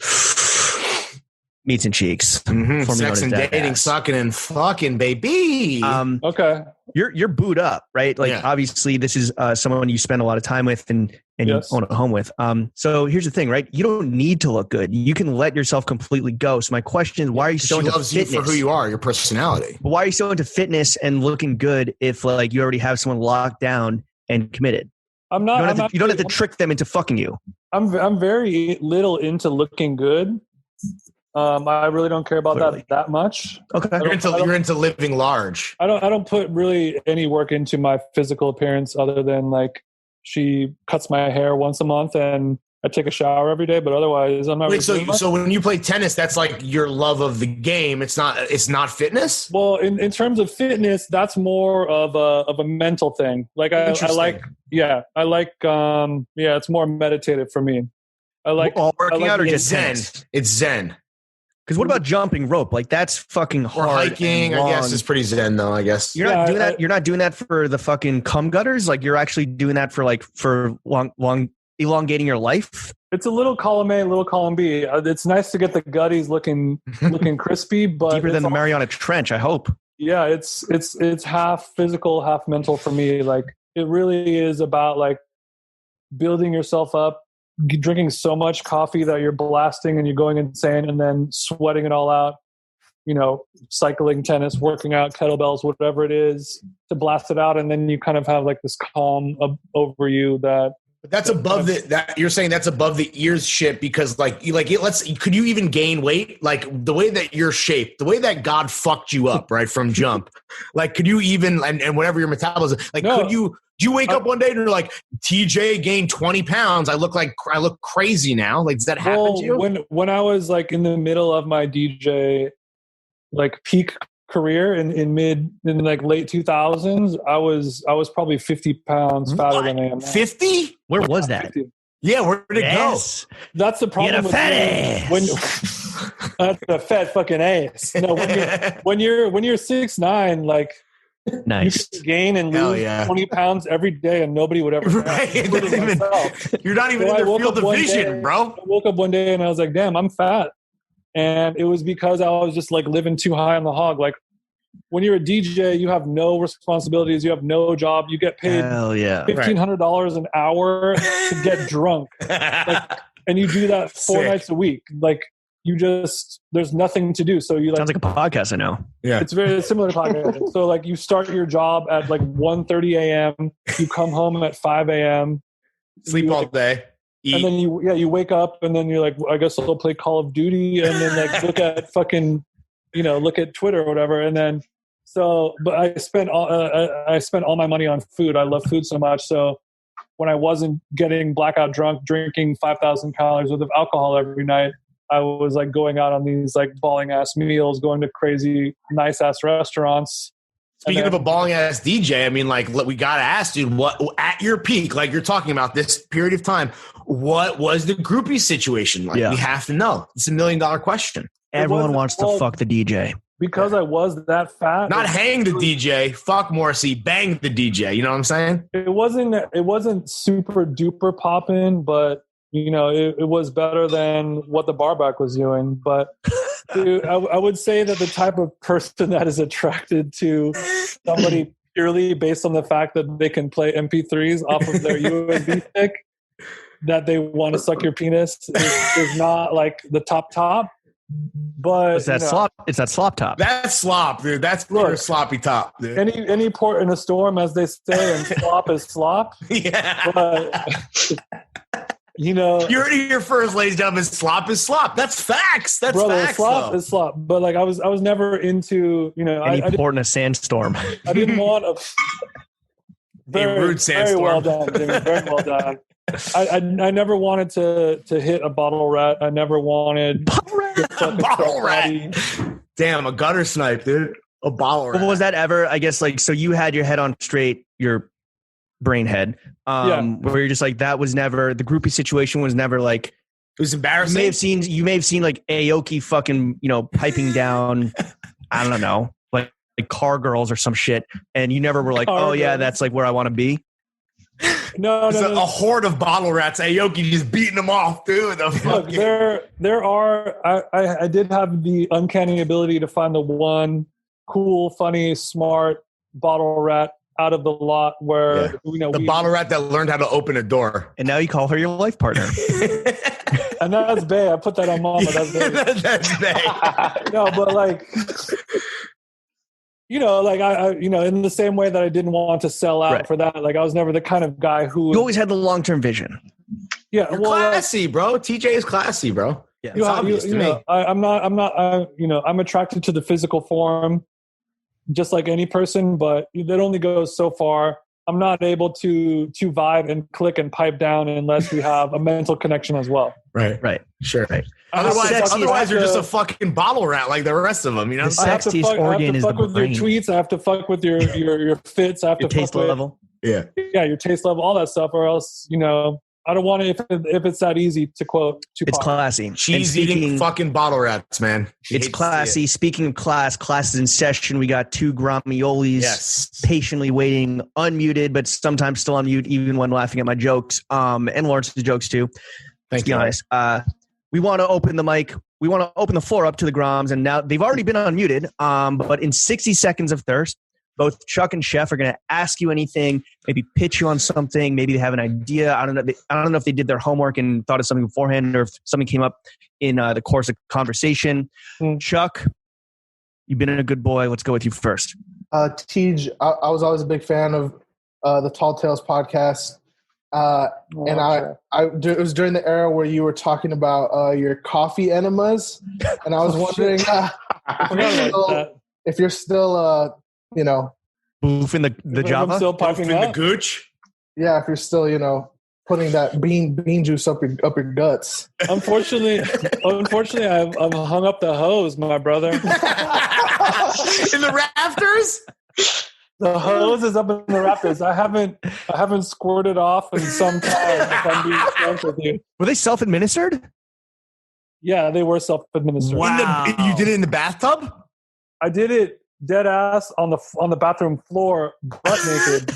Meats and Cheeks. Mm-hmm. Sex and dating, sucking and fucking, baby. Okay. you're booed up, right? Like obviously this is someone you spend a lot of time with and yes. You own a home with. So here's the thing, right? You don't need to look good. You can let yourself completely go. So my question is, why are you so into fitness? She loves you for who you are, your personality. But why are you so into fitness and looking good if like you already have someone locked down and committed? I'm not. You don't have to trick them into fucking you. I'm very little into looking good. I really don't care about that much. Okay. You're into living large. I don't put really any work into my physical appearance other than like she cuts my hair once a month and I take a shower every day, but otherwise I'm not. Wait, so when you play tennis, that's like your love of the game. It's not fitness. Well, in terms of fitness, that's more of a mental thing. Like I like it's more meditative for me. I like all working out or just zen. Tennis? It's zen. Because what about jumping rope? Like that's fucking hard. Or hiking, I guess, is pretty zen though. I guess you're not doing that. You're not doing that for the fucking cum gutters. Like you're actually doing that for long elongating your life. It's a little column A, a little column B. It's nice to get the gutties looking crispy, but deeper than the Mariana Trench. I hope. Yeah, it's half physical, half mental for me. Like it really is about like building yourself up. Drinking so much coffee that you're blasting and you're going insane and then sweating it all out, cycling, tennis, working out, kettlebells, whatever it is to blast it out. And then you kind of have like this calm over you that's above that you're saying that's above the ears shit because could you even gain weight? Like the way that you're shaped, the way that God fucked you up, right? From jump, like, could you even, and whatever your metabolism, like, do you wake up one day and you're like, TJ gained 20 pounds. I look crazy now. Like, does that happen to you? When I was like in the middle of my DJ, like peak career in like late 2000s, I was probably 50 pounds fatter than I am now. 50? Where was that? 50. Yeah, where did it go? That's the problem. Get a fat ass. That's a fat fucking ass. No, when you're 6'9", like nice. You can gain and lose 20 pounds every day, and nobody would ever. Right. You're not even in their field of vision, bro. I woke up one day and I was like, "Damn, I'm fat." And it was because I was just like living too high on the hog. Like when you're a DJ, you have no responsibilities. You have no job. You get paid $1,500 an hour to get drunk. And you do that 4 nights a week. Like there's nothing to do. So you sounds like a podcast I know. Yeah. It's very similar to podcasting. So like you start your job at like 1:30 a.m. You come home at 5 a.m. Sleep all day. Eat. And then you wake up and then you're like, I guess I'll play Call of Duty and then like look at fucking, look at Twitter or whatever. And then but I spent all my money on food. I love food so much. So when I wasn't getting blackout drunk, drinking 5,000 calories worth of alcohol every night, I was like going out on these like balling ass meals, going to crazy nice ass restaurants. Speaking of a balling ass DJ, I mean, like, we gotta ask, dude, what at your peak, like you're talking about this period of time, what was the groupie situation like? Yeah. We have to know. It's $1 million question. Everyone wants to fuck the DJ. Because I was that fat. Not hang the DJ, fuck Morrissey, bang the DJ. You know what I'm saying? It wasn't super duper popping, but it was better than what the barback was doing. But dude, I would say that the type of person that is attracted to somebody purely based on the fact that they can play MP3s off of their USB stick, that they want to suck your penis is not like the top. But it's that slop. It's that slop top. That's slop, dude. That's pure sloppy top, dude. Any port in a storm, as they say, and slop is slop. Yeah. But, you heard it here first, ladies and gentlemen. Slop is slop. That's facts. That's facts. Slop is slop. But like I was never into any port in a sandstorm. I didn't want a rude sandstorm. Very well done, Jimmy. Very well done. I never wanted to hit a bottle rat. I never wanted bottle rat. Damn, a gutter snipe, dude. A bottle rat. Well, was that ever? I guess like so. You had your head on straight, your brain head. Where you're just like that was never the groupie situation was never like. It was embarrassing. You may have seen like Aoki fucking piping down. I don't know, like car girls or some shit, and you never were like, yeah, that's like where I want to be. No. A horde of bottle rats. Aoki just beating them off, dude. Look, there are. I did have the uncanny ability to find the one cool, funny, smart, bottle rat out of the lot where the bottle rat that learned how to open a door. And now you call her your life partner. And that's Bay. I put that on Mama. That's Bay. That's Bay. No, but like, like I, in the same way that I didn't want to sell out for that. Like I was never the kind of guy who. You always had the long-term vision. Yeah, You're classy, bro. TJ is classy, bro. Yeah, it's obvious to me. I'm attracted to the physical form, just like any person, but that only goes so far. I'm not able to vibe and click and pipe down unless we have a mental connection as well. Right. Sure. Right. Otherwise, you're just a fucking bottle rat like the rest of them. You know, the sexiest organ is the brain. I have to fuck with your tweets. I have to fuck with your fits. I have your to taste fuck with, level. Yeah, your taste level, all that stuff, or else I don't want it if it's that easy to quote Tupac. It's classy. Cheese eating fucking bottle rats, man. It's classy. Speaking of class is in session. We got two Gramiolis patiently waiting, unmuted, but sometimes still on mute, even when laughing at my jokes, and Lawrence's jokes too. Thank you. Be honest. We want to open the mic. We want to open the floor up to the Groms, and now they've already been unmuted. But in 60 seconds of thirst, both Chuck and Chef are going to ask you anything, maybe pitch you on something. Maybe they have an idea. I don't know if they did their homework and thought of something beforehand, or if something came up in the course of conversation. Chuck, you've been a good boy. Let's go with you first. Tej, I was always a big fan of the Tall Tales podcast. It was during the era where you were talking about your coffee enemas, and I was wondering if you're still boofing the Java, still popping the gooch. Yeah, if you're still putting that bean juice up your guts. Unfortunately, I've hung up the hose, my brother. In the rafters. The hose is up in the rafters. I haven't squirted off in some time. If I'm being frank with you. Were they self-administered? Yeah, they were self-administered. Wow. You did it in the bathtub? I did it dead ass on the bathroom floor, butt naked.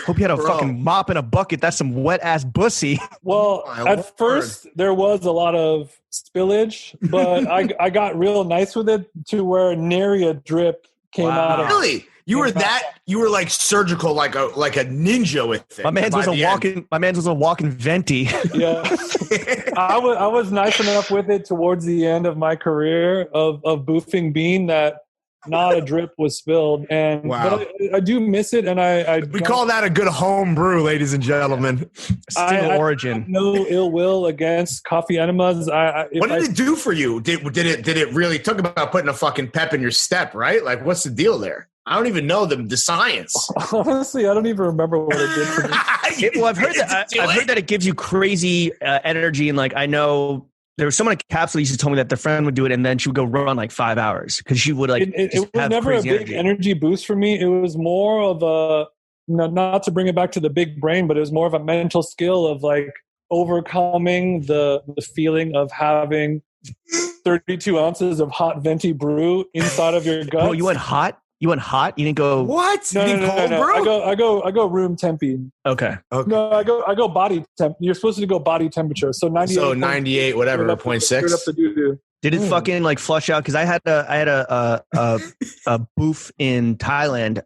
Hope you had a fucking mop and a bucket. That's some wet ass bussy. Well, at first there was a lot of spillage, but I got real nice with it to where nary a drip came out of it. Really? You were like surgical, like a ninja with it. My man's was a walking venti. Yeah. I was nice enough with it towards the end of my career of boofing Bean that not a drip was spilled. And but I do miss it, and we call that a good home brew, ladies and gentlemen. Still origin. I have no ill will against coffee enemas. What did it do for you? Did it really talk about putting a fucking pep in your step, right? Like, what's the deal there? I don't even know the science. Honestly, I don't even remember what it did for me. I've heard that it gives you crazy energy, and like I know there was someone at Capsule used to tell me that their friend would do it, and then she would go run like 5 hours because she would like. It was never a big energy boost for me. It was more of a not to bring it back to the big brain, but it was more of a mental skill of like overcoming the feeling of having 32 ounces of hot venti brew inside of your gut. Bro, you went hot. You went hot. You didn't go what? No, no. I go room tempy. Okay. No, I go body temp. You're supposed to go body temperature. So 98. So 98, whatever, 0.6. Did it fucking like flush out? Because I had a boof in Thailand,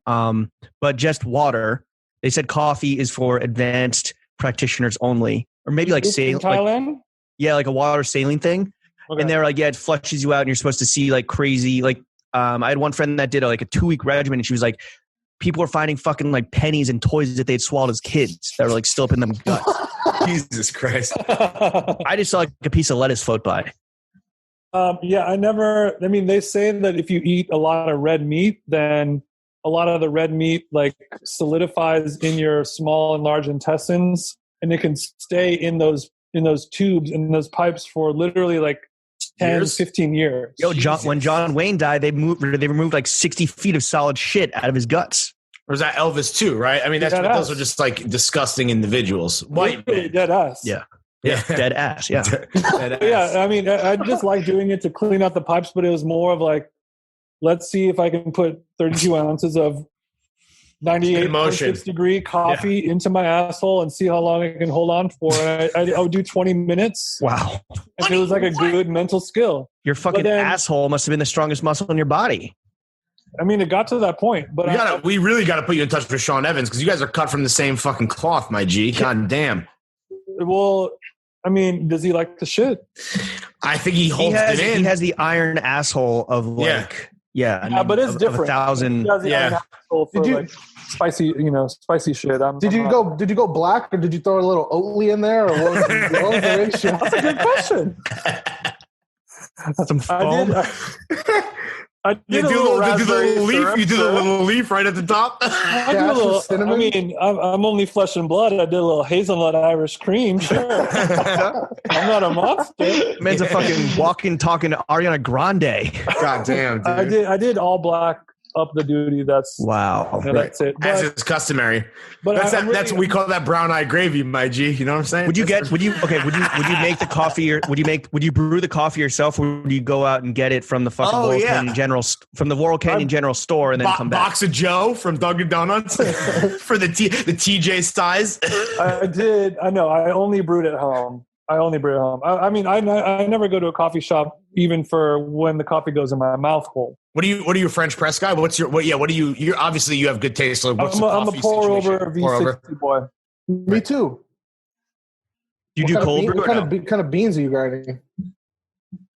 but just water. They said coffee is for advanced practitioners only, or maybe like saline. Thailand. Like a water saline thing. Okay. And they're like, yeah, it flushes you out, and you're supposed to see like crazy like. I had one friend that did a 2-week regimen, and she was like, people were finding fucking like pennies and toys that they'd swallowed as kids that were like still up in them guts. Jesus Christ. I just saw like a piece of lettuce float by. They say that if you eat a lot of red meat, then a lot of the red meat like solidifies in your small and large intestines, and it can stay in those tubes, in those pipes for literally like 10, 15 years. Yo, when John Wayne died, they removed like 60 feet of solid shit out of his guts. Or is that Elvis too, right? I mean, those are just like disgusting individuals. White men. Dead ass. Yeah. Dead ass. Yeah. Dead ass. Yeah. I mean, I just like doing it to clean out the pipes, but it was more of like, let's see if I can put 32 ounces of 98.6 degree coffee into my asshole and see how long I can hold on for. And I would do 20 minutes. Wow. And it was like a good mental skill. Your fucking asshole must have been the strongest muscle in your body. I mean, it got to that point, but we really got to put you in touch with Sean Evans because you guys are cut from the same fucking cloth, my G. God damn. Well, I mean, does he like the shit? I think he holds it in. He has the iron asshole of like, but it's different. 1,000. Did you spicy shit? Did you go black or did you throw a little Oatly in there or what was the ratio? That's a good question. Some foam. You do the leaf. You do the little leaf right at the top. I do a little. I mean, I'm only flesh and blood. I did a little hazelnut Irish cream. Sure, I'm not a monster. Man's a fucking walking, talking to Ariana Grande. God damn, dude. I did all black up the duty. That's wow. That's it. As is customary. But that's what we call that brown eye gravy, my G. You know what I'm saying? Would you make the coffee or would you brew the coffee yourself or would you go out and get it from the fucking Laurel Canyon General store and then come back? Box of Joe from Dunkin' Donuts for the TJ size. I did. I know. I only brewed at home. I mean, I never go to a coffee shop even for when the coffee goes in my mouth hole. What are you a French press guy? What do you obviously you have good taste. So what's I'm a pour over V60 boy. Me too. You do cold brew? What kind of beans are you grinding?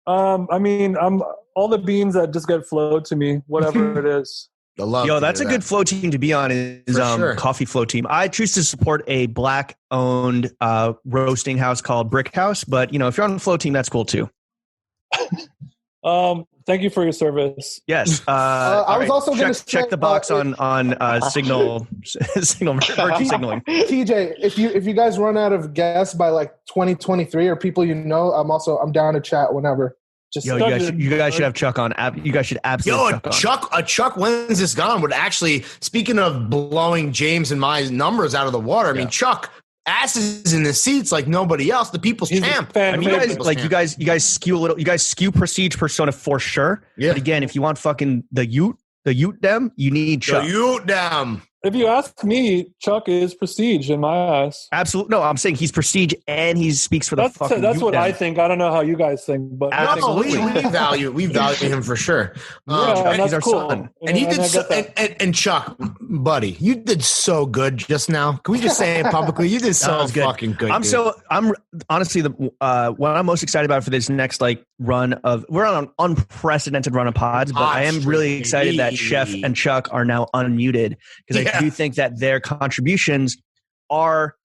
I mean, I'm all the beans that just get flowed to me, whatever it is. That's a good flow team to be on is Coffee Flow Team. I choose to support a black-owned roasting house called Brick House, but if you're on the flow team, that's cool too. Thank you for your service. Yes. I was also going to check the box on signal signaling. TJ, if you guys run out of guests by like 2023 or people I'm down to chat whenever. You guys should have Chuck on. You guys should absolutely. Chuck when's this gone would actually. Speaking of blowing James and my numbers out of the water, I mean Chuck asses in the seats like nobody else. The people's champ. I mean, you guys skew a little. You guys skew Prestige Persona for sure. Yeah. But again, if you want fucking the Ute dem, you need Chuck. The Ute dem. If you ask me, Chuck is Prestige in my eyes. Absolutely. No, I'm saying he's Prestige and he speaks for the fucking That's what I think. I don't know how you guys think, but we value him for sure. He's our son. And he did and Chuck, buddy, you did so good just now. Can we just say it publicly? You did so fucking good. I'm honestly what I'm most excited about for this next run of we're on an unprecedented run of pods, but I am really excited that Chef and Chuck are now unmuted because I do think that their contributions are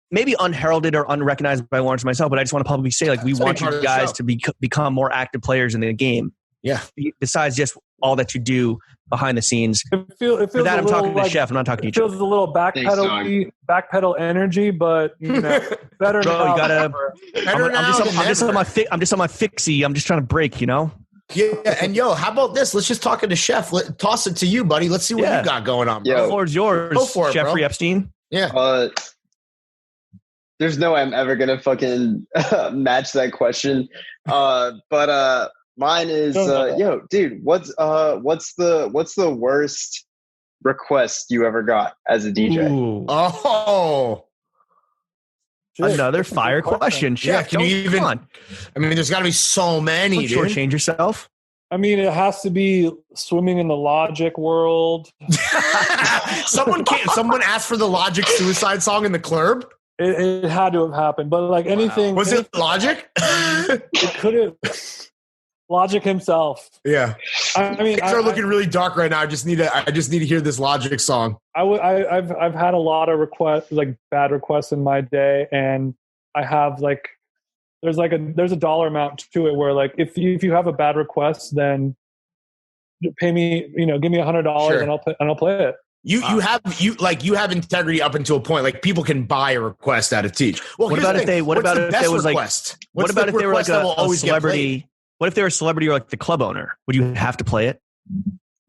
maybe unheralded or unrecognized by Lawrence and myself, but I just want to publicly say we want you guys to become more active players in the game. Yeah. Besides just all that you do behind the scenes. It feels I'm talking to Chef. I'm not talking to you. It feels a little backpedal energy, but better now. You gotta. I'm just on my fixie. I'm just trying to break. Yeah, and how about this? Let's just talk to Chef. Toss it to you, buddy. Let's see what you got going on. Bro. The floor's yours. Go for it, Jeffrey bro. Epstein. Yeah. There's no way I'm ever gonna fucking match that question. But mine is dude. What's the worst request you ever got as a DJ? Ooh. Oh. Another fire question. Chef, can you even? I mean, there's got to be so many. Don't shortchange yourself. I mean, it has to be swimming in the Logic world. Someone asked for the Logic suicide song in the club. It had to have happened, but anything. Was it Logic? It could have. Logic himself. Yeah. I mean, things are looking really dark right now. I just need to hear this Logic song. I've had a lot of requests, bad requests in my day, and I have there's a dollar amount to it where if you have a bad request, then pay me, give me $100 and I'll play it. You have integrity up until a point. People can buy a request out of Teach. Well, what about if they were a celebrity? What if they were a celebrity or the club owner? Would you have to play it?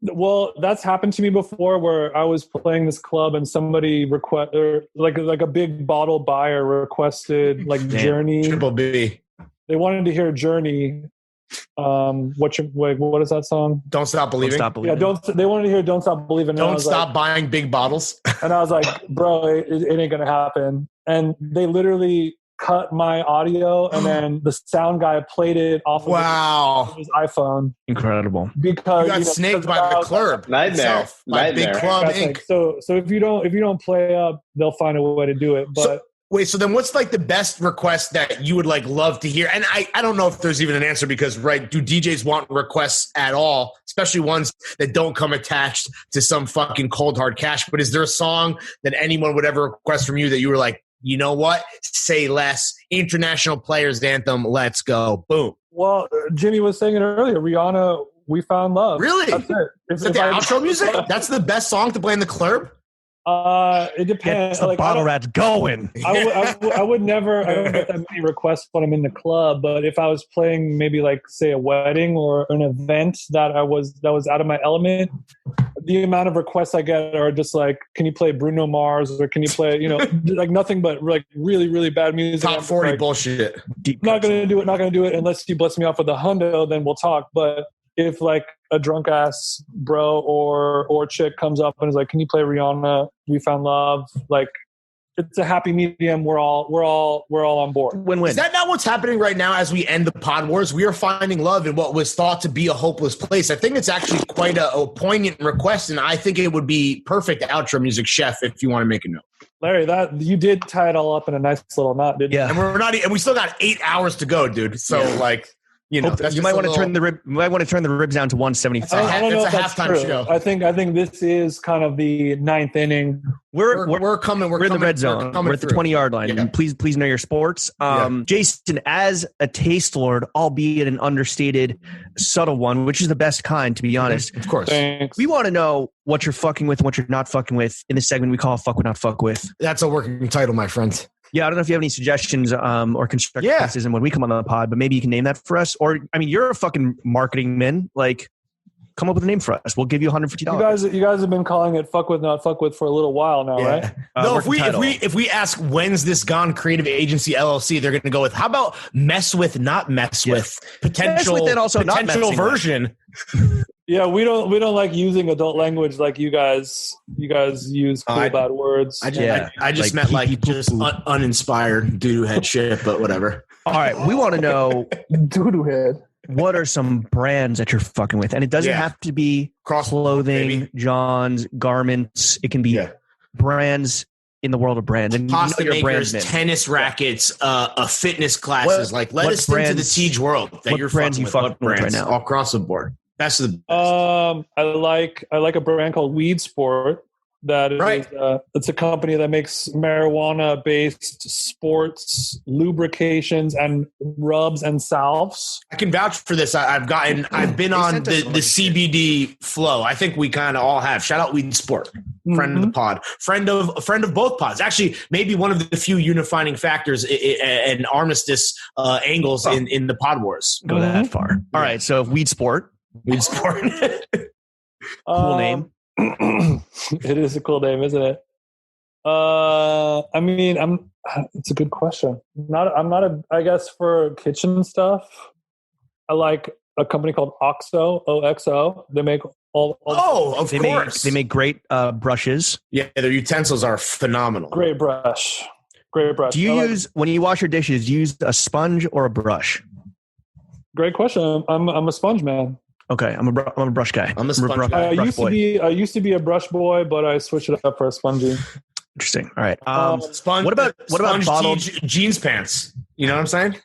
Well, that's happened to me before where I was playing this club and somebody a big bottle buyer requested Journey. Triple B. They wanted to hear Journey. What is that song? Don't Stop Believing. Yeah, they wanted to hear Don't Stop Believing. Don't stop buying big bottles. And I was like, bro, it ain't gonna happen. And they literally cut my audio, and then the sound guy played it off of his iPhone. Incredible. Because you got snaked by the club. Nightmare. By Big Club Inc. So if you don't play up, they'll find a way to do it. But so then what's like the best request that you would like love to hear? And I don't know if there's even an answer because, right, do DJs want requests at all, especially ones that don't come attached to some fucking cold hard cash? But is there a song that anyone would ever request from you that you were like, you know what? Say less. International Players Anthem. Let's go. Boom. Well, Jimmy was saying it earlier. Rihanna, We Found Love. Really? That's it. Is that the outro music? That's the best song to play in the club? It depends. Get the bottle rats going. I would never. I don't get that many requests when I'm in the club. But if I was playing maybe like say a wedding or an event that was out of my element, the amount of requests I get are just like, can you play Bruno Mars or can you play like nothing but like really really bad music. Top 40 like, bullshit. Not gonna do it. Not gonna do it unless you bless me off with a hundo. Then we'll talk. But if like a drunk ass bro or chick comes up and is like, can you play Rihanna, We Found Love? Like, it's a happy medium. We're all on board. Win-win. Is that not what's happening right now as we end the pod wars? We are finding love in what was thought to be a hopeless place. I think it's actually quite a poignant request, and I think it would be perfect outro music, Chef, if you want to make a note. Larry, that you did tie it all up in a nice little knot, didn't you? And we still got 8 hours to go, dude. So like, you know, you might want to turn the ribs down to 175. I don't know if that's halftime true. show. I think this is kind of the ninth inning. We're coming. We're in the red zone. We're at the 20-yard line. Yeah. Please know your sports. Jason, as a taste lord, albeit an understated, subtle one, which is the best kind, to be honest. Of course. Thanks. We want to know what you're fucking with and what you're not fucking with in the segment we call Fuck With Not Fuck With. That's a working title, my friend. Yeah, I don't know if you have any suggestions or constructive criticism when we come on the pod, but maybe you can name that for us. Or, I mean, you're a fucking marketing man. Like, come up with a name for us. We'll give you $150. You guys have been calling it Fuck With Not Fuck With for a little while now, right? No, if we ask when's this gone creative agency LLC, they're going to go with how about mess with not mess with potential mess with and also not potential messing version. Yeah, we don't like using adult language like you guys. You guys use cool bad words. I just meant like just uninspired doo-doo head shit, but whatever. All right, we want to know Doo-doo head. what are some brands that you're fucking with, and it doesn't have to be clothing, baby. John's, garments. It can be brands in the world of brands. And pasta your makers, tennis rackets, fitness classes. Let us into the Teej world that you're brands fucking you fucking with right now all across the board. Best of the best. I like a brand called Weed Sport. That is, it's a company that makes marijuana-based sports lubrications and rubs and salves. I can vouch for this. I've been on the CBD flow. I think we kind of all have. Shout out Weed Sport, friend of the pod, friend of both pods. Actually, maybe one of the few unifying factors and armistice angles in the pod wars. Go that far. All right, so Weed Sport. Weed Sport. Cool name. It is a cool name, isn't it? I mean, it's a good question. I guess for kitchen stuff, I like a company called OXO, OXO. They make of course. They make great brushes. Yeah, their utensils are phenomenal. Great brush. Do you use, when you wash your dishes, do you use a sponge or a brush? Great question. I'm a sponge man. Okay, I'm a brush guy. I'm a sponge guy. I used to be a brush boy, but I switched it up for a spongy. Interesting. All right. Sponge. What about bottled jeans pants? You know what I'm saying?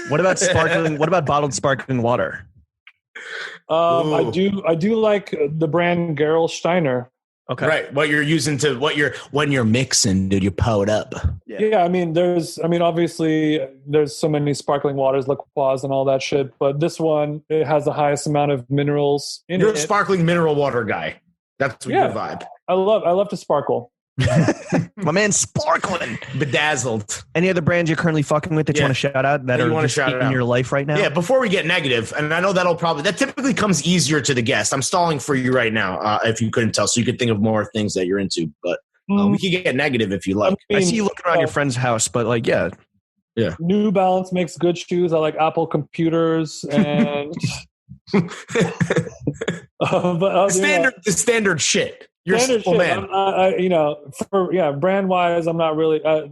What about sparkling? What about bottled sparkling water? I do like the brand Gerolsteiner. Okay. Right. What you're using when you're mixing, dude, you pour it up. Yeah. I mean, obviously there's so many sparkling waters, LaCroix and all that shit, but this one, it has the highest amount of minerals in it. You're a sparkling mineral water guy. That's your vibe. I love to sparkle. My man, sparkling, bedazzled. Any other brands you're currently fucking with that you want to shout out that are just in your life right now? Yeah, before we get negative, and I know that typically comes easier to the guest. I'm stalling for you right now, if you couldn't tell, so you could think of more things that you're into. But we can get negative if you like. I see you looking around your friend's house, but like, yeah. New Balance makes good shoes. I like Apple computers and the standard shit. You're a Standard simple shit. man. Brand wise, I'm not really. I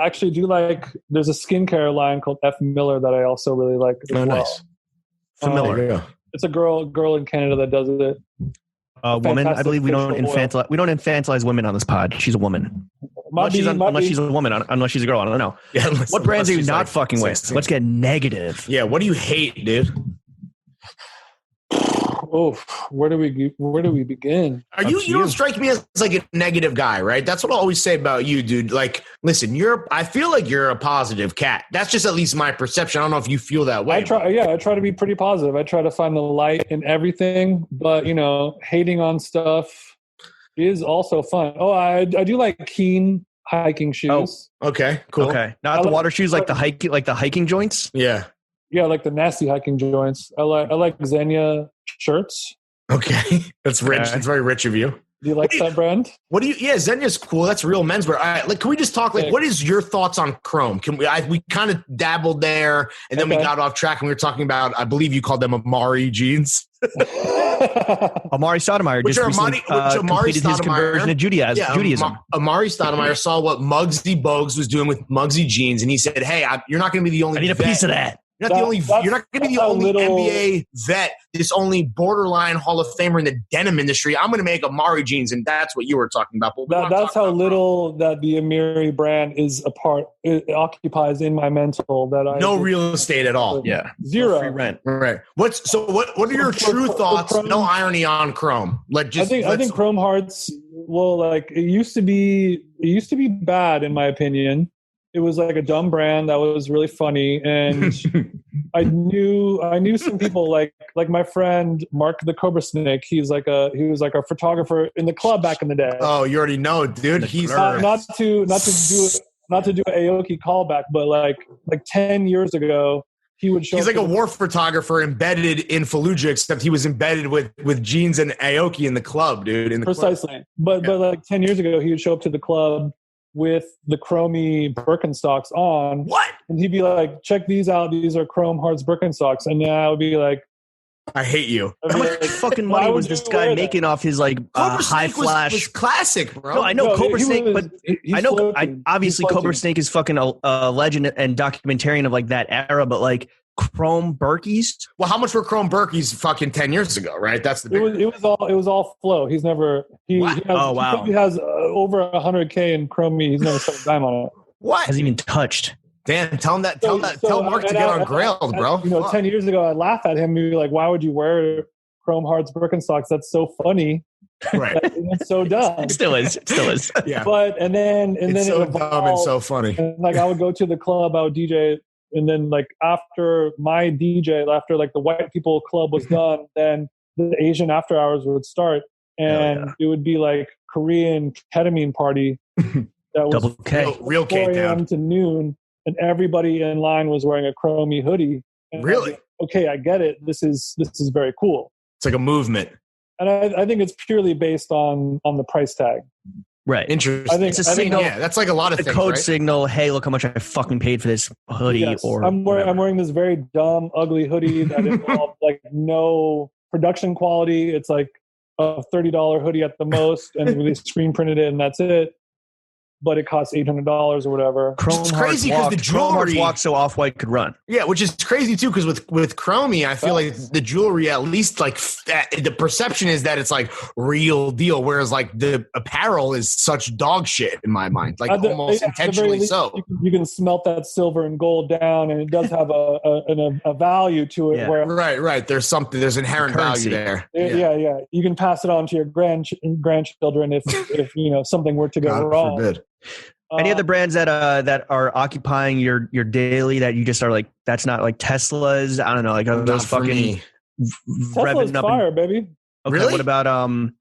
actually do like. There's a skincare line called F Miller that I also really like as well. Nice. Familiar. Yeah. It's a girl in Canada that does it. Woman. I believe we don't infantilize women on this pod. She's a woman. Unless she's a woman, unless she's a girl. I don't know. Yeah, what brands are you not fucking with? Let's get negative. Yeah, what do you hate, dude? Oh, where do we begin? You don't strike me as like a negative guy, right? That's what I always say about you, dude. Like, listen, I feel like you're a positive cat. That's just at least my perception. I don't know if you feel that way. I try to be pretty positive. I try to find the light in everything, but hating on stuff is also fun. Oh, I do like Keen hiking shoes. Oh, okay, cool. Okay, not the water shoes, like the hiking joints. Yeah. Yeah, like the nasty hiking joints. I like Xenia shirts. Okay, that's rich. That's very rich of you. Do you like that brand? Yeah, Xenia's cool. That's real menswear. All right, can we just talk? What is your thoughts on Chrome? We kind of dabbled there, and then we got off track, and we were talking about. I believe you called them Amari jeans. Amari Stoudemire just recently completed his conversion to Judaism. Amari Stoudemire saw what Muggsy Bogues was doing with Muggsy jeans, and he said, "Hey, you're not going to be the only. I need a piece of that." You're not going to be the only NBA vet, this only borderline Hall of Famer in the denim industry. I'm going to make Amari jeans, and that's what you were talking about. That's how little that the Amiri brand is it occupies in my mental. No real estate at all. Yeah, zero free rent. Right. What are your true thoughts? No irony on Chrome. I think Chrome Hearts. Well, like it used to be bad in my opinion. It was like a dumb brand that was really funny, and I knew some people like my friend Mark the Cobra Snake. He was like a photographer in the club back in the day. Oh, you already know, dude. He's not to do an Aoki callback, but like 10 years ago, he would show. He's like a war photographer embedded in Fallujah, except he was embedded with jeans and Aoki in the club, dude. Precisely, but like 10 years ago, he would show up to the club with the Chromie Birkenstocks on. What? And he'd be like, check these out. These are Chrome Hearts Birkenstocks. And then I would be like, I hate you. How much fucking money was this guy making off his like high flash? Was classic, bro. No, I know Cobra Snake, but I know floating. Obviously Cobra Snake is fucking a legend and documentarian of like that era, but like Chrome Birkies. Well, how much were Chrome Birkies fucking 10 years ago, right? That's the big it was all flow. He's never he has over 100K in Chromie. He's never spent a dime on it. What? Hasn't even touched. Dan, tell Mark to get on Grailed, bro. 10 years ago, I'd laugh at him and be like, why would you wear Chrome Hearts Birkenstocks? That's so funny. Right. It's so dumb. It still is. Yeah. But and then it's so dumb and so funny. And like I would go to the club, I would DJ, and then like after like the white people club was done, then the Asian after hours would start, and it would be like Korean ketamine party that was Double K. Real K 4 a.m. to noon, and everybody in line was wearing a Chromie hoodie. And really? Like, okay, I get it. This is very cool. It's like a movement. And I think it's purely based on the price tag. Right. Interesting. It's a signal. Yeah, that's like a lot of things, code right? signal. Hey, look how much I fucking paid for this hoodie. Yes. Or I'm wearing this very dumb, ugly hoodie that involved like no production quality. It's like a $30 hoodie at the most, and they screen printed it, and that's it. But it costs $800 or whatever. It's crazy because the jewelry walked so Off-White could run. Yeah, which is crazy too. Because with Chromie, I feel like the jewelry, at least like the perception is that it's like real deal, whereas like the apparel is such dog shit in my mind, like almost intentionally so. You can smelt that silver and gold down, and it does have a value to it. Yeah. Where right. There's inherent value there. Yeah. You can pass it on to your grandchildren if something were to go God wrong. Forbid. Any other brands that are occupying your daily that you just are like, that's not like Tesla's? I don't know, like those fucking Tesla's fire, baby. Okay, really? What about I'm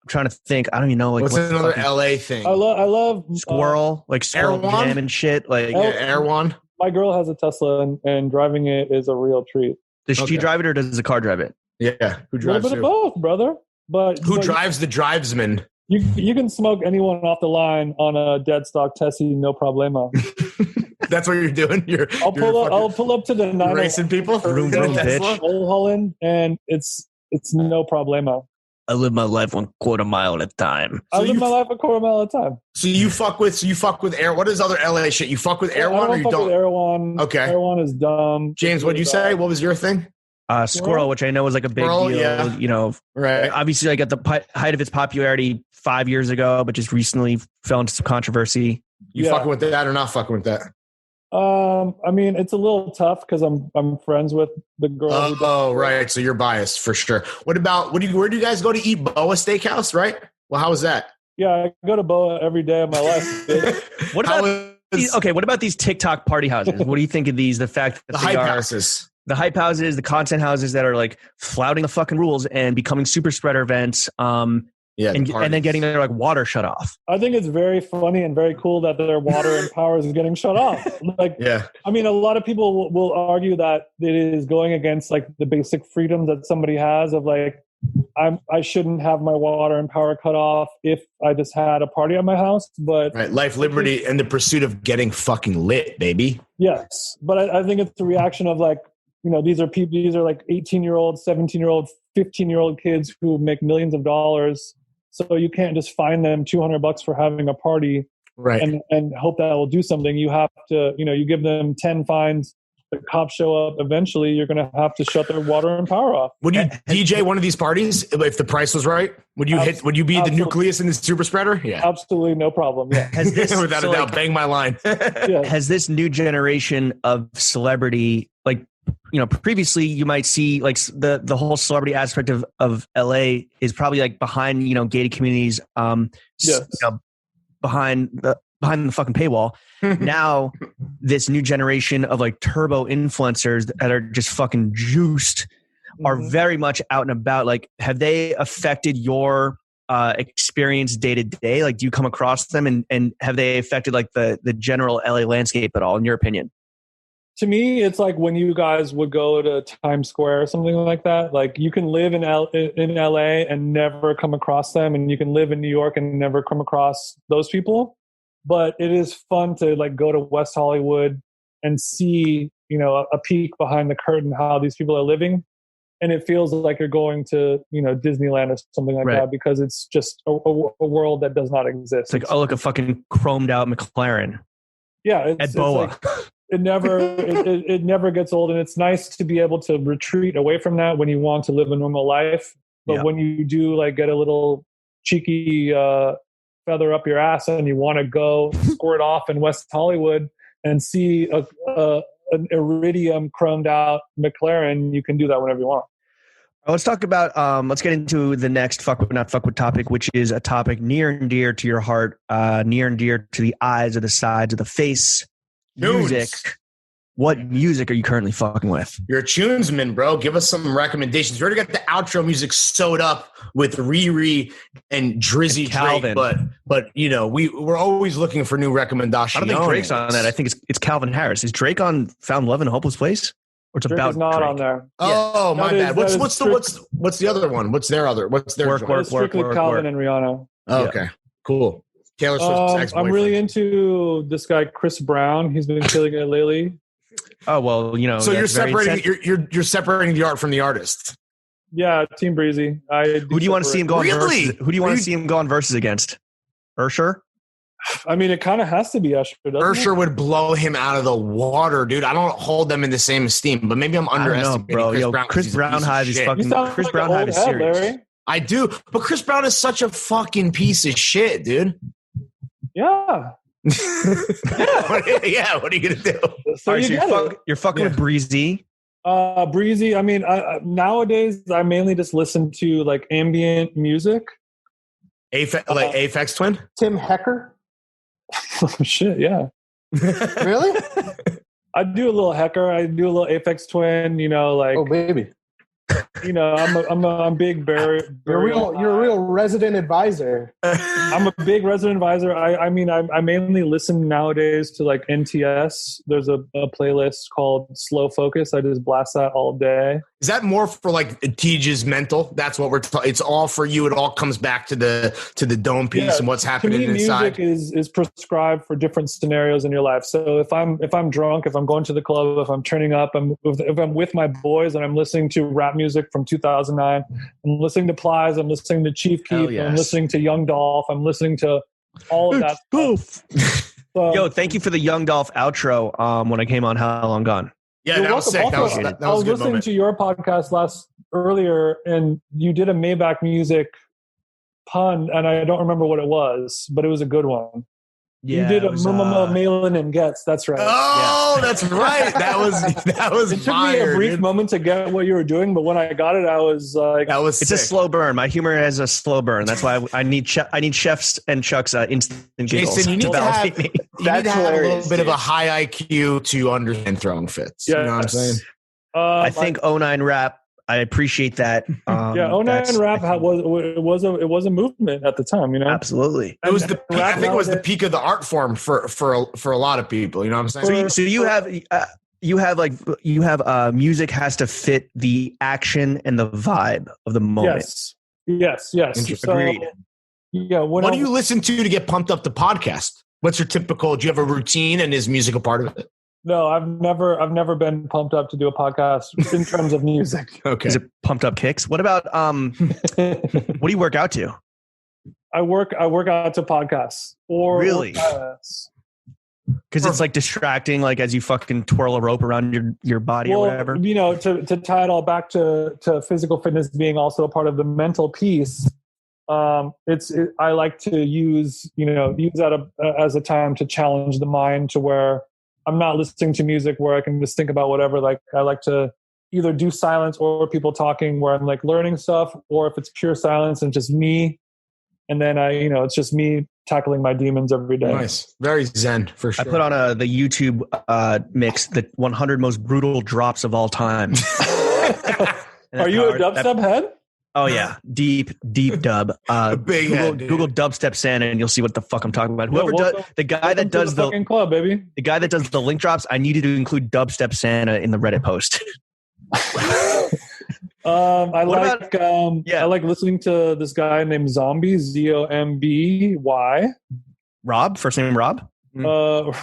trying to think. I don't even know. Like what's another LA thing? I love Squirrel, like Squirrel Jam and shit. Like Air One. My girl has a Tesla, and driving it is a real treat. Does she drive it or does the car drive it? Yeah, who drives a little bit of both, brother. But who drives the drivesman? You can smoke anyone off the line on a dead stock Tessie, no problema. That's what you're doing. I'll pull up to the 9 racing people. Holland, and it's no problema. I live my life 1/4 mile at a time. I live my life 1/4 mile at a time. So you fuck with Air. What is other LA shit? You fuck with Erewhon or you don't? Erewhon. Okay. Erewhon is dumb. James, what'd you say? What was your thing? Squirrel, which I know was like a big deal. Yeah. You know, right? Obviously, like at the height of its popularity 5 years ago, but just recently fell into some controversy. You fucking with that or not fucking with that? I mean, it's a little tough because I'm friends with the girl. Oh, right. So you're biased for sure. What about where do you guys go to eat? Boa Steakhouse, right? Well, how was that? Yeah, I go to Boa every day of my life. What about these TikTok party houses? What do you think of these? The fact that the hype houses. The hype houses, the content houses that are like flouting the fucking rules and becoming super spreader events. And then getting their like water shut off. I think it's very funny and very cool that their water and power is getting shut off. Like, yeah. I mean, a lot of people will argue that it is going against like the basic freedoms that somebody has of like, I shouldn't have my water and power cut off if I just had a party at my house. But right, life, liberty, and the pursuit of getting fucking lit, baby. Yes, but I think it's the reaction of like, you know, these are people. These are like 18-year-old, 17-year-old, 15-year-old kids who make millions of dollars. So you can't just fine them $200 for having a party, right? And hope that will do something. You have to, you know, you give them 10 fines. The cops show up. Eventually, you're going to have to shut their water and power off. Would you DJ one of these parties if the price was right? Would you Would you be the nucleus in the super spreader? Yeah, absolutely, no problem. Yeah, without a doubt, bang my line. Yeah. Has this new generation of celebrity, like, you know, previously you might see like the whole celebrity aspect of LA is probably like behind, you know, gated communities, yes. You know, behind the fucking paywall. Now this new generation of like turbo influencers that are just fucking juiced are very much out and about. Like, have they affected your experience day to day? Like, do you come across them and have they affected like the general LA landscape at all, in your opinion? To me, it's like when you guys would go to Times Square or something like that. Like, you can live in LA and never come across them, and you can live in New York and never come across those people. But it is fun to like go to West Hollywood and see, you know, a peek behind the curtain how these people are living, and it feels like you're going to, you know, Disneyland or something like that, because it's just a world that does not exist. It's like, oh, look, a fucking chromed out McLaren. Yeah, at Boa. It's like, it never gets old, and it's nice to be able to retreat away from that when you want to live a normal life. But when you do like get a little cheeky feather up your ass and you want to go squirt off in West Hollywood and see an iridium chromed out McLaren, you can do that whenever you want. Let's talk about, let's get into the next fuck with, not fuck with topic, which is a topic near and dear to your heart, near and dear to the eyes, or the sides, of the face. Music. What music are you currently fucking with? You're a tunesman, bro. Give us some recommendations. We already got the outro music sewed up with Riri and Drizzy Calvin. Drake, but you know, we're always looking for new recommendations. I don't think Drake's on that. I think it's Calvin Harris. Is Drake on Found Love in a Hopeless Place? Or it's Drake about is not Drake? on there. Oh, my bad. What's the other one? What's their Work, strictly Calvin and Rihanna. Oh, okay, cool. Taylor Swift's ex-boyfriend. I'm really into this guy Chris Brown. He's been killing it lately. Oh, well, you know. So you're separating you're separating the art from the artist. Yeah, Team Breezy. Who do you want to see him go on versus? Who do you want to see him go on versus against? Usher? I mean, it kind of has to be Usher. Usher would blow him out of the water, dude. I don't hold them in the same esteem, but maybe I'm underestimating Chris Brown hive is fucking. Chris Brown hive is serious. Larry. I do, but Chris Brown is such a fucking piece of shit, dude. Yeah. Yeah, what are you gonna do? So you're fucking with Breezy. Breezy. I mean, nowadays I mainly just listen to like ambient music. Like Aphex Twin, Tim Hecker. Oh shit! Yeah. Really? I do a little Hecker. I do a little Aphex Twin. You know, like oh baby. You know, I'm big Barry. You're a real resident advisor. I'm a big resident advisor. I mean, I mainly listen nowadays to like NTS. There's a playlist called Slow Focus. I just blast that all day. Is that more for like Tej's mental? That's what we're talking. It's all for you. It all comes back to the dome piece and what's happening to me, inside. Music is prescribed for different scenarios in your life. So if I'm drunk, if I'm going to the club, if I'm turning up, if I'm with my boys and I'm listening to rap music music from 2009. I'm listening to Plies. I'm listening to Chief Keef. Yes. I'm listening to Young Dolph. I'm listening to all of that stuff. So, Yo, thank you for the Young Dolph outro when I came on How Long Gone. Yeah, that was sick. Also, That I was was a good listening moment. to your podcast earlier, and you did a Maybach Music pun, and I don't remember what it was, but it was a good one. Yeah, you did it a was, Malin and Gets. That's right. Oh, that's right. That was It took me a brief moment to get what you were doing, but when I got it, I was like, that was It's sick. a slow burn. My humor has a slow burn. That's why I need chefs and Chuck's instant giggles. Jason, you need to have, validate me. you need to have a hilarious, little bit of a dude. high IQ to understand throwing fits. You know what I'm saying? I think 09 Rap. I appreciate that. 09 Rap was a movement at the time, you know. Absolutely. It was the peak, I think it was the nowadays- peak of the art form for a lot of people. You know what I'm saying? So you have music has to fit the action and the vibe of the moment. Yes. Interesting. So, Agreed. yeah. What do you listen to get pumped up the podcast? What's your typical? Do you have a routine, and is music a part of it? No, I've never been pumped up to do a podcast in terms of music. Okay. Is it pumped up kicks? What about what do you work out to? I work out to podcasts or Really? podcasts. Because it's like distracting, like as you fucking twirl a rope around your body or whatever. You know, to tie it all back to physical fitness being also a part of the mental piece. I like to use that as a time to challenge the mind to where I'm not listening to music where I can just think about whatever. Like I like to either do silence or people talking where I'm like learning stuff, or if it's pure silence and just me. And then it's just me tackling my demons every day. Nice. Very zen for sure. I put on the YouTube mix, the 100 most brutal drops of all time. Are you a dubstep head? Oh yeah, deep dub. Big head, dude. Google dubstep Santa, and you'll see what the fuck I'm talking about. Welcome The guy that does the fucking club, baby. the guy that does the link drops, I needed to include dubstep Santa in the Reddit post. I like listening to this guy named Zombie, Zomby. Rob, first name Rob. Robert.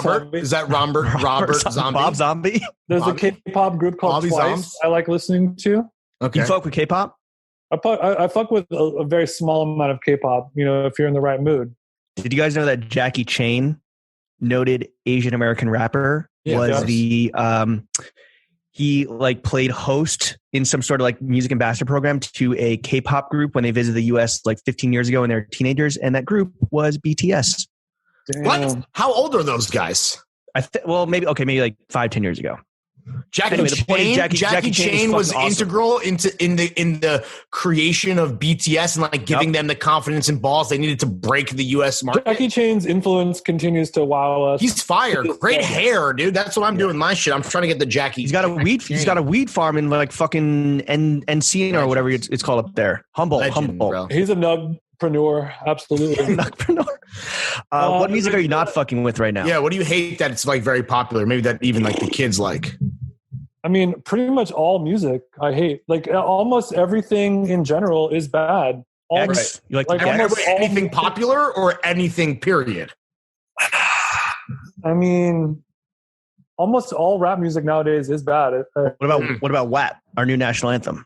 Zombie. Is that Robert Zombie? Bob Zombie. There's Bobby? a K-pop group called Bobby Twice. Zombs? I like listening to. Okay. You fuck with K-pop? I fuck with a very small amount of K-pop. If you're in the right mood. Did you guys know that Jackie Chan, noted Asian American rapper, was the he played host in some sort of music ambassador program to a K-pop group when they visited the US 15 years ago when they were teenagers, and that group was BTS. What? How old are those guys? Maybe 5-10 years ago. Jackie Chan was awesome. integral in the creation of BTS and giving them the confidence and balls they needed to break the US market. Jackie Chan's influence continues to wow us. He's fire. Great hair, dude. That's what I'm doing with my shit. I'm trying to get the Jackie. He's got a weed farm in fucking Encino or whatever it's called up there. Humboldt. Bro. He's a nugpreneur, absolutely. What music are you not fucking with right now? Yeah, what do you hate that it's very popular? Maybe that even the kids like. I mean, pretty much all music I hate. Almost everything in general is bad. X, you like Anything popular or anything period? I mean, almost all rap music nowadays is bad. What about WAP, our new national anthem?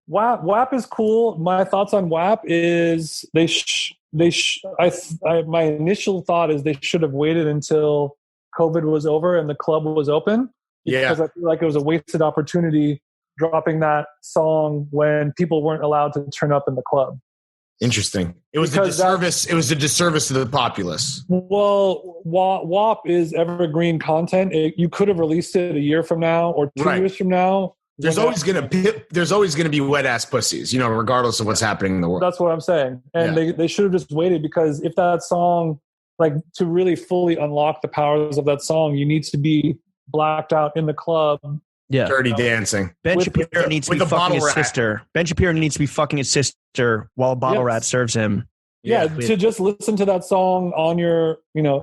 WAP is cool. My thoughts on WAP is my initial thought is they should have waited until COVID was over and the club was open. Yeah. Because I feel like it was a wasted opportunity dropping that song when people weren't allowed to turn up in the club. Interesting. It was a disservice. It was a disservice to the populace. Well, WAP is evergreen content. You could have released it a year from now or 2 years from now. There's always gonna be wet ass pussies, regardless of what's happening in the world. That's what I'm saying. And they should have just waited, because if that song, to really fully unlock the powers of that song, you need to be blacked out in the club. Yeah. Dirty dancing. Ben Shapiro needs to be fucking his sister. Ben Shapiro needs to be fucking his sister while Bottle Rat serves him. Yeah, to just listen to that song on your,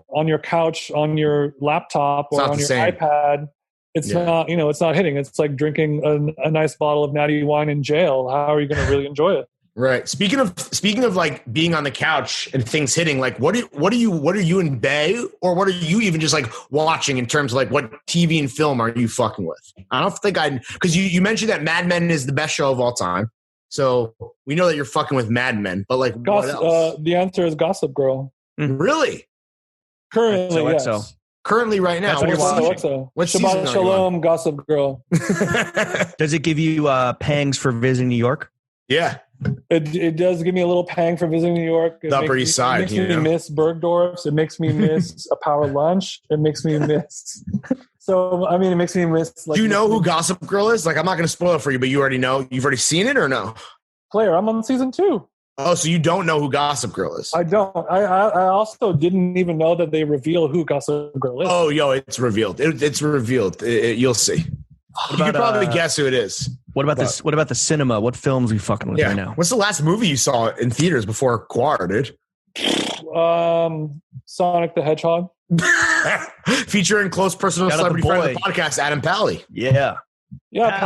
on your couch, on your laptop, or on your iPad. It's not, it's not hitting. It's like drinking a nice bottle of natty wine in jail. How are you going to really enjoy it? Right. Speaking of like being on the couch and things hitting, like what are you in Bay, or what are you even just like watching in terms of like what TV and film are you fucking with? I don't think because you mentioned that Mad Men is the best show of all time. So we know that you're fucking with Mad Men, but like what else? The answer is Gossip Girl. Really? Currently, yes. Currently, right now. What Shabbat Shalom, Gossip Girl. Does it give you pangs for visiting New York? Yeah. It does give me a little pang for visiting New York. The Upper East Side. It makes me miss Bergdorf's. It makes me miss a power lunch. It makes me miss. So, I mean, it makes me miss. Like, do you know who Gossip Girl is? Like, I'm not going to spoil it for you, but you already know. You've already seen it or no? Claire, I'm on season 2. Oh, so you don't know who Gossip Girl is? I don't. I also didn't even know that they reveal who Gossip Girl is. Oh, yo, it's revealed. It's revealed. You'll see. You can probably guess who it is. What about this? What about the cinema? What films are we fucking with right now? What's the last movie you saw in theaters before Quar, dude? Sonic the Hedgehog. Featuring close personal celebrity friend of the podcast, Adam Pally. Yeah. Yeah,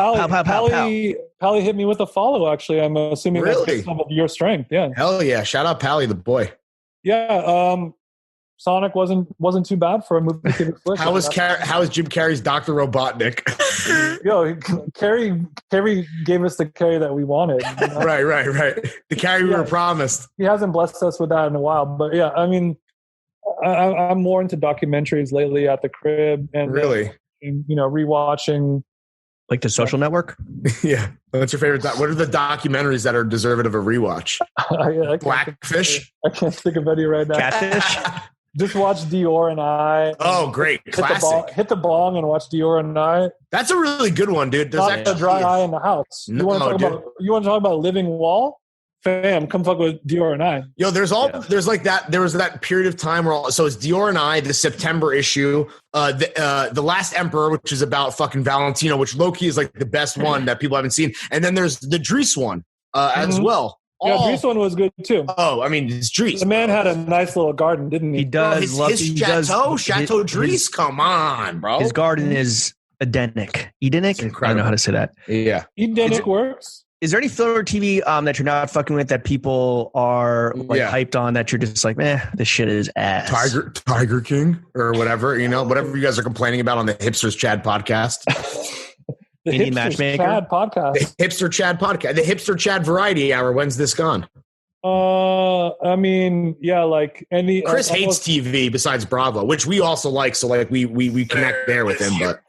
Pally hit me with a follow, actually. I'm assuming that's some of your strength. Yeah. Hell yeah. Shout out Pally, the boy. Yeah. Sonic wasn't too bad for a movie theater flick. How is Jim Carrey's Dr. Robotnik? Yo, Carrey gave us the Carrey that we wanted. You know? Right. The Carrey we were promised. He hasn't blessed us with that in a while. But yeah, I mean, I'm more into documentaries lately at the crib. And really? Rewatching. Like The Social Network? Yeah. What's your favorite? What are the documentaries that are deserving of a rewatch? Blackfish? I can't think of any right now. Catfish? Just watch Dior and I. Oh, great. Classic. Hit the bong and watch Dior and I. That's a really good one, dude. Not the dry eye in the house. You want to talk about Living Wall? Fam, come fuck with Dior and I. Yo, there was that period of time where so it's Dior and I, the September issue, the Last Emperor, which is about fucking Valentino, which low-key is like the best one that people haven't seen. And then there's the Dries one as well. Yeah, Dries one was good too. Oh, I mean, it's Dries. The man had a nice little garden, didn't he? He does. Chateau Dries. Come on, bro. His garden is Edenic. I don't know how to say that. Yeah. Edenic works. Is there any film or TV that you're not fucking with that people are hyped on that you're just like, this shit is ass? Tiger King or whatever, whatever you guys are complaining about on the Hipsters Chad podcast. The Indian Hipsters Matchmaker Chad podcast. The Hipster Chad podcast. The Hipster Chad Variety Hour. When's this gone? I mean, yeah, like any. Chris hates TV besides Bravo, which we also like. So like we connect there with him. But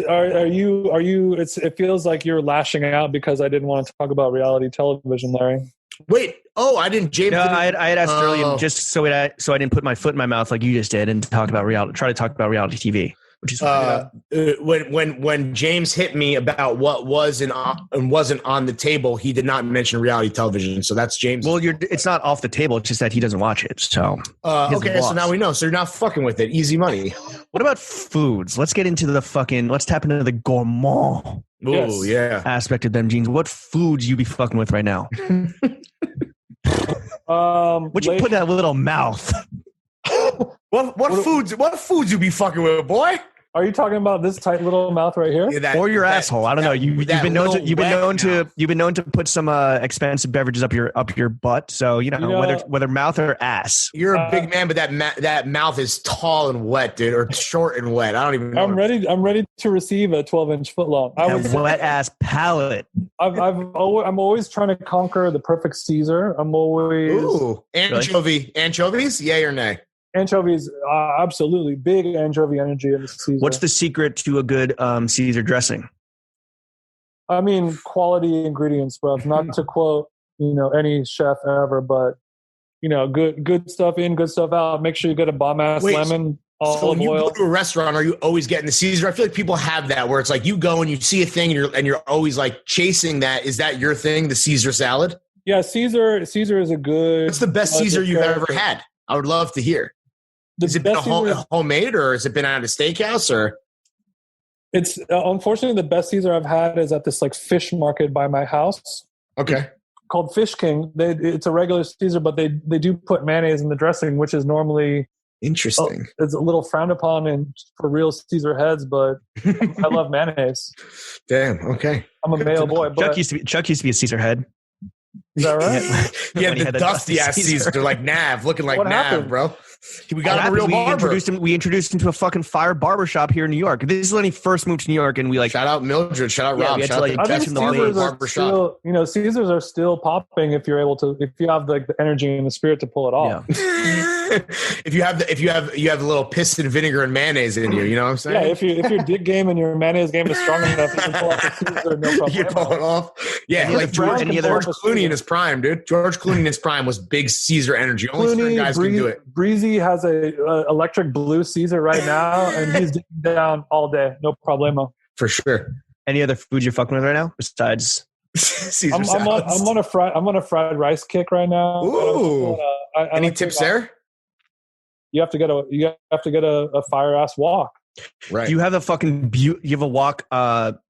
are you? It feels like you're lashing out because I didn't want to talk about reality television, Larry. Wait. Oh, I didn't. James. No, I had asked earlier just so I didn't put my foot in my mouth like you just did and try to talk about reality TV. Which is when James hit me about what was and wasn't on the table, he did not mention reality television. So that's James. Well, it's not off the table. It's just that he doesn't watch it. So okay, so now we know. So you're not fucking with it. Easy money. What about foods? Let's get into let's tap into the gourmand aspect of them jeans. What foods you be fucking with right now? What you put in that little mouth? What foods you be fucking with, boy? Are you talking about this tight little mouth right here, or your asshole? I don't know. You've been known to put some expensive beverages up your butt. So whether mouth or ass. You're a big man, but that mouth is tall and wet, dude, or short and wet. I don't even know. I'm ready to receive a 12-inch footlong. Wet ass palate. I'm always trying to conquer the perfect Caesar. I'm always anchovies, yay or nay? Anchovies, absolutely. Big anchovy energy in the Caesar. What's the secret to a good Caesar dressing? I mean, quality ingredients, bro. Not to quote, any chef ever, but, good stuff in, good stuff out. Make sure you get a bomb-ass lemon, olive oil. So when you go to a restaurant, are you always getting the Caesar? I feel like people have that where it's like you go and you see a thing and you're always like chasing that. Is that your thing, the Caesar salad? Yeah, Caesar is a good... What's the best Caesar you've ever had? I would love to hear. Has it been homemade or has it been at a steakhouse or? It's unfortunately the best Caesar I've had is at this like fish market by my house. Okay. Called Fish King. It's a regular Caesar, but they do put mayonnaise in the dressing, which is normally interesting. It's a little frowned upon for real Caesar heads, but I love mayonnaise. Damn. Okay. I'm a male boy. Chuck used to be a Caesar head. Is that right? He had the dusty ass Caesar, like Nav, looking like What Nav, happened? bro. We got him a real barber. We introduced him to a fucking fire barbershop here in New York. This is when he first moved to New York, and we shout out Mildred, shout out Rob, shout out I think Caesars are still, Caesars are still popping if you have like the energy and the spirit to pull it off. Yeah. if you have a little piss and vinegar and mayonnaise in you, you know what I'm saying? Yeah, if your dick game and your mayonnaise game is strong enough, you can pull off the Caesar, no problem. You pull it off. Yeah, like George Clooney in his prime, dude. George Clooney in his prime was big Caesar energy. Only certain guys can do it. Breezy has a electric blue Caesar right now, and he's digging down all day, no problemo. For sure. Any other food you're fucking with right now besides Caesar I'm on a fried rice kick right now. Ooh. Any tips there? You have to get a fire ass walk. Right. You have a fucking you have a walk 10,000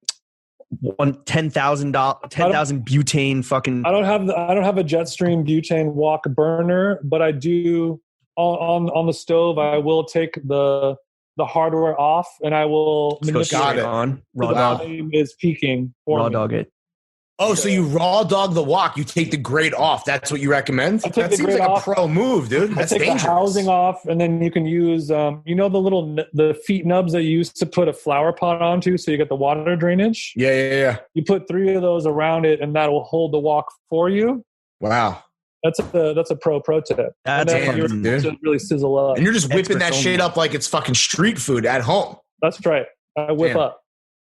butane fucking. I don't have a Jetstream butane walk burner, but I do on the stove. I will take the hardware off, and I will manipulate it on raw dog. Flame is peaking for raw me. dog it. Oh, so you raw dog the walk. You take the grate off. That's what you recommend? That seems like a pro move, dude. That's dangerous. The housing off, and then you can use, the feet nubs that you use to put a flower pot onto so you get the water drainage? Yeah. You put 3 of those around it, and that will hold the walk for you. Wow. That's a pro tip. That's to really sizzle up. And you're just whipping that shit up like it's fucking street food at home. That's right. I whip up.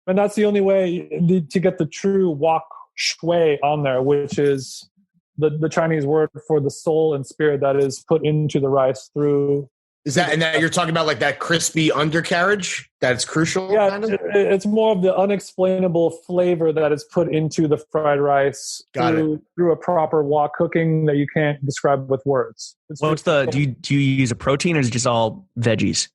And that's the only way to get the true wok shui on there, which is the Chinese word for the soul and spirit that is put into the rice through. Is that, and that you're talking about like that crispy undercarriage that's crucial? Yeah, kind of? It's more of the unexplainable flavor that is put into the fried rice through a proper wok cooking that you can't describe with words. Do you use a protein, or is it just all veggies?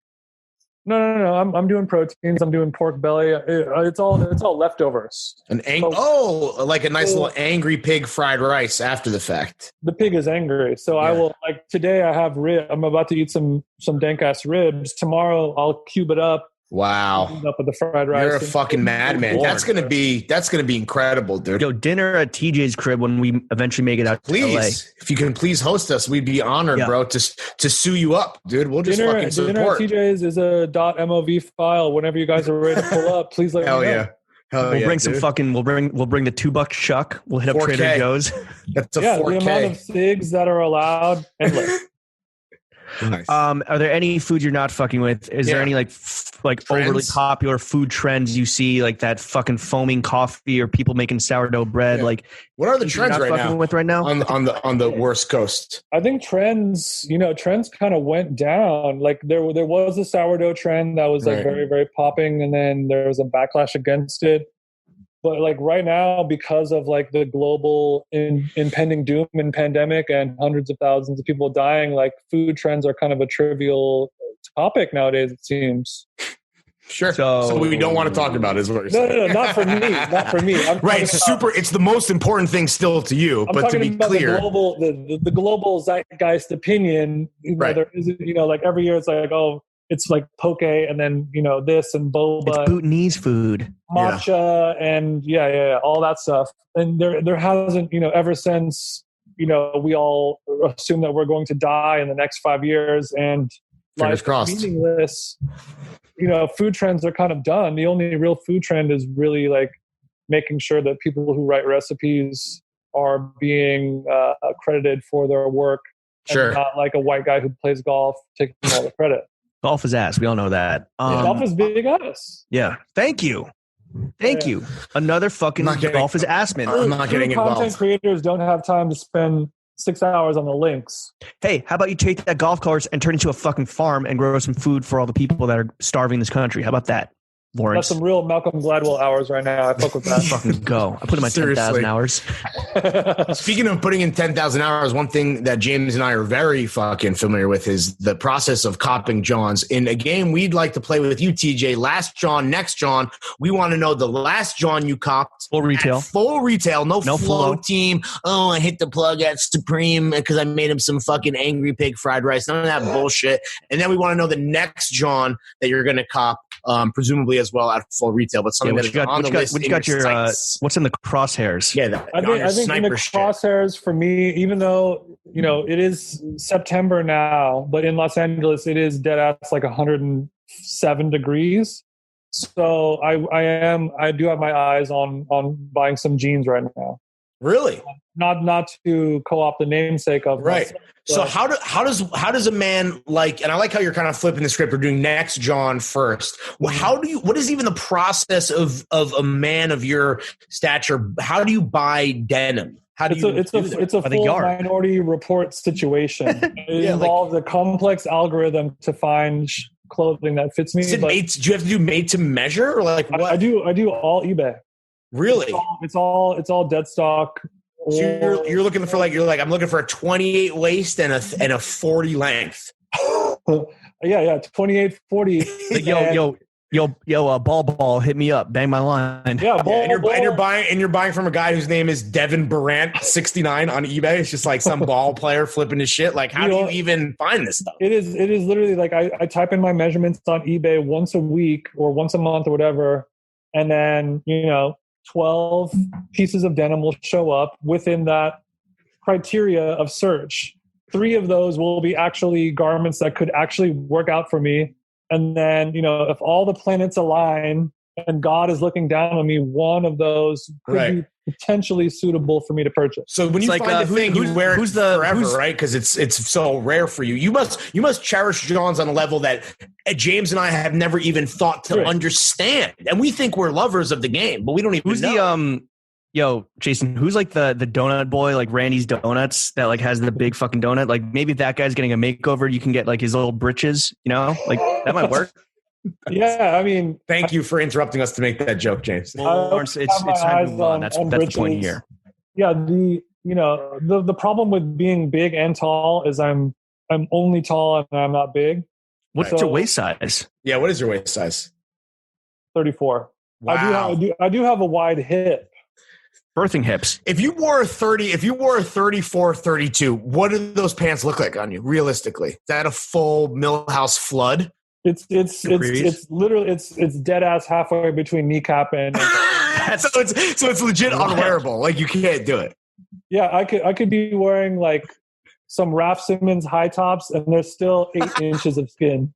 No. I'm doing proteins. I'm doing pork belly. It's all leftovers. Like a nice little angry pig fried rice after the fact. The pig is angry, so I will today. I have rib. I'm about to eat some dank ass ribs. Tomorrow I'll cube it up. Wow. Up with the fried rice. You're a fucking madman. That's gonna be incredible, dude. Yo, dinner at TJ's crib when we eventually make it out to LA. If you can please host us, we'd be honored, bro, to sue you up, dude. We'll just fucking support. Dinner at TJ's is a .mov file. Whenever you guys are ready to pull up, please let me know. We'll bring some fucking. We'll bring the $2 shuck. We'll hit up 4K. Trader Joe's. That's a 4K. The amount of cigs that are allowed. Endless. Nice. Are there any food you're not fucking with? Is there any like overly popular food trends you see, like that fucking foaming coffee or people making sourdough bread? Yeah. Like, what are the trends right now on the West Coast? I think trends kind of went down. Like there was a sourdough trend that was like very, very popping, and then there was a backlash against it. But like right now, because of like the global impending doom and pandemic and hundreds of thousands of people dying, like food trends are kind of a trivial topic nowadays, it seems. Sure. So we don't want to talk about it, is what you're saying. No, not for me. Not for me. Right. It's the most important thing still to you. But to be clear, the global zeitgeist opinion, there is, like every year it's like, it's like poke and then, this and boba. It's Bhutanese food. Matcha and all that stuff. And there hasn't, ever since, we all assume that we're going to die in the next 5 years and fingers crossed. Meaningless, food trends are kind of done. The only real food trend is really like making sure that people who write recipes are being credited for their work. Sure. And not like a white guy who plays golf taking all the credit. Golf is ass. We all know that. Golf is big ass. Yeah. Thank you. Another fucking golf is ass man. I'm not getting involved. Content creators don't have time to spend 6 hours on the links. Hey, how about you take that golf course and turn it into a fucking farm and grow some food for all the people that are starving this country? How about that, Lawrence? That's some real Malcolm Gladwell hours right now. I fuck with that. Fucking go. I put in my 10,000 hours. Speaking of putting in 10,000 hours, one thing that James and I are very fucking familiar with is the process of copping Johns. In a game we'd like to play with you, TJ, last John, next John, we want to know the last John you copped. Full retail. No flow team. Oh, I hit the plug at Supreme because I made him some fucking angry pig fried rice. None of that bullshit. And then we want to know the next John that you're going to cop, presumably as well at full retail, but something that is on the list. What's in the crosshairs? Yeah, I think in the crosshairs for me, even though it is September now, but in Los Angeles it is dead ass like 107 degrees. So I do have my eyes on buying some jeans right now. Really? Not to co-opt the namesake of right. So how does a man like, and I like how you're kind of flipping the script. We're doing next John first. Well, what is even the process of a man of your stature? How do you buy denim? It's a full Minority Report situation. It involves a complex algorithm to find clothing that fits me. Do you have to do made to measure or like what? I do all eBay. Really? It's all dead stock. So you're looking for I'm looking for a 28 waist and a 40 length. yeah, 28, 40. Ball, hit me up, bang my line. Yeah, and you're buying from a guy whose name is Devin Durant 69 on eBay. It's just like some ball player flipping his shit. Like, how do you even find this stuff? It is literally like I type in my measurements on eBay once a week or once a month or whatever, and then 12 pieces of denim will show up within that criteria of search. 3 of those will be actually garments that could actually work out for me. And then, if all the planets align and God is looking down on me, one of those could be potentially suitable for me to purchase. So when you find a thing, you wear it forever, right? Because it's so rare for you. You must cherish Johns on a level that James and I have never even thought to understand. And we think we're lovers of the game, but we don't even know. Jason, who's like the donut boy, like Randy's Donuts, that like has the big fucking donut? Like maybe if that guy's getting a makeover, you can get like his old britches, like that might work. Yeah, I mean, thank you for interrupting us to make that joke, James. It's time to move on. That's the point here. Yeah, the problem with being big and tall is I'm only tall and I'm not big. What's your waist size? Yeah, what is your waist size? 34. Wow. I do have a wide hip. Birthing hips. If you wore a 34, 32, what do those pants look like on you? Realistically, is that a full Millhouse flood? It's literally it's dead ass halfway between kneecap and so it's legit unwearable. Like you can't do it. Yeah, I could be wearing like some Raf Simons high tops and there's still 8 inches of skin.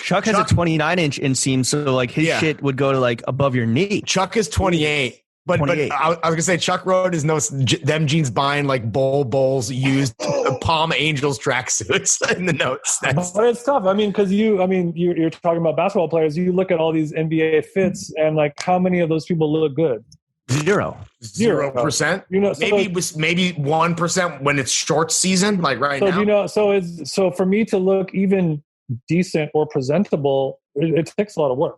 Chuck has a 29-inch inseam, so like his shit would go to like above your knee. Chuck is 28. But I was gonna say Chuck Road is them jeans buying like bowls used Palm Angels tracksuits in the notes. But it's tough. I mean, because you're talking about basketball players. You look at all these NBA fits, and like how many of those people look good? 0%. Maybe 1% when it's short season, like right now. So for me to look even decent or presentable, it takes a lot of work.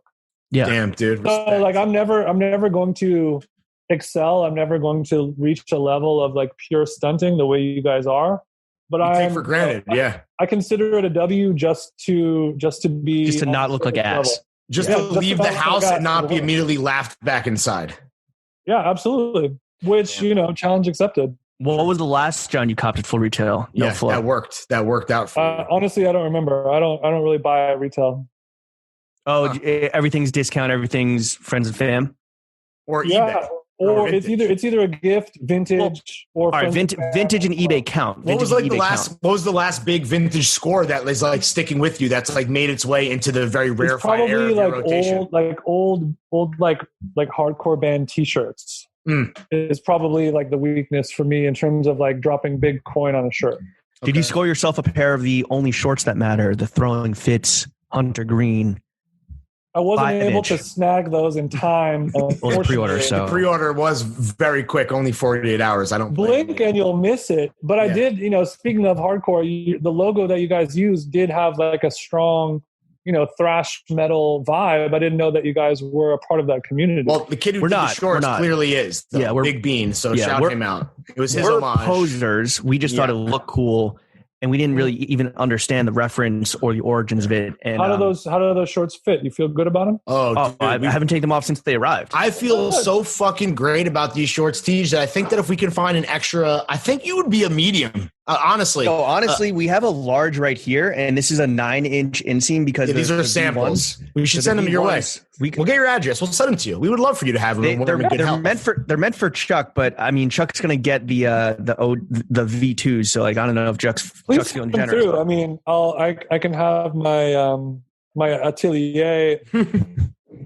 Yeah, damn, dude. So like I'm never going to excel. I'm never going to reach a level of like pure stunting the way you guys are. But I take for granted. I consider it a W just to not look like ass. Level. Just to leave the house and not be immediately laughed back inside. Yeah, absolutely. Which challenge accepted. What was the last John you copped at full retail? That worked. That worked out for you. Honestly, I don't remember. I don't really buy at retail. Oh, everything's discount. Everything's friends and fam, or eBay. Or it's either a gift, vintage, or all right. Vintage and eBay count. What was like What was the last big vintage score that is like sticking with you? That's like made its way into the very rarefied era of your rotation. Old hardcore band T-shirts. Is probably like the weakness for me in terms of like dropping big coin on a shirt. Did you score yourself a pair of the only shorts that matter? The Throwing Fits Hunter Green. I wasn't able to snag those in time. Pre-order, so the pre-order was very quick, only 48 hours. I don't blink and you'll miss it. But I did, speaking of hardcore, the logo that you guys used did have like a strong, thrash metal vibe. I didn't know that you guys were a part of that community. Well, the kid who did the shorts clearly is. We're Big Bean, so shout him out. It was his homage. Posers. We just thought it looked cool. And we didn't really even understand the reference or the origins of it. And how do those shorts fit? You feel good about them? I haven't taken them off since they arrived. I feel so fucking great about these shorts, Tej, that I think that if we can find an extra, I think you would be a medium. Honestly, we have a large right here, and this is a 9-inch inseam because these are samples. We should send them your way. We'll get your address. We'll send them to you. We would love for you to have them. They're meant for Chuck, but I mean, Chuck's going to get the V2s. So like, I don't know if Chuck's feeling generous. I mean, I can have my atelier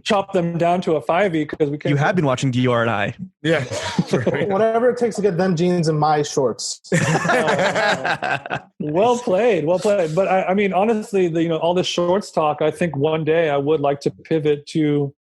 chop them down to a 5e because we can. You have been watching Dior and I. Yeah. Whatever it takes to get them jeans in my shorts. Well played. But I mean, honestly, all this shorts talk, I think one day I would like to pivot to,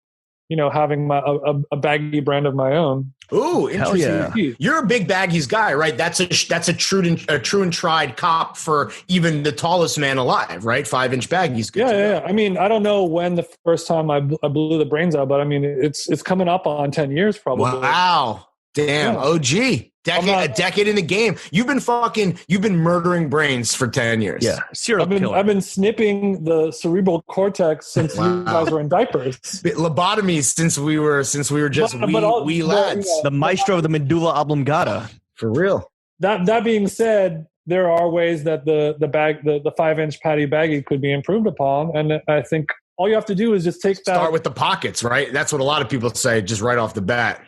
having a baggy brand of my own. Ooh, interesting. Yeah. You're a big baggies guy, right? That's a true and tried cop for even the tallest man alive, right? 5-inch baggies. Yeah. I mean, I don't know when the first time I blew the brains out, but I mean, it's coming up on 10 years probably. Wow. Damn. Yeah. OG. A decade in the game. You've been murdering brains for 10 years. Yeah. I've been snipping the cerebral cortex since you guys were in diapers. Lobotomies since we were just wee lads. The maestro of the medulla oblongata. For real. That being said, there are ways that the 5-inch patty baggy could be improved upon. And I think all you have to do is just start with the pockets, right? That's what a lot of people say just right off the bat.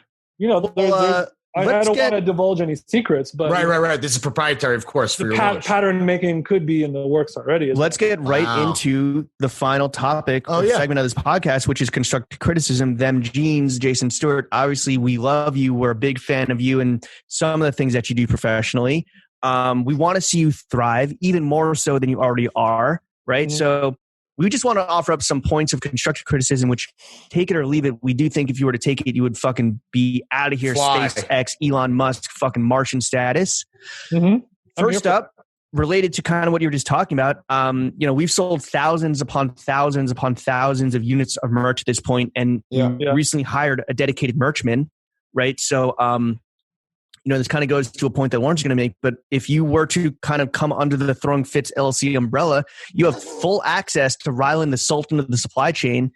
I don't want to divulge any secrets, but right. This is proprietary, of course. For pattern making could be in the works already. Let's get into the final topic segment of this podcast, which is constructive criticism. Them jeans, Jason Stewart. Obviously, we love you. We're a big fan of you and some of the things that you do professionally. We want to see you thrive even more so than you already are. Right. Mm-hmm. So we just want to offer up some points of constructive criticism, which, take it or leave it, we do think if you were to take it, you would fucking be out of here. SpaceX, Elon Musk, fucking Martian status. Mm-hmm. First up, related to kind of what you were just talking about, we've sold thousands upon thousands upon thousands of units of merch at this point, and recently hired a dedicated merchman, right? So, this kind of goes to a point that Lauren's going to make, but if you were to kind of come under the Throwing Fits LLC umbrella, you have full access to Rylan, the sultan of the supply chain.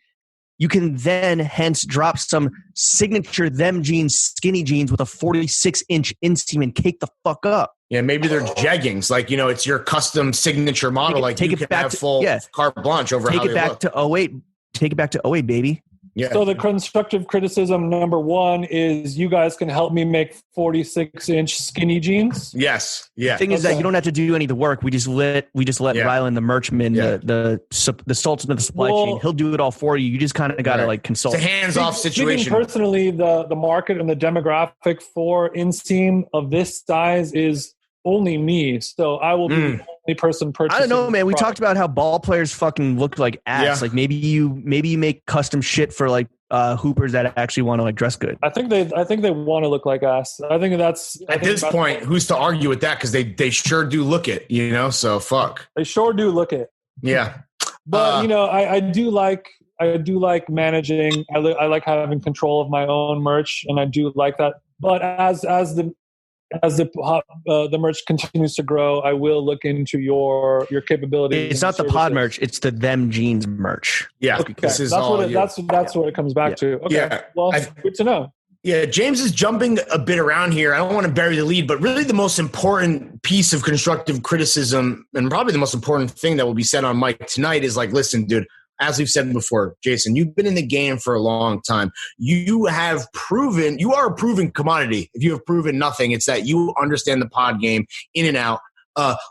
You can then hence drop some signature them jeans, skinny jeans with a 46-inch inseam and cake the fuck up. Yeah, maybe they're jeggings. Like, it's your custom signature model. Take it back to full carte blanche over how they look. Take it back to 08, baby. Yeah. So the constructive criticism number one is you guys can help me make 46-inch skinny jeans. Yes. Yeah. The thing is that you don't have to do any of the work. We just let Rylan, the merchman, the sultan of the supply chain. He'll do it all for you. You just kind of got to consult. It's a hands-off situation. Personally, the market and the demographic for inseam of this size is only me, so I will be the only person purchasing. I don't know, man. We talked about how ball players fucking look like ass. Yeah. Like maybe you make custom shit for hoopers that actually want to dress good. I think they want to look like ass. I think that's at this point. Who's to argue with that? Because they sure do look it. So fuck. They sure do look it. Yeah, but I do like managing. I like having control of my own merch, and I do like that. But as the merch continues to grow, I will look into your capabilities. It's not the pod merch; it's the them jeans merch. Yeah, okay. That's what it comes back to. Okay, well, good to know. Yeah, James is jumping a bit around here. I don't want to bury the lead, but really the most important piece of constructive criticism, and probably the most important thing that will be said on mic tonight, is listen, dude. As we've said before, Jason, you've been in the game for a long time. You are a proven commodity. If you have proven nothing, it's that you understand the pod game in and out.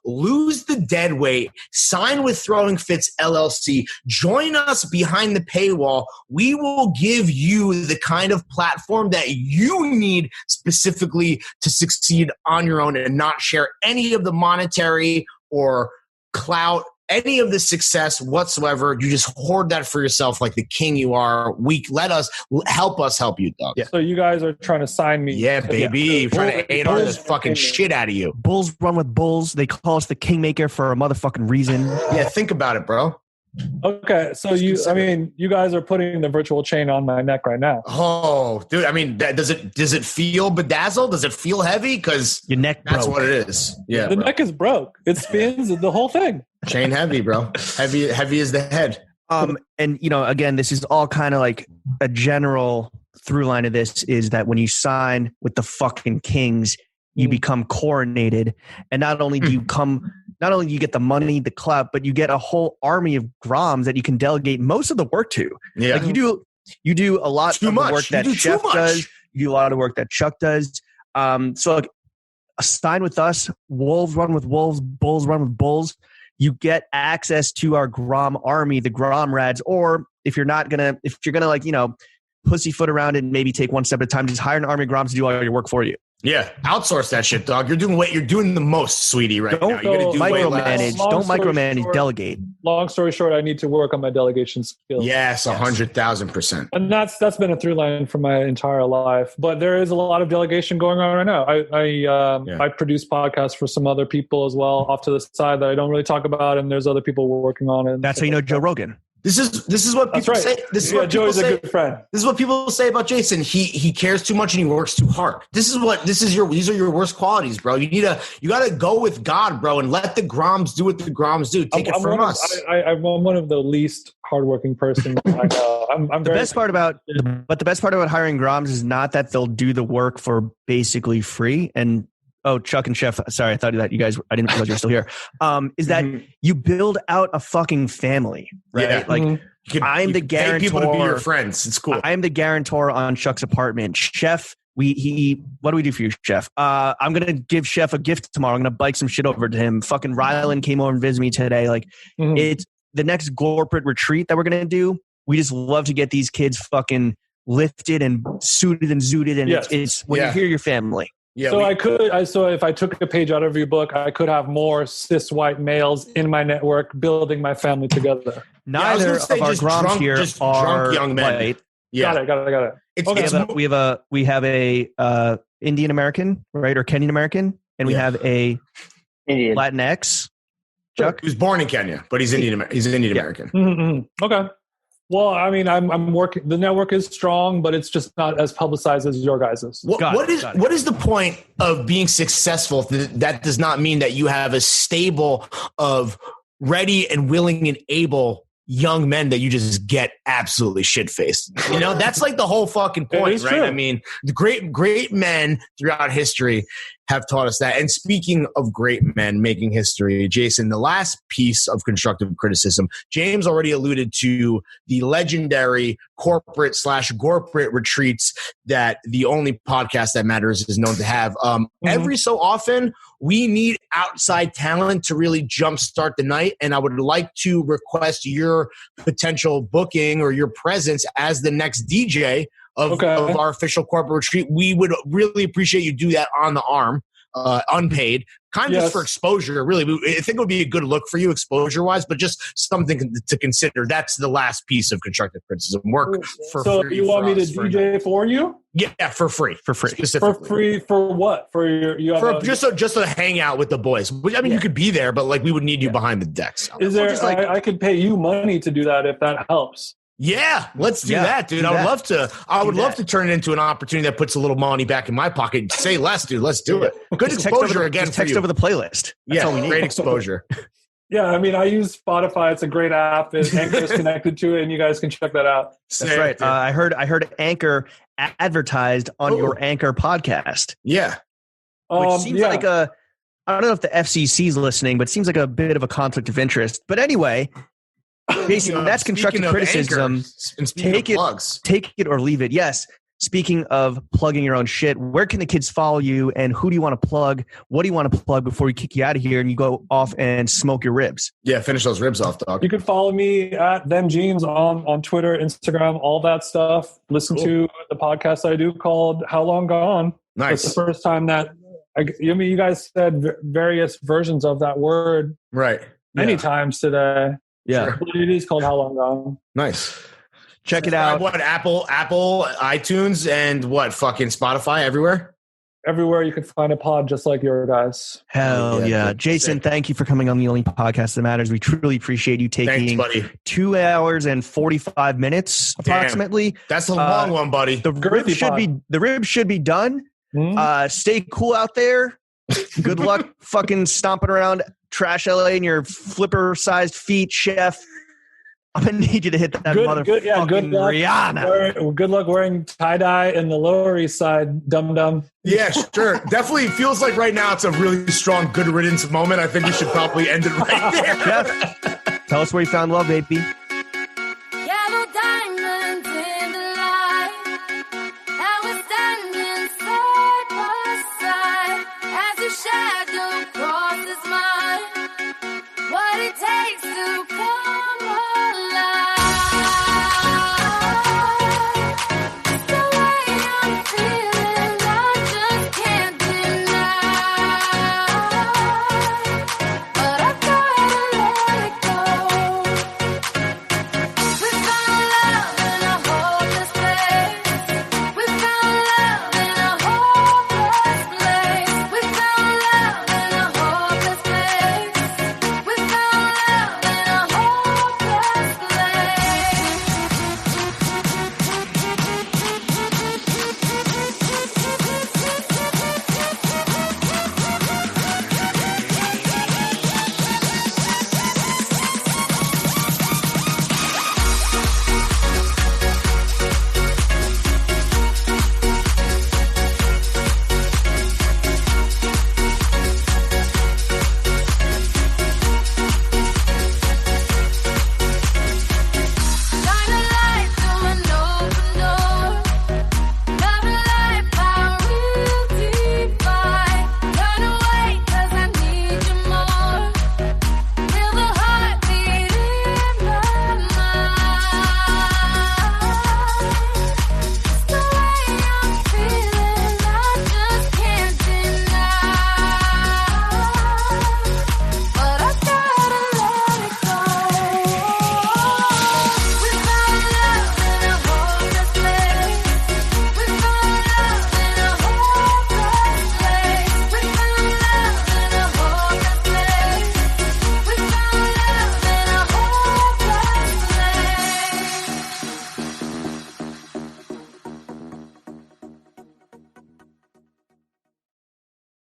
Lose the dead weight. Sign with Throwing Fits LLC. Join us behind the paywall. We will give you the kind of platform that you need specifically to succeed on your own and not share any of the monetary or clout, any of the success whatsoever. You just hoard that for yourself like the king you are. Let us help you, Doug. Yeah. So you guys are trying to sign me. Yeah, baby. Yeah. Trying to A&R this fucking shit out of you. Bulls run with bulls. They call us the kingmaker for a motherfucking reason. Yeah, think about it, bro. Okay, so you guys are putting the virtual chain on my neck right now. Oh, dude, does it feel bedazzled? Does it feel heavy? Because your neck that's broke. What it is. Yeah, the neck is broke. It spins the whole thing. Chain heavy, bro. Heavy is the head. And again, this is all kind of like a general through line of this is that when you sign with the fucking Kings, you become coronated, and not only do you get the money, the clout, but you get a whole army of Groms that you can delegate most of the work to. Yeah. Like you do a lot of the work that Chef does. You do a lot of work that Chuck does. So like, sign with us. Wolves run with wolves. Bulls run with bulls. You get access to our Grom army, the Grom Rads. Or if you're gonna like, pussyfoot around and maybe take one step at a time, just hire an army of Groms to do all your work for you. Yeah, outsource that shit, dog. You're doing the most, sweetie, right now. You gotta do micromanage. Don't micromanage. Delegate. Long story short, I need to work on my delegation skills. Yes, 100,000%. And that's been a through line for my entire life. But there is a lot of delegation going on right now. I produce podcasts for some other people as well, off to the side that I don't really talk about, and there's other people working on it. That's how you know Joe Rogan. This is what people say. This is what people Joey's say. A good friend. This is what people say about Jason. He cares too much and he works too hard. These are your worst qualities, bro. You gotta go with God, bro, and let the Groms do what the Groms do. Take it from us. I'm one of the least hardworking persons I know. The best part about hiring Groms is not that they'll do the work for basically free. And Chuck and Chef, sorry, I thought that I didn't realize you were still here. Is that you build out a fucking family, right? Yeah. Like I'm the guarantor. Pay people to be your friends. It's cool. I'm the guarantor on Chuck's apartment. Chef, what do we do for you, Chef? I'm gonna give Chef a gift tomorrow. I'm gonna bike some shit over to him. Fucking Rylan came over and visited me today. Like it's the next corporate retreat that we're gonna do. We just love to get these kids fucking lifted and suited and zooted, and it's when you hear your family. Yeah, so if I took a page out of your book, I could have more cis white males in my network building my family together. Neither of our Groms here are drunk young men. white. Yeah, got it. We have a Indian American, right, or Kenyan American, and we have a Indian. Latinx. Chuck, he was born in Kenya, but he's Indian. He's an Indian American. Mm-hmm. Okay. Well, I mean, I'm working. The network is strong, but it's just not as publicized as your guys's. What is the point of being successful? That does not mean that you have a stable of ready and willing and able young men that you just get absolutely shit-faced. That's like the whole fucking point, right? True. I mean, the great men throughout history have taught us that. And speaking of great men making history, Jason, the last piece of constructive criticism, James already alluded to the legendary corporate/gorporate retreats that the only podcast that matters is known to have. Every so often, we need outside talent to really jumpstart the night. And I would like to request your potential booking or your presence as the next DJ of our official corporate retreat. We would really appreciate you do that on the arm, unpaid, kind of just for exposure. Really, I think it would be a good look for you exposure-wise, but just something to consider. That's the last piece of constructive criticism. Work for free. So you want me to DJ for you? Yeah, for free. For free. For free for what? Just to hang out with the boys. Which, I mean, you could be there, but like we would need you behind the decks. I could pay you money to do that if that helps. Yeah, let's do that, dude. I would love to turn it into an opportunity that puts a little money back in my pocket. Say less, dude. Let's do it. Good exposure again. Text over the playlist. That's all we need. Great exposure. Yeah, I mean, I use Spotify. It's a great app. Anchor is connected to it, and you guys can check that out. That's right. I heard Anchor advertised on your Anchor podcast. Yeah. Which seems like I don't know if the FCC is listening, but it seems like a bit of a conflict of interest. But anyway, basically, that's constructive criticism. Take it or leave it. Yes. Speaking of plugging your own shit, where can the kids follow you, and who do you want to plug? What do you want to plug before we kick you out of here and you go off and smoke your ribs? Yeah, finish those ribs off, dog. You can follow me at Them Jeans on Twitter, Instagram, all that stuff. Listen to the podcast I do called How Long Gone. Nice. It's the first time that you guys said various versions of that word many times today. Yeah. But it is called How Long Gone. Nice. Check it out. What, Apple, iTunes, and what, fucking Spotify, everywhere? Everywhere you can find a pod just like your guys. Hell yeah. Jason, thank you for coming on the only podcast that matters. We truly appreciate you taking 2 hours and 45 minutes approximately. Damn. That's a long one, buddy. The ribs should be done. Stay cool out there. Good luck fucking stomping around trash LA in your flipper-sized feet, Chef. I'm gonna need you to hit that motherfucking Rihanna. Good luck wearing tie-dye in the Lower East Side, dum-dum. Yeah, sure. Definitely feels like right now it's a really strong good riddance moment. I think we should probably end it right there. Jeff, tell us where you found love, baby.